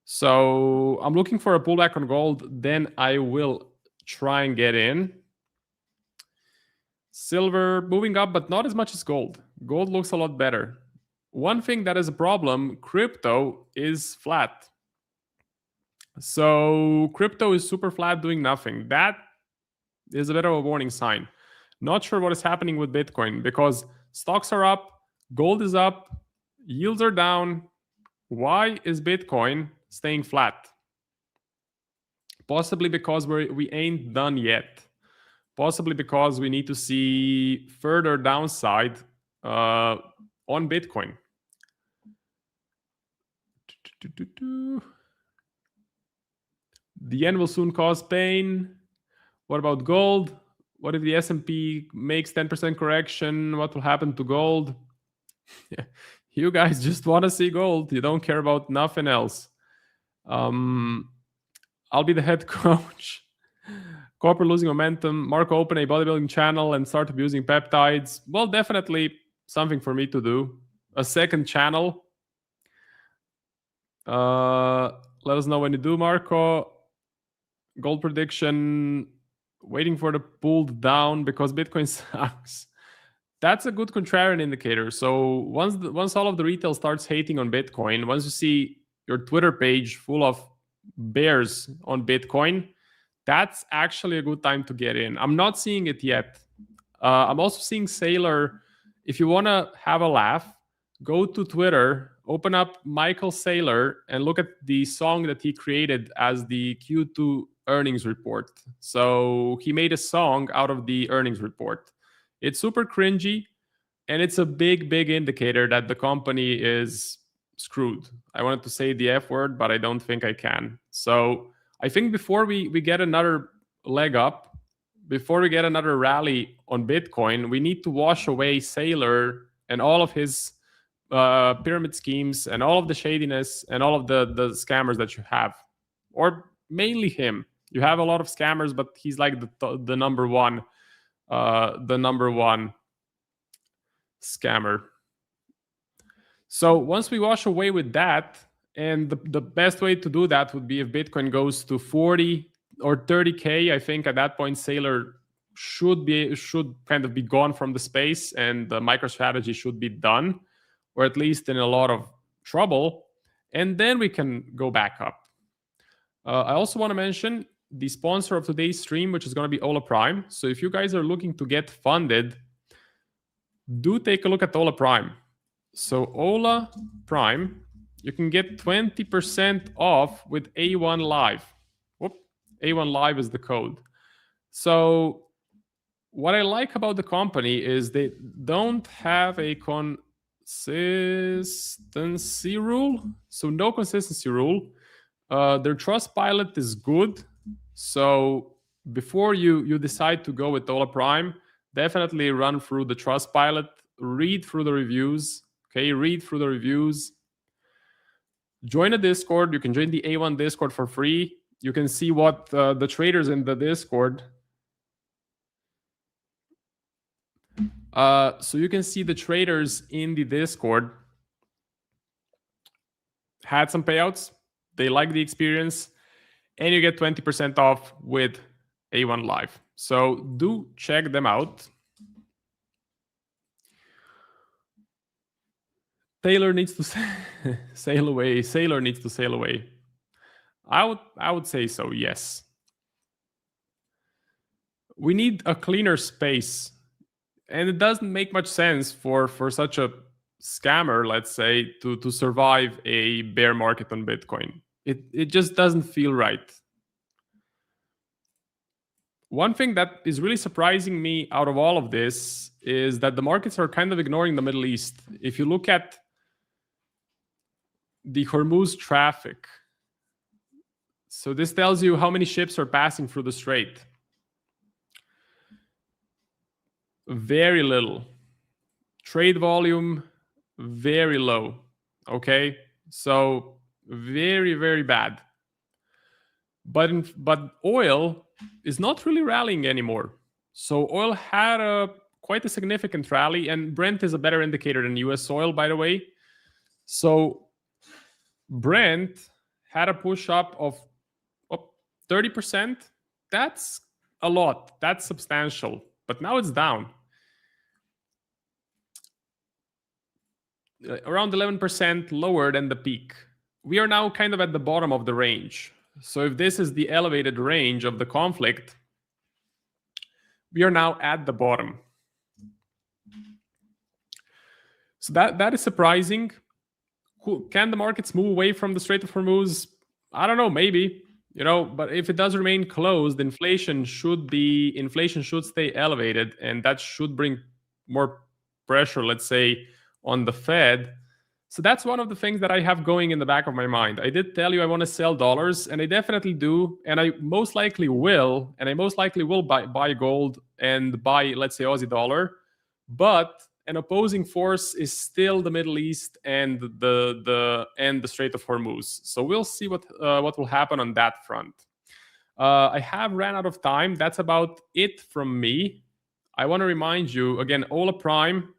So I'm looking for a pullback on gold. Then I will try and get in. Silver moving up, but not as much as gold. Gold looks a lot better. One thing that is a problem, crypto is flat. So crypto is super flat, doing nothing. That is a bit of a warning sign. Not sure what is happening with Bitcoin because stocks are up, gold is up, yields are down. Why is Bitcoin staying flat? Possibly because we ain't done yet. Possibly because we need to see further downside on Bitcoin. The yen will soon cause pain. What about gold? What if the S&P makes 10% correction? What will happen to gold? You guys just want to see gold. You don't care about nothing else. I'll be the head coach. Copper losing momentum. Marco open a bodybuilding channel and start abusing peptides. Well, definitely something for me to do. A second channel. Let us know when you do, Marco. Gold prediction. Waiting for the pull down because Bitcoin sucks. That's a good contrarian indicator. So once all of the retail starts hating on Bitcoin, once you see your Twitter page full of bears on Bitcoin, that's actually a good time to get in. I'm not seeing it yet. I'm also seeing Saylor. If you want to have a laugh, go to Twitter, open up Michael Saylor, and look at the song that he created as the Q2 earnings report. So he made a song out of the earnings report. It's super cringy, and it's a big indicator that the company is screwed. I wanted to say the F word, but I don't think I can. So I think before we get another leg up, before we get another rally on Bitcoin, we need to wash away Saylor and all of his pyramid schemes and all of the shadiness and all of the scammers that you have, or mainly him. You have a lot of scammers, but he's like the number one scammer. So once we wash away with that, and the best way to do that would be if Bitcoin goes to 40 or 30K. I think at that point, Saylor should kind of be gone from the space, and the MicroStrategy should be done, or at least in a lot of trouble, and then we can go back up. I also want to mention the sponsor of today's stream, which is going to be Ola Prime. So if you guys are looking to get funded, do take a look at Ola Prime. So Ola Prime, you can get 20% off with A1 Live. Whoop, A1 Live is the code. So what I like about the company is they don't have a consistency rule. So no consistency rule. Their Trustpilot is good. So before you decide to go with Ola Prime, definitely run through the Trustpilot, read through the reviews. Okay, read through the reviews. Join a Discord. You can join the A1 Discord for free. You can see what the traders in the Discord. So you can see the traders in the Discord had some payouts. They like the experience. And you get 20% off with A1 Live. So do check them out. Taylor needs to sail away. Sailor needs to sail away. I would say so, yes. We need a cleaner space. And it doesn't make much sense for such a scammer, let's say, to survive a bear market on Bitcoin. It just doesn't feel right. One thing that is really surprising me out of all of this is that the markets are kind of ignoring the Middle East. If you look at the Hormuz traffic, so this tells you how many ships are passing through the strait. Very little. Trade volume, very low. Okay, so very, very bad. But oil is not really rallying anymore. So oil had quite a significant rally, and Brent is a better indicator than US oil, by the way. So Brent had a push up of 30%. That's a lot. That's substantial. But now it's down. Around 11% lower than the peak. We are now kind of at the bottom of the range. So if this is the elevated range of the conflict, we are now at the bottom. So that is surprising. Can the markets move away from the Strait of Hormuz? I don't know, maybe. But if it does remain closed, inflation should stay elevated, and that should bring more pressure, let's say, on the Fed. So that's one of the things that I have going in the back of my mind. I did tell you I want to sell dollars, and I definitely do, and I most likely will, buy gold and buy, let's say, Aussie dollar. But an opposing force is still the Middle East and the Strait of Hormuz. So we'll see what will happen on that front. I have ran out of time. That's about it from me. I want to remind you again, Ola Prime,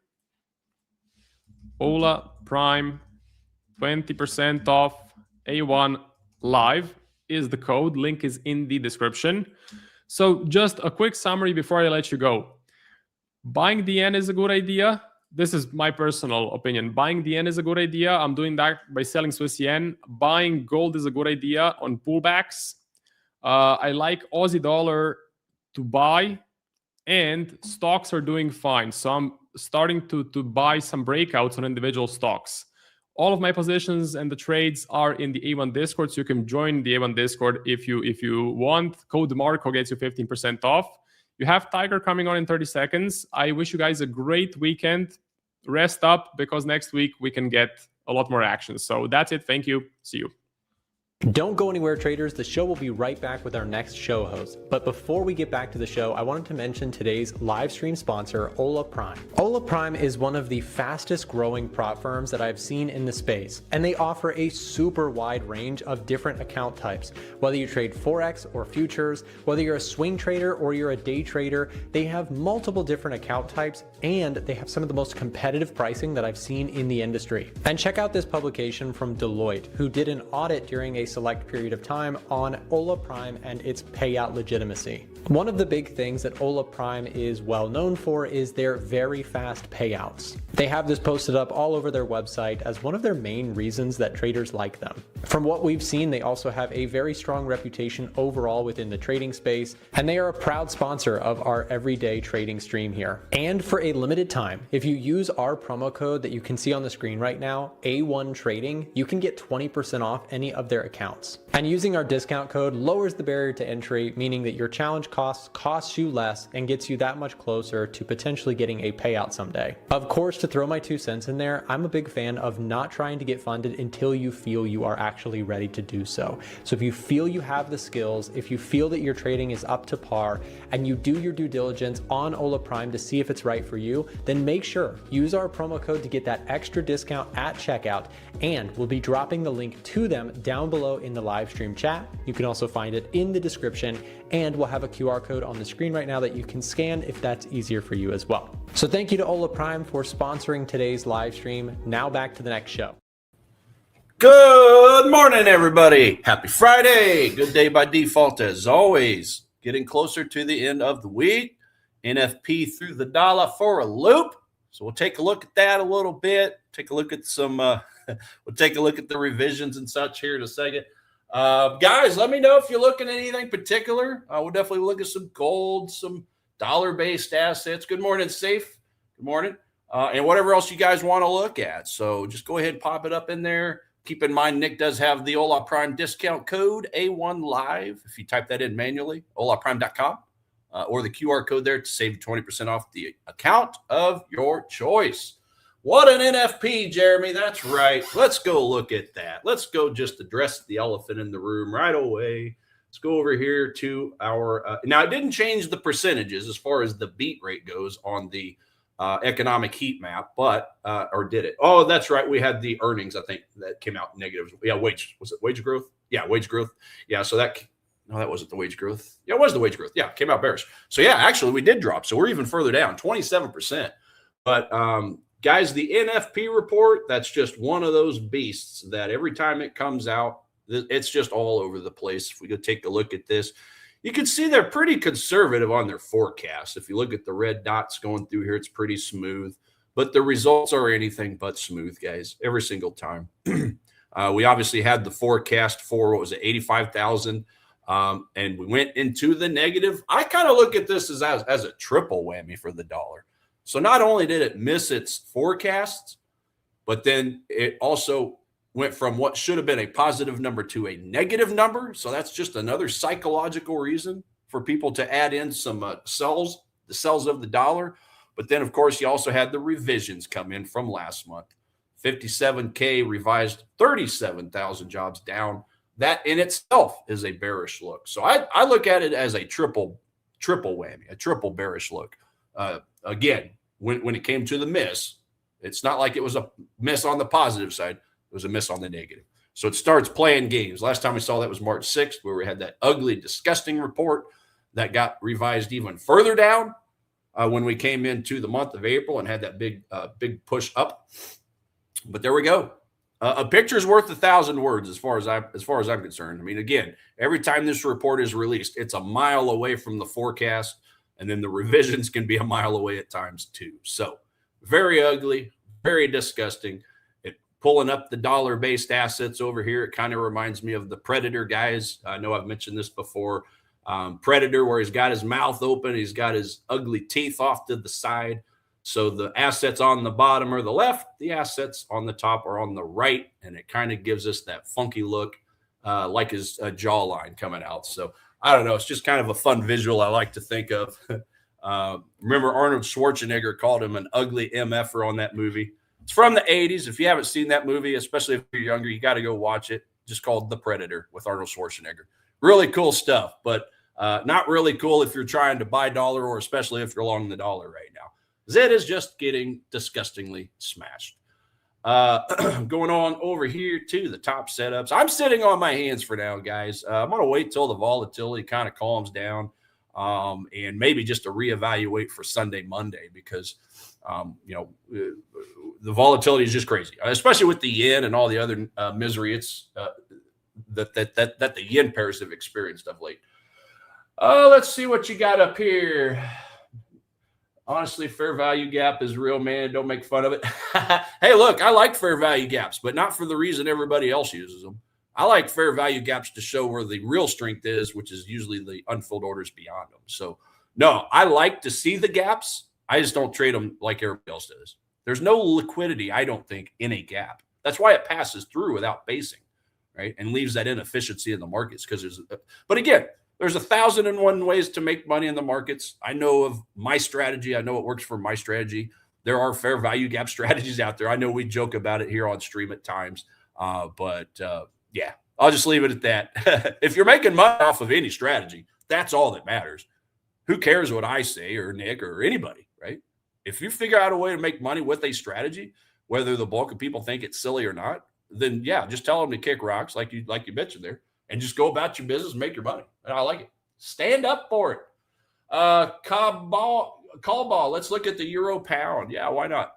20% off A1 Live is the code. Link is in the description. So just a quick summary before I let you go. Buying the yen is a good idea. This is my personal opinion. Buying the yen is a good idea. I'm doing that by selling Swiss yen. Buying gold is a good idea on pullbacks. I like Aussie dollar to buy, and stocks are doing fine. So I'm starting to buy some breakouts on individual stocks. All of my positions and the trades are in the A1 Discord, so you can join the A1 Discord if you want. Code Marco gets you 15% off. You have Tiger coming on in 30 seconds. I wish you guys a great weekend. Rest up, because next week we can get a lot more action. So that's it. Thank you. See you. Don't go anywhere, traders. The show will be right back with our next show host. But before we get back to the show, I wanted to mention today's live stream sponsor, Ola Prime. Ola Prime is one of the fastest growing prop firms that I've seen in the space, and they offer a super wide range of different account types. Whether you trade Forex or futures, whether you're a swing trader or you're a day trader, they have multiple different account types, and they have some of the most competitive pricing that I've seen in the industry. And check out this publication from Deloitte, who did an audit during a select period of time on Ola Prime and its payout legitimacy. One of the big things that Ola Prime is well known for is their very fast payouts. They have this posted up all over their website as one of their main reasons that traders like them. From what we've seen, they also have a very strong reputation overall within the trading space, and they are a proud sponsor of our everyday trading stream here. And for a limited time, if you use our promo code that you can see on the screen right now, A1 Trading, you can get 20% off any of their accounts. And using our discount code lowers the barrier to entry, meaning that your challenge costs you less and gets you that much closer to potentially getting a payout someday. Of course, to throw my 2 cents in there, I'm a big fan of not trying to get funded until you feel you are actually ready to do so. So if you feel you have the skills, if you feel that your trading is up to par, and you do your due diligence on Ola Prime to see if it's right for you, then make sure use our promo code to get that extra discount at checkout, and we'll be dropping the link to them down below in the live stream chat. You can also find it in the description, and we'll have a QR code on the screen right now that you can scan if that's easier for you as well. So thank you to Ola Prime for sponsoring today's live stream. Now back to the next show. Good morning, everybody. Happy Friday. Good day by default, as always. Getting closer to the end of the week. NFP through the dollar for a loop. So we'll take a look at that a little bit. Take a look at some, we'll take a look at the revisions and such here in a second. Guys, let me know if you're looking at anything particular. We'll definitely look at some gold, some dollar-based assets. Good morning, Safe. Good morning. And whatever else you guys want to look at. So just go ahead and pop it up in there. Keep in mind, Nick does have the Ola Prime discount code, A1 Live. If you type that in manually, olaprime.com, or the QR code there to save 20% off the account of your choice. What an NFP, Jeremy. That's right. Let's go look at that. Let's go just address the elephant in the room right away. Let's go over here to our now, it didn't change the percentages as far as the beat rate goes on the economic heat map, but or did it? Oh, that's right. We had the earnings, I think, that came out negative. Yeah, was it wage growth? Yeah, wage growth. Yeah, so that no, that wasn't the wage growth. Yeah, it was the wage growth. Yeah, came out bearish. So yeah, actually we did drop. So we're even further down, 27%. But guys, the NFP report, that's just one of those beasts that every time it comes out, it's just all over the place. If we go take a look at this, you can see they're pretty conservative on their forecast. If you look at the red dots going through here, it's pretty smooth. But the results are anything but smooth, guys, every single time. We obviously had the forecast for, what was it, 85,000. And we went into the negative. I kind of look at this as a triple whammy for the dollar. So not only did it miss its forecasts, but then it also went from what should have been a positive number to a negative number. So that's just another psychological reason for people to add in some the sells of the dollar. But then, of course, you also had the revisions come in from last month. 57K revised, 37,000 jobs down. That in itself is a bearish look. So I look at it as a triple whammy, a triple bearish look. Again, when it came to the miss, it's not like it was a miss on the positive side. It was a miss on the negative. So it starts playing games. Last time we saw that was March 6th, where we had that ugly, disgusting report that got revised even further down when we came into the month of April and had that big push up. But there we go. A picture's worth 1,000 words as far as I'm concerned. I mean, again, every time this report is released, it's a mile away from the forecast, and then the revisions can be a mile away at times too. So very ugly, very disgusting. Pulling up the dollar-based assets over here, it kind of reminds me of the Predator guys. I know I've mentioned this before. Predator, where he's got his mouth open, he's got his ugly teeth off to the side. So the assets on the bottom are the left, the assets on the top are on the right, and it kind of gives us that funky look, like his jawline coming out. So I don't know. It's just kind of a fun visual I like to think of. Remember Arnold Schwarzenegger called him an ugly MFer on that movie. It's from the 80s. If you haven't seen that movie, especially if you're younger, you got to go watch it. Just called The Predator with Arnold Schwarzenegger. Really cool stuff, but not really cool if you're trying to buy dollar, or especially if you're long the dollar right now. It is just getting disgustingly smashed. Going on over here to the top setups. I'm sitting on my hands for now, guys. I'm going to wait till the volatility kind of calms down, and maybe just to reevaluate for Sunday, Monday, because the volatility is just crazy, especially with the yen and all the other misery it's that the yen pairs have experienced of late. Let's see what you got up here. Honestly, fair value gap is real, man. Don't make fun of it. Hey, look, I like fair value gaps, but not for the reason everybody else uses them. I like fair value gaps to show where the real strength is, which is usually the unfilled orders beyond them. So, no, I like to see the gaps. I just don't trade them like everybody else does. There's no liquidity, I don't think, in a gap. That's why it passes through without basing, right? And leaves that inefficiency in the markets but again, there's 1,001 ways to make money in the markets. I know of my strategy. I know it works for my strategy. There are fair value gap strategies out there. I know we joke about it here on stream at times. Yeah, I'll just leave it at that. If you're making money off of any strategy, that's all that matters. Who cares what I say or Nick or anybody, right? If you figure out a way to make money with a strategy, whether the bulk of people think it's silly or not, then yeah, just tell them to kick rocks like you mentioned there, and just go about your business and make your money. And I like it. Stand up for it. Call ball. Let's look at the euro pound. Yeah, why not?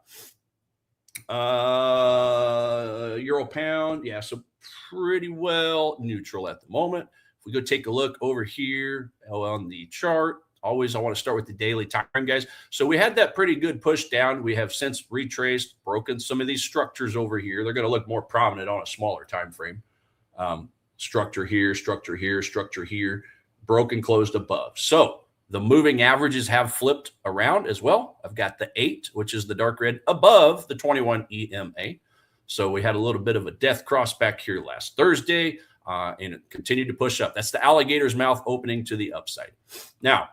Euro pound. Yeah, so pretty well neutral at the moment. If we go take a look over here on the chart, always I want to start with the daily time, guys. So we had that pretty good push down. We have since retraced, broken some of these structures over here. They're going to look more prominent on a smaller time frame. Structure here, structure here, structure here, broken, closed above. So the moving averages have flipped around as well. I've got the 8, which is the dark red, above the 21 EMA. So we had a little bit of a death cross back here last Thursday, and it continued to push up. That's the alligator's mouth opening to the upside. Now,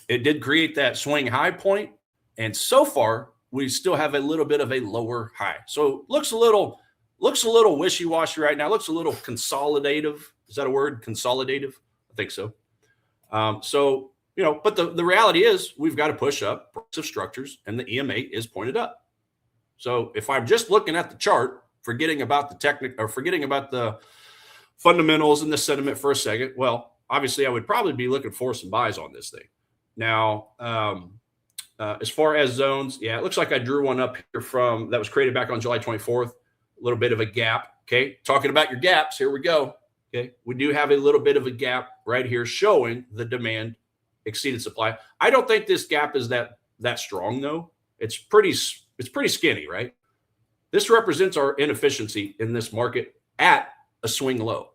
it did create that swing high point, and so far we still have a little bit of a lower high. So looks a little wishy-washy right now. Looks a little consolidative. Is that a word? Consolidative? I think so. So but the reality is we've got to push up price of structures, and the EMA is pointed up. So if I'm just looking at the chart, forgetting about the technical or forgetting about the fundamentals and the sentiment for a second, well, obviously I would probably be looking for some buys on this thing. Now, as far as zones, yeah, it looks like I drew one up here from that was created back on July 24th. A little bit of a gap. Okay, talking about your gaps, here we go. Okay, we do have a little bit of a gap right here showing the demand exceeded supply. I don't think this gap is that strong though. It's pretty skinny, right? This represents our inefficiency in this market at a swing low.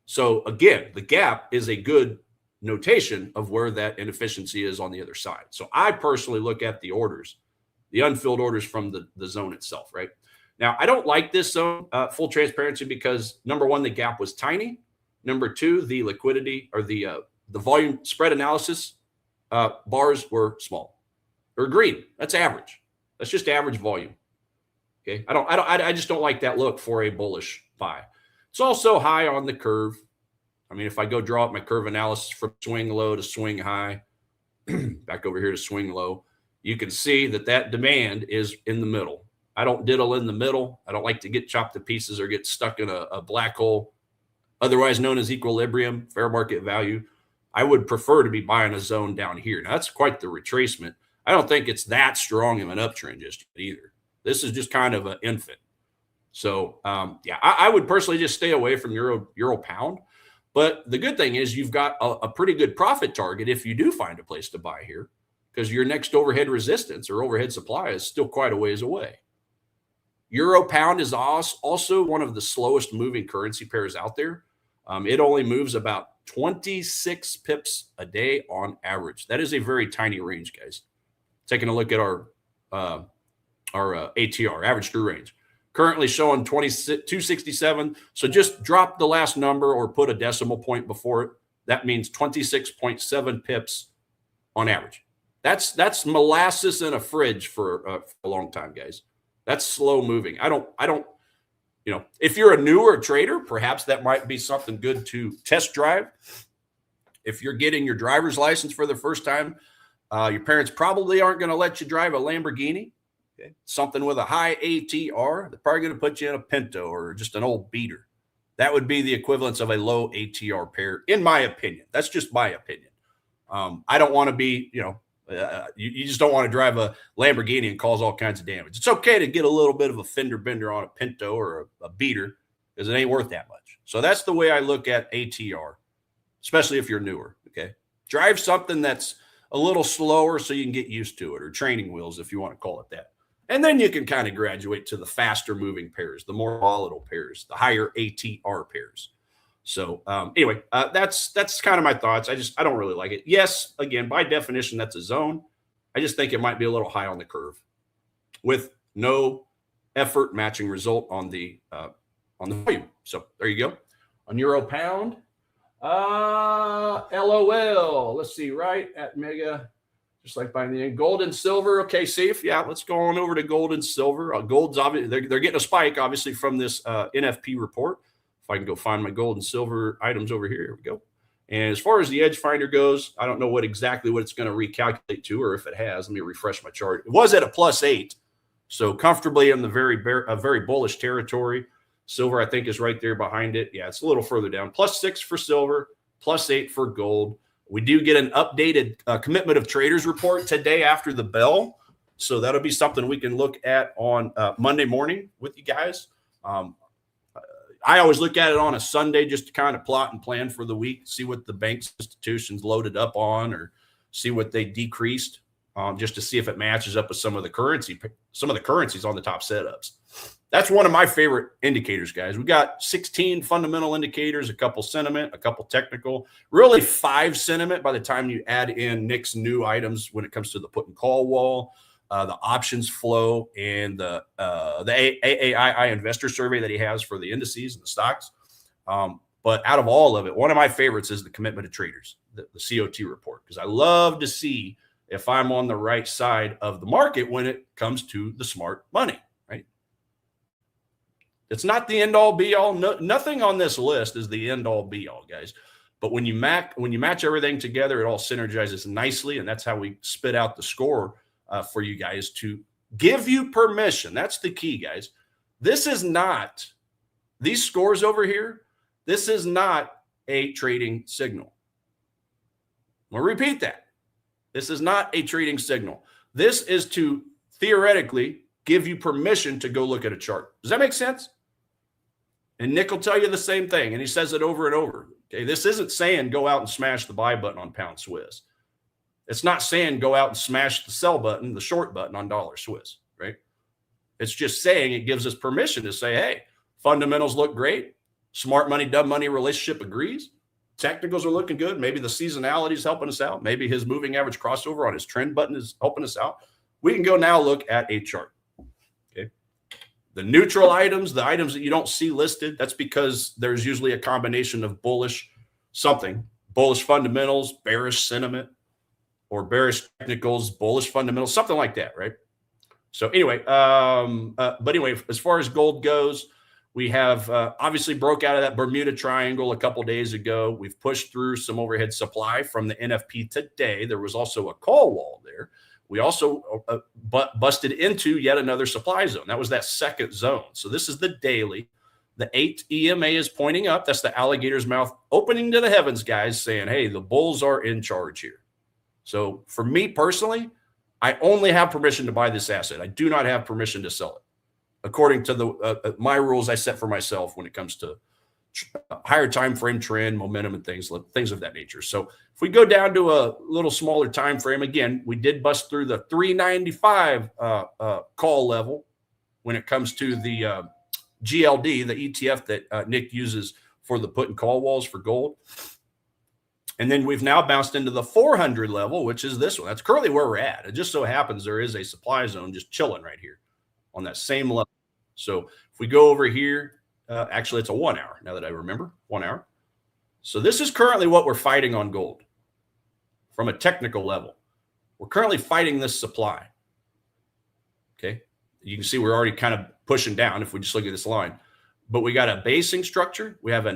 So again, the gap is a good notation of where that inefficiency is on the other side. So I personally look at the orders, the unfilled orders from the zone itself, right? Now, I don't like this zone, full transparency, because number one, the gap was tiny. Number two, the liquidity or the volume spread analysis bars were small or green. That's average. That's just average volume. Okay. I just don't like that look for a bullish buy. It's also high on the curve. I mean, if I go draw up my curve analysis from swing low to swing high, back over here to swing low, you can see that demand is in the middle. I don't diddle in the middle. I don't like to get chopped to pieces or get stuck in a black hole, otherwise known as equilibrium, fair market value. I would prefer to be buying a zone down here. Now, that's quite the retracement. I don't think it's that strong of an uptrend just yet either. This is just kind of an infant. So, yeah, I would personally just stay away from euro pound. But the good thing is you've got a pretty good profit target if you do find a place to buy here, because your next overhead resistance or overhead supply is still quite a ways away. Euro pound is also one of the slowest moving currency pairs out there. It only moves about 26 pips a day on average. That is a very tiny range, guys. Taking a look at our ATR, average true range, currently showing 267. So just drop the last number or put a decimal point before it. That means 26.7 pips on average. That's molasses in a fridge for a long time, guys. That's slow moving. I don't, if you're a newer trader, perhaps that might be something good to test drive. If you're getting your driver's license for the first time, your parents probably aren't going to let you drive a Lamborghini. Okay. Something with a high ATR, they're probably going to put you in a Pinto or just an old beater. That would be the equivalence of a low ATR pair, in my opinion. That's just my opinion. I don't want to be, you just don't want to drive a Lamborghini and cause all kinds of damage. It's okay to get a little bit of a fender bender on a Pinto or a beater because it ain't worth that much. So that's the way I look at ATR, especially if you're newer. Okay. Drive something that's a little slower so you can get used to it, or training wheels, if you want to call it that. And then you can kind of graduate to the faster moving pairs, the more volatile pairs, the higher ATR pairs. So anyway, that's kind of my thoughts. I don't really like it. Yes, again, by definition, that's a zone. I just think it might be a little high on the curve with no effort matching result on the volume. So there you go. On euro pound, LOL. Let's see, right at mega, just like buying the gold and silver. Okay, safe. Yeah, let's go on over to gold and silver. Gold's obviously they're getting a spike, obviously, from this NFP report. If I can go find my gold and silver items over here, we go. And as far as the edge finder goes, I don't know exactly what it's going to recalculate to, or if it has. Let me refresh my chart. It was at a +8, so comfortably in the very bullish territory. Silver, I think, is right there behind it. Yeah, it's a little further down. +6 for silver, +8 for gold. We do get an updated commitment of traders report today after the bell, so that'll be something we can look at on Monday morning with you guys. I always look at it on a Sunday just to kind of plot and plan for the week, see what the banks institutions loaded up on, or see what they decreased, just to see if it matches up with some of the currencies on the top setups. That's one of my favorite indicators, guys. We got 16 fundamental indicators, a couple sentiment, a couple technical, really 5 sentiment by the time you add in Nick's new items when it comes to the put and call wall, the options flow, and the AAII investor survey that he has for the indices and the stocks. But out of all of it, one of my favorites is the commitment of traders, the COT report, because I love to see if I'm on the right side of the market when it comes to the smart money, right? It's not the end all be all. No, nothing on this list is the end all be all, guys. But when you match everything together, it all synergizes nicely, and that's how we spit out the score for you guys to give you permission. That's the key, guys. This is not, these scores over here, this is not a trading signal. I'm going to repeat that. This is not a trading signal. This is to theoretically give you permission to go look at a chart. Does that make sense? And Nick will tell you the same thing, and he says it over and over. Okay, this isn't saying go out and smash the buy button on pound Swiss. It's not saying go out and smash the sell button, the short button on dollar Swiss, right? It's just saying it gives us permission to say, hey, fundamentals look great. Smart money, dumb money relationship agrees. Technicals are looking good. Maybe the seasonality is helping us out. Maybe his moving average crossover on his trend button is helping us out. We can go now look at a chart. Okay. The neutral items, the items that you don't see listed, that's because there's usually a combination of bullish something, bullish fundamentals, bearish sentiment, or bearish technicals, bullish fundamentals, something like that, right? So anyway, but anyway, as far as gold goes, we have obviously broke out of that Bermuda Triangle a couple days ago. We've pushed through some overhead supply from the NFP today. There was also a call wall there. We also busted into yet another supply zone. That was that second zone. So this is the daily. The 8 EMA is pointing up. That's the alligator's mouth opening to the heavens, guys, saying, hey, the bulls are in charge here. So for me personally, I only have permission to buy this asset. I do not have permission to sell it, according to the my rules I set for myself when it comes to higher time frame trend, momentum, and things of that nature. So if we go down to a little smaller time frame, again, we did bust through the 395 call level when it comes to the GLD, the ETF that Nick uses for the put and call walls for gold. And then we've now bounced into the 400 level, which is this one. That's currently where we're at. It just so happens there is a supply zone just chilling right here on that same level. So if we go over here, actually it's a 1 hour now that I remember, 1 hour. So this is currently what we're fighting on gold from a technical level. We're currently fighting this supply. Okay. You can see we're already kind of pushing down if we just look at this line, but we got a basing structure. We have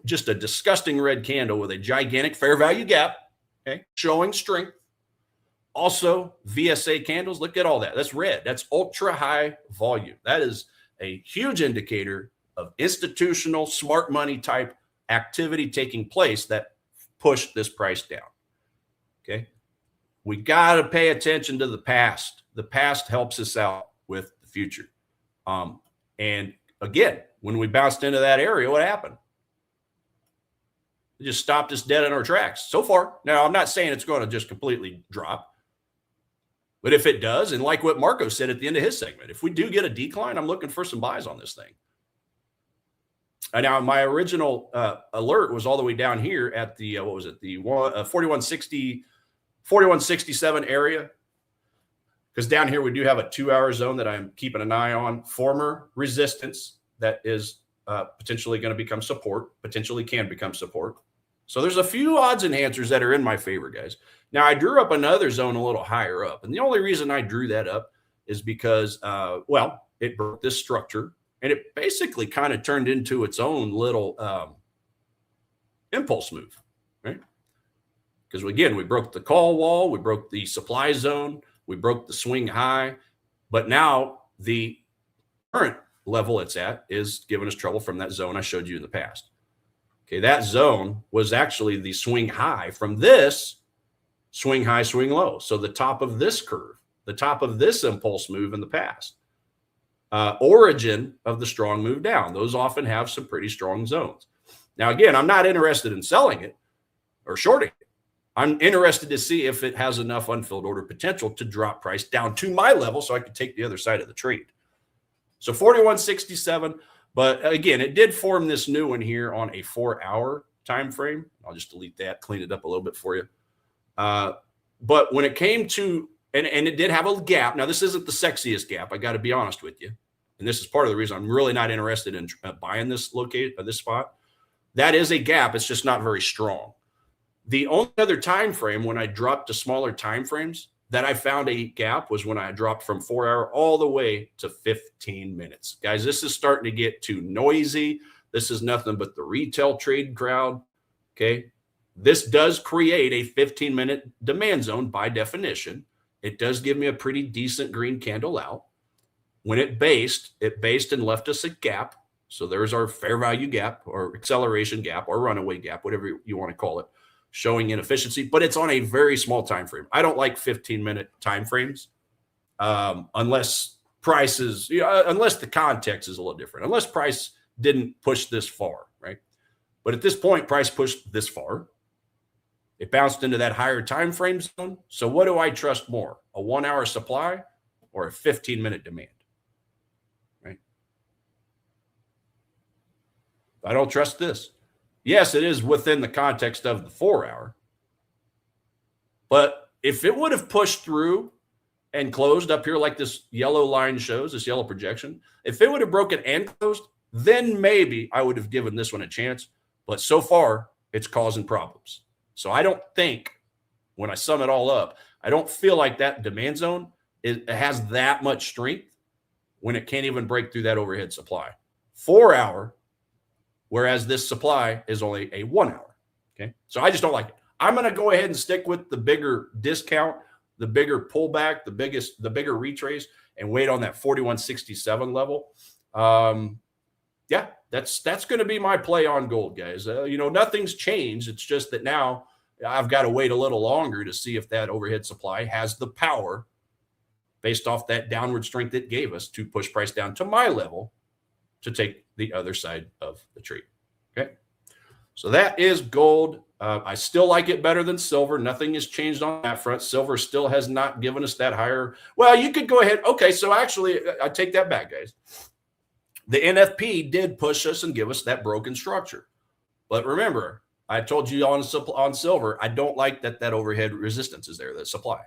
just a disgusting red candle with a gigantic fair value gap, okay, showing strength. Also, VSA candles, look at all that. That's red. That's ultra high volume. That is a huge indicator of institutional smart money type activity taking place that pushed this price down. Okay. We got to pay attention to the past. The past helps us out with the future. And again, when we bounced into that area, what happened? It just stopped us dead in our tracks so far. Now, I'm not saying it's going to just completely drop, but if it does, and like what Marco said at the end of his segment, if we do get a decline, I'm looking for some buys on this thing. And now, my original alert was all the way down here at the, what was it? The 4160, 4167 area. Because down here, we do have a 2 hour zone that I'm keeping an eye on. Former resistance that is potentially going to become support, potentially can become support. So there's a few odds enhancers that are in my favor, guys. Now, I drew up another zone a little higher up. And the only reason I drew that up is because, well, it broke this structure. And it basically kind of turned into its own little impulse move, right? Because, again, we broke the call wall. We broke the supply zone. We broke the swing high. But now the current level it's at is giving us trouble from that zone I showed you in the past. Okay, that zone was actually the swing high from this swing high, swing low. So the top of this curve, the top of this impulse move in the past. Origin of the strong move down. Those often have some pretty strong zones. Now, again, I'm not interested in selling it or shorting it. I'm interested to see if it has enough unfilled order potential to drop price down to my level so I can take the other side of the trade. So 4167, but again, it did form this new one here on a 4 hour time frame. I'll just delete that, clean it up a little bit for you. But when it came to, and it did have a gap. Now, this isn't the sexiest gap. I got to be honest with you. And this is part of the reason I'm really not interested in buying this this spot. That is a gap. It's just not very strong. The only other time frame when I dropped to smaller time frames that I found a gap was when I dropped from 4 hour all the way to 15 minutes. Guys, this is starting to get too noisy. This is nothing but the retail trade crowd. Okay. This does create a 15-minute demand zone by definition. It does give me a pretty decent green candle out. When it based and left us a gap. So there's our fair value gap or acceleration gap or runaway gap, whatever you want to call it, showing inefficiency, but it's on a very small time frame. I don't like 15-minute time frames unless prices, unless the context is a little different, unless price didn't push this far, right? But at this point, price pushed this far. It bounced into that higher time frame zone. So what do I trust more, a 1-hour supply or a 15-minute demand? Right? I don't trust this. Yes, it is within the context of the 4-hour. But if it would have pushed through and closed up here like this yellow line shows, this yellow projection, if it would have broken and closed, then maybe I would have given this one a chance. But so far, it's causing problems. So I don't think, when I sum it all up, I don't feel like that demand zone it has that much strength when it can't even break through that overhead supply. 4-hour, whereas this supply is only a 1-hour. Okay, so I just don't like it. I'm going to go ahead and stick with the bigger discount, the bigger pullback, the bigger retrace, and wait on that 4167 level. Yeah, that's going to be my play on gold, guys. Nothing's changed. It's just that now I've got to wait a little longer to see if that overhead supply has the power, based off that downward strength it gave us, to push price down to my level to take the other side of the trade. Okay, so that is gold. I still like it better than silver. Nothing has changed on that front. Silver still has not given us that higher. Well, you could go ahead. Okay, so actually, I take that back, guys. The NFP did push us and give us that broken structure. But remember, I told you on silver, I don't like that overhead resistance is there, that supply.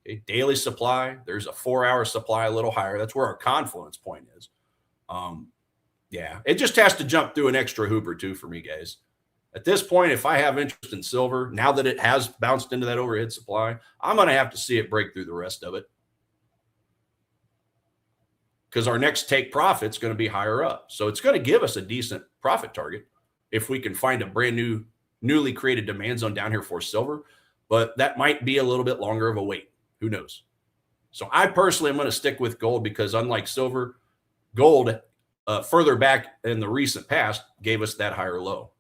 Okay, daily supply, there's a 4-hour supply a little higher. That's where our confluence point is. Yeah, it just has to jump through an extra hoop or two for me, guys. At this point, if I have interest in silver, now that it has bounced into that overhead supply, I'm going to have to see it break through the rest of it, because our next take profit is going to be higher up. So it's going to give us a decent profit target if we can find a brand new, newly created demand zone down here for silver. But that might be a little bit longer of a wait. Who knows? So I personally am going to stick with gold, because unlike silver, gold further back in the recent past gave us that higher low.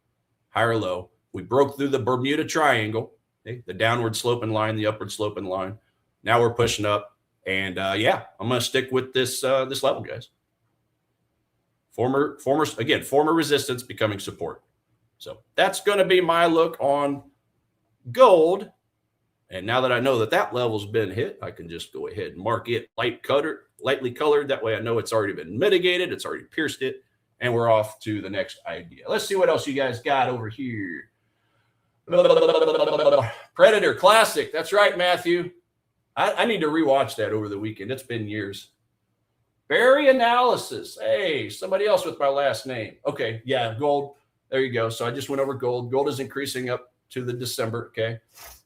Higher low. We broke through the Bermuda Triangle, okay? The downward sloping line, the upward sloping line. Now we're pushing up. And yeah, I'm going to stick with this level, guys. Former resistance becoming support. So that's going to be my look on gold. And now that I know that level's been hit, I can just go ahead and mark it lightly colored. That way I know it's already been mitigated. It's already pierced it. And we're off to the next idea. Let's see what else you guys got over here. Predator Classic. That's right, Matthew. I need to rewatch that over the weekend. It's been years. Barry Analysis. Hey, somebody else with my last name. Okay, yeah, gold. There you go. So I just went over gold. Gold is increasing up to the December, okay?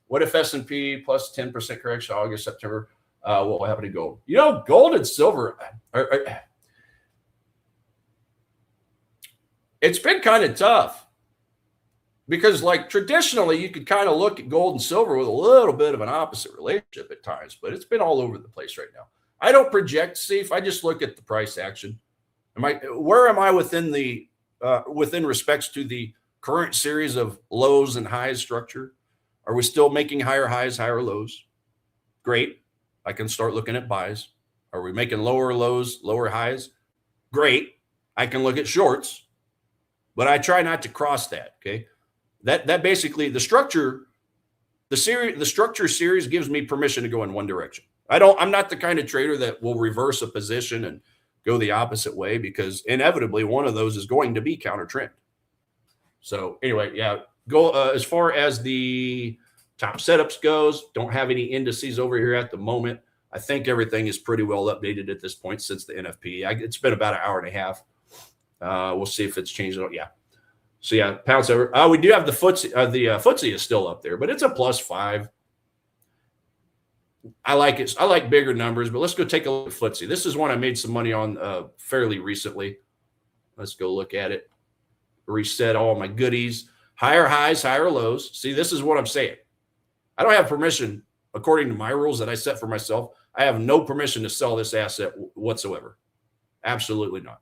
What if S&P plus 10% correction, August, September? What will happen to gold? Gold and silver, it's been kind of tough. Because, like, traditionally, you could kind of look at gold and silver with a little bit of an opposite relationship at times, but it's been all over the place right now. I don't project, Steve. I just look at the price action. Where am I within respects to the current series of lows and highs structure? Are we still making higher highs, higher lows? Great. I can start looking at buys. Are we making lower lows, lower highs? Great. I can look at shorts, but I try not to cross that, okay? That basically the structure series gives me permission to go in one direction. I'm not the kind of trader that will reverse a position and go the opposite way, because inevitably one of those is going to be counter trend. So anyway, yeah, go as far as the top setups goes, don't have any indices over here at the moment. I think everything is pretty well updated at this point since the NFP. It's been about an hour and a half. We'll see if it's changed. Yeah. So yeah, pounds over. We do have the FTSE. The FTSE is still up there, but it's a +5. I like it. I like bigger numbers, but let's go take a look at FTSE. This is one I made some money on fairly recently. Let's go look at it. Reset all my goodies. higher highs, higher lows. See, this is what I'm saying. I don't have permission, according to my rules that I set for myself. I have no permission to sell this asset whatsoever. Absolutely not.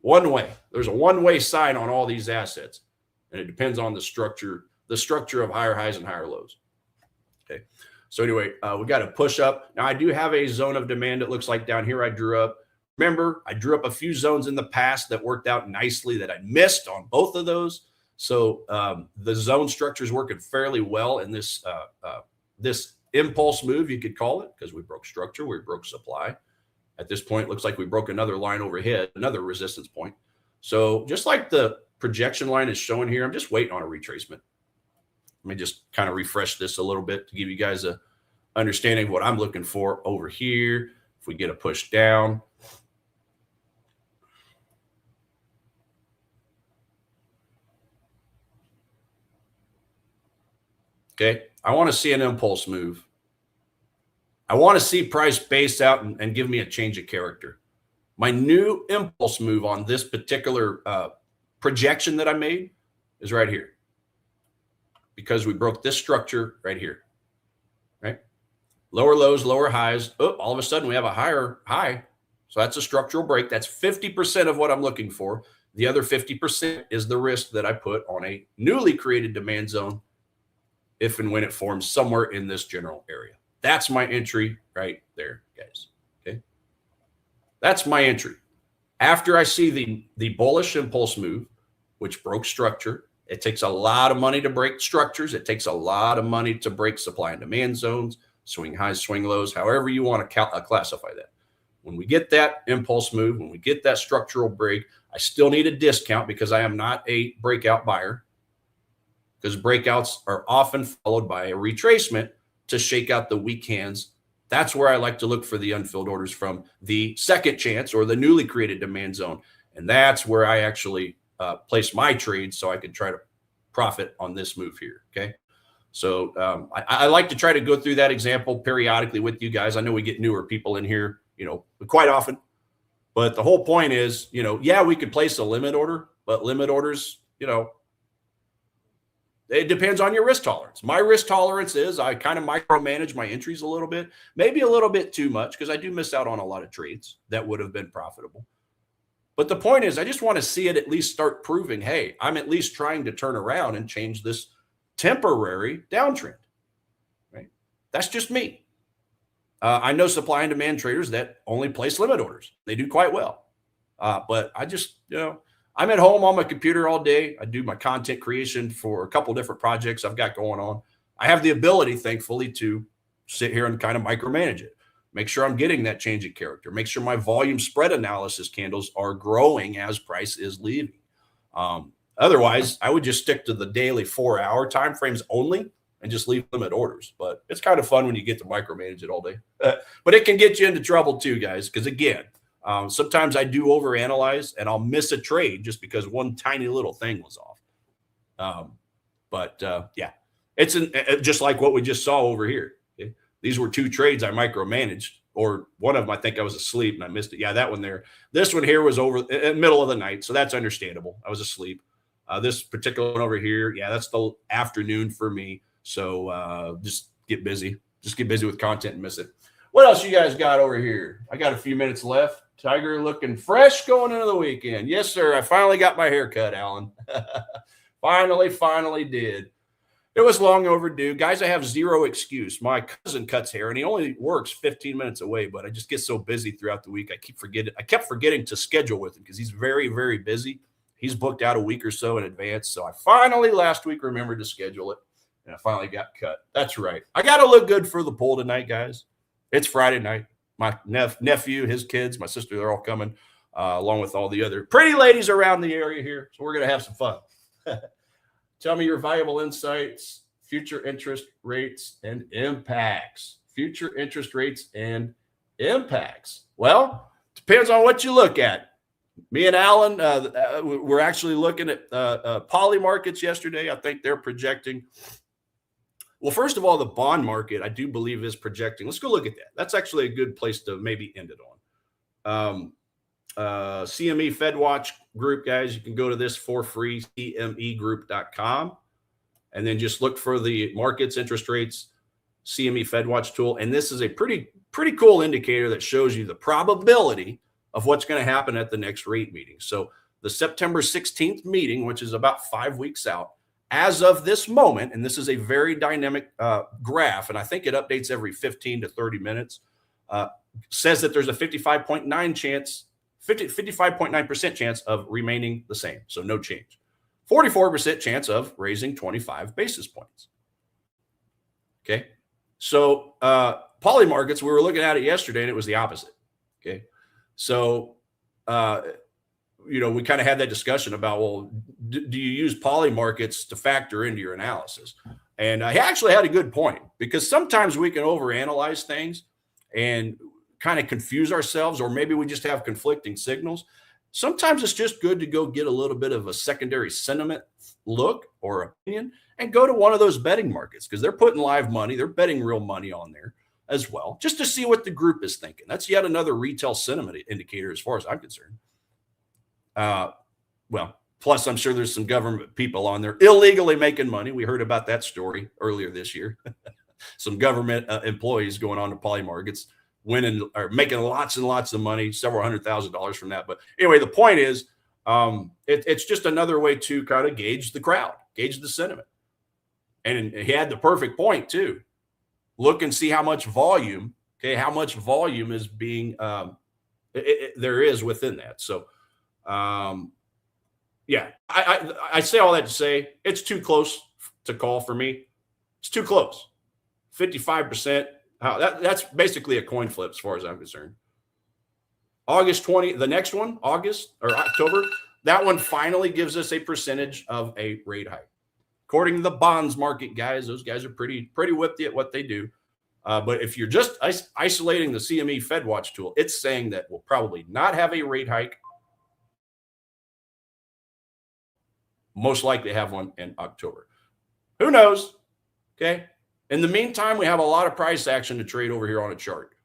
One way. There's a one-way sign on all these assets, and it depends on the structure of higher highs and higher lows. Okay. So anyway, we got to push up. Now I do have a zone of demand. It looks like down here I drew up. Remember, I drew up a few zones in the past that worked out nicely that I missed on both of those. So the zone structure is working fairly well in this this impulse move, you could call it, because we broke structure, we broke supply. At this point, it looks like we broke another line overhead, another resistance point. So just like the projection line is showing here, I'm just waiting on a retracement. Let me just kind of refresh this a little bit to give you guys a understanding of what I'm looking for over here. If we get a push down. Okay, I want to see an impulse move. I want to see price base out and give me a change of character. My new impulse move on this particular projection that I made is right here, because we broke this structure right here, right? Lower lows, lower highs. Oh, all of a sudden we have a higher high. So that's a structural break. That's 50% of what I'm looking for. The other 50% is the risk that I put on a newly created demand zone if and when it forms somewhere in this general area. That's my entry right there, guys. Okay. That's my entry. After I see the bullish impulse move, which broke structure, it takes a lot of money to break structures. It takes a lot of money to break supply and demand zones, swing highs, swing lows, however you want to classify that. When we get that impulse move, when we get that structural break, I still need a discount because I am not a breakout buyer, because breakouts are often followed by a retracement to shake out the weak hands. That's where I like to look for the unfilled orders from the second chance or the newly created demand zone. And that's where I actually place my trade so I can try to profit on this move here. Okay. So I like to try to go through that example periodically with you guys. I know we get newer people in here, quite often, but the whole point is, yeah, we could place a limit order, but limit orders, it depends on your risk tolerance. My risk tolerance is I kind of micromanage my entries a little bit, maybe a little bit too much, because I do miss out on a lot of trades that would have been profitable. But the point is, I just want to see it at least start proving, hey, I'm at least trying to turn around and change this temporary downtrend, right? That's just me. I know supply and demand traders that only place limit orders. They do quite well. But I just, I'm at home on my computer all day. I do my content creation for a couple different projects I've got going on. I have the ability, thankfully, to sit here and kind of micromanage it. Make sure I'm getting that change of character. Make sure my volume spread analysis candles are growing as price is leaving. Otherwise, I would just stick to the daily 4-hour time frames only and just leave limit orders. But it's kind of fun when you get to micromanage it all day. But it can get you into trouble too, guys, because again, sometimes I do overanalyze and I'll miss a trade just because one tiny little thing was off. Yeah, it's just like what we just saw over here. Okay? These were two trades I micromanaged, or one of them, I think I was asleep and I missed it. Yeah, that one there. This one here was over in the middle of the night, so that's understandable. I was asleep. This particular one over here, yeah, that's the afternoon for me. So just get busy. Just get busy with content and miss it. What else you guys got over here? I got a few minutes left. Tiger looking fresh going into the weekend. Yes, sir. I finally got my hair cut, Alan. Finally did. It was long overdue. Guys, I have zero excuse. My cousin cuts hair, and he only works 15 minutes away, but I just get so busy throughout the week. I kept forgetting to schedule with him because he's very, very busy. He's booked out a week or so in advance. So I finally last week remembered to schedule it, and I finally got cut. That's right. I got to look good for the poll tonight, guys. It's Friday night. My nephew, his kids, my sister, they're all coming, along with all the other pretty ladies around the area here. So we're going to have some fun. Tell me your valuable insights, future interest rates and impacts. Future interest rates and impacts. Well, depends on what you look at. Me and Alan, we're actually looking at poly markets yesterday. I think they're projecting. Well, first of all, the bond market, I do believe, is projecting. Let's go look at that. That's actually a good place to maybe end it on. CME FedWatch group, guys. You can go to this for free, cmegroup.com, and then just look for the markets, interest rates, CME FedWatch tool. And this is a pretty cool indicator that shows you the probability of what's going to happen at the next rate meeting. So the September 16th meeting, which is about 5 weeks out, as of this moment, and this is a very dynamic graph, and I think it updates every 15 to 30 minutes, says that there's a 55.9% chance of remaining the same, so no change. 44% chance of raising 25 basis points. Okay, so poly markets, we were looking at it yesterday, and it was the opposite. Okay, so we kind of had that discussion about, well, do you use poly markets to factor into your analysis? And I actually had a good point, because sometimes we can overanalyze things and kind of confuse ourselves, or maybe we just have conflicting signals. Sometimes it's just good to go get a little bit of a secondary sentiment look or opinion and go to one of those betting markets, because they're putting live money. They're betting real money on there as well, just to see what the group is thinking. That's yet another retail sentiment indicator as far as I'm concerned. Well, plus I'm sure there's some government people on there illegally making money. We heard about that story earlier this year. Some government employees going on to poly markets, winning or making lots and lots of money, several $100,000 from that. But anyway, the point is, it's just another way to kind of gauge the crowd, gauge the sentiment. And he had the perfect point too. Look and see how much volume, how much volume is being, there is within that. So, yeah, I say all that to say it's too close to call for me. It's too close. 55%. That's basically a coin flip as far as I'm concerned. August 20, the next one, August or October, that one finally gives us a percentage of a rate hike. According to the bonds market guys, those guys are pretty whipped at what they do. But if you're just isolating the CME FedWatch tool, it's saying that we'll probably not have a rate hike. Most likely have one in October. Who knows? Okay. In the meantime, we have a lot of price action to trade over here on a chart.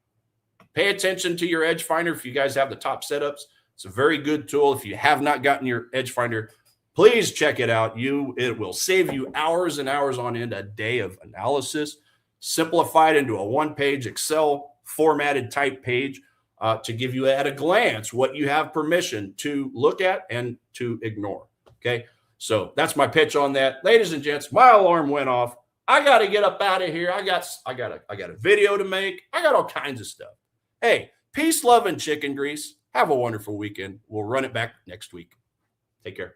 Pay attention to your Edge Finder if you guys have the top setups. It's a very good tool. If you have not gotten your Edge Finder, please check it out. It will save you hours and hours on end, a day of analysis, simplified into a one-page Excel formatted type page to give you at a glance what you have permission to look at and to ignore. Okay, so that's my pitch on that. Ladies and gents, my alarm went off. I got to get up out of here. I got a video to make. I got all kinds of stuff. Hey, peace, love, and chicken grease. Have a wonderful weekend. We'll run it back next week. Take care.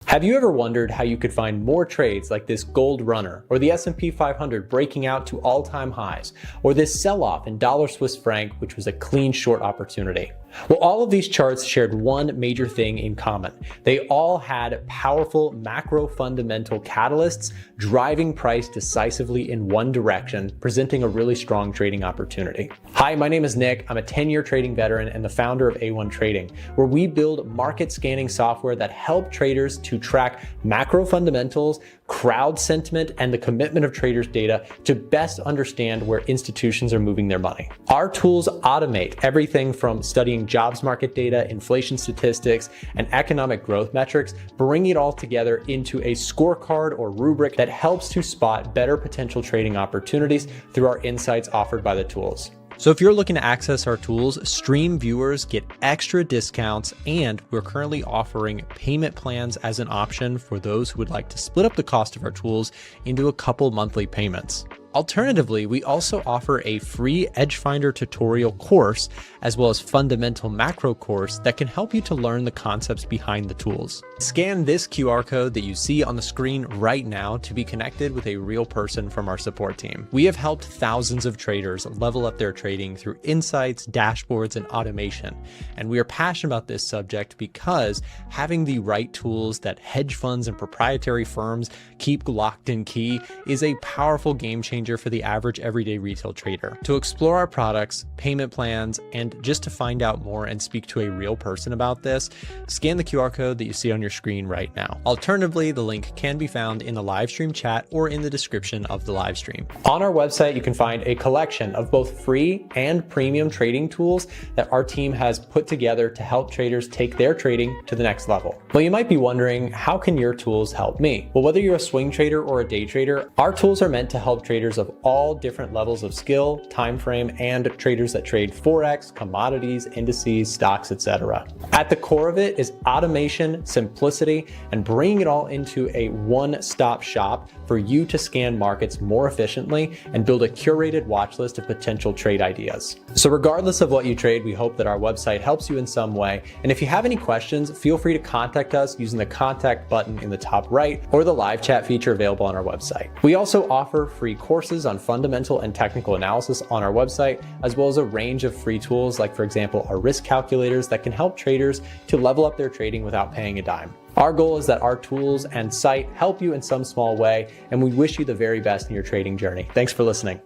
Have you ever wondered how you could find more trades like this gold runner, or the S&P 500 breaking out to all-time highs, or this sell-off in dollar Swiss franc, which was a clean short opportunity? Well, all of these charts shared one major thing in common. They all had powerful macro fundamental catalysts driving price decisively in one direction, presenting a really strong trading opportunity. Hi, my name is Nick. I'm a 10-year trading veteran and the founder of A1 Trading, where we build market scanning software that help traders to track macro fundamentals, crowd sentiment, and the commitment of traders' data to best understand where institutions are moving their money. Our tools automate everything from studying jobs market data, inflation statistics, and economic growth metrics, bringing it all together into a scorecard or rubric that helps to spot better potential trading opportunities through our insights offered by the tools. So if you're looking to access our tools, stream viewers get extra discounts, and we're currently offering payment plans as an option for those who would like to split up the cost of our tools into a couple monthly payments. Alternatively, we also offer a free Edge Finder tutorial course, as well as fundamental macro course that can help you to learn the concepts behind the tools. Scan this QR code that you see on the screen right now to be connected with a real person from our support team. We have helped thousands of traders level up their trading through insights, dashboards, and automation. And we are passionate about this subject because having the right tools that hedge funds and proprietary firms keep locked in key is a powerful game changer changer for the average everyday retail trader. To explore our products, payment plans, and just to find out more and speak to a real person about this, scan the QR code that you see on your screen right now. Alternatively, the link can be found in the live stream chat or in the description of the live stream. On our website, you can find a collection of both free and premium trading tools that our team has put together to help traders take their trading to the next level. Well, you might be wondering, how can your tools help me? Well, whether you're a swing trader or a day trader, our tools are meant to help traders of all different levels of skill, time frame, and traders that trade Forex, commodities, indices, stocks, etc. At the core of it is automation, simplicity, and bringing it all into a one-stop shop for you to scan markets more efficiently and build a curated watch list of potential trade ideas. So regardless of what you trade, we hope that our website helps you in some way. And if you have any questions, feel free to contact us using the contact button in the top right or the live chat feature available on our website. We also offer free courses on fundamental and technical analysis on our website, as well as a range of free tools like, for example, our risk calculators that can help traders to level up their trading without paying a dime. Our goal is that our tools and site help you in some small way, and we wish you the very best in your trading journey. Thanks for listening.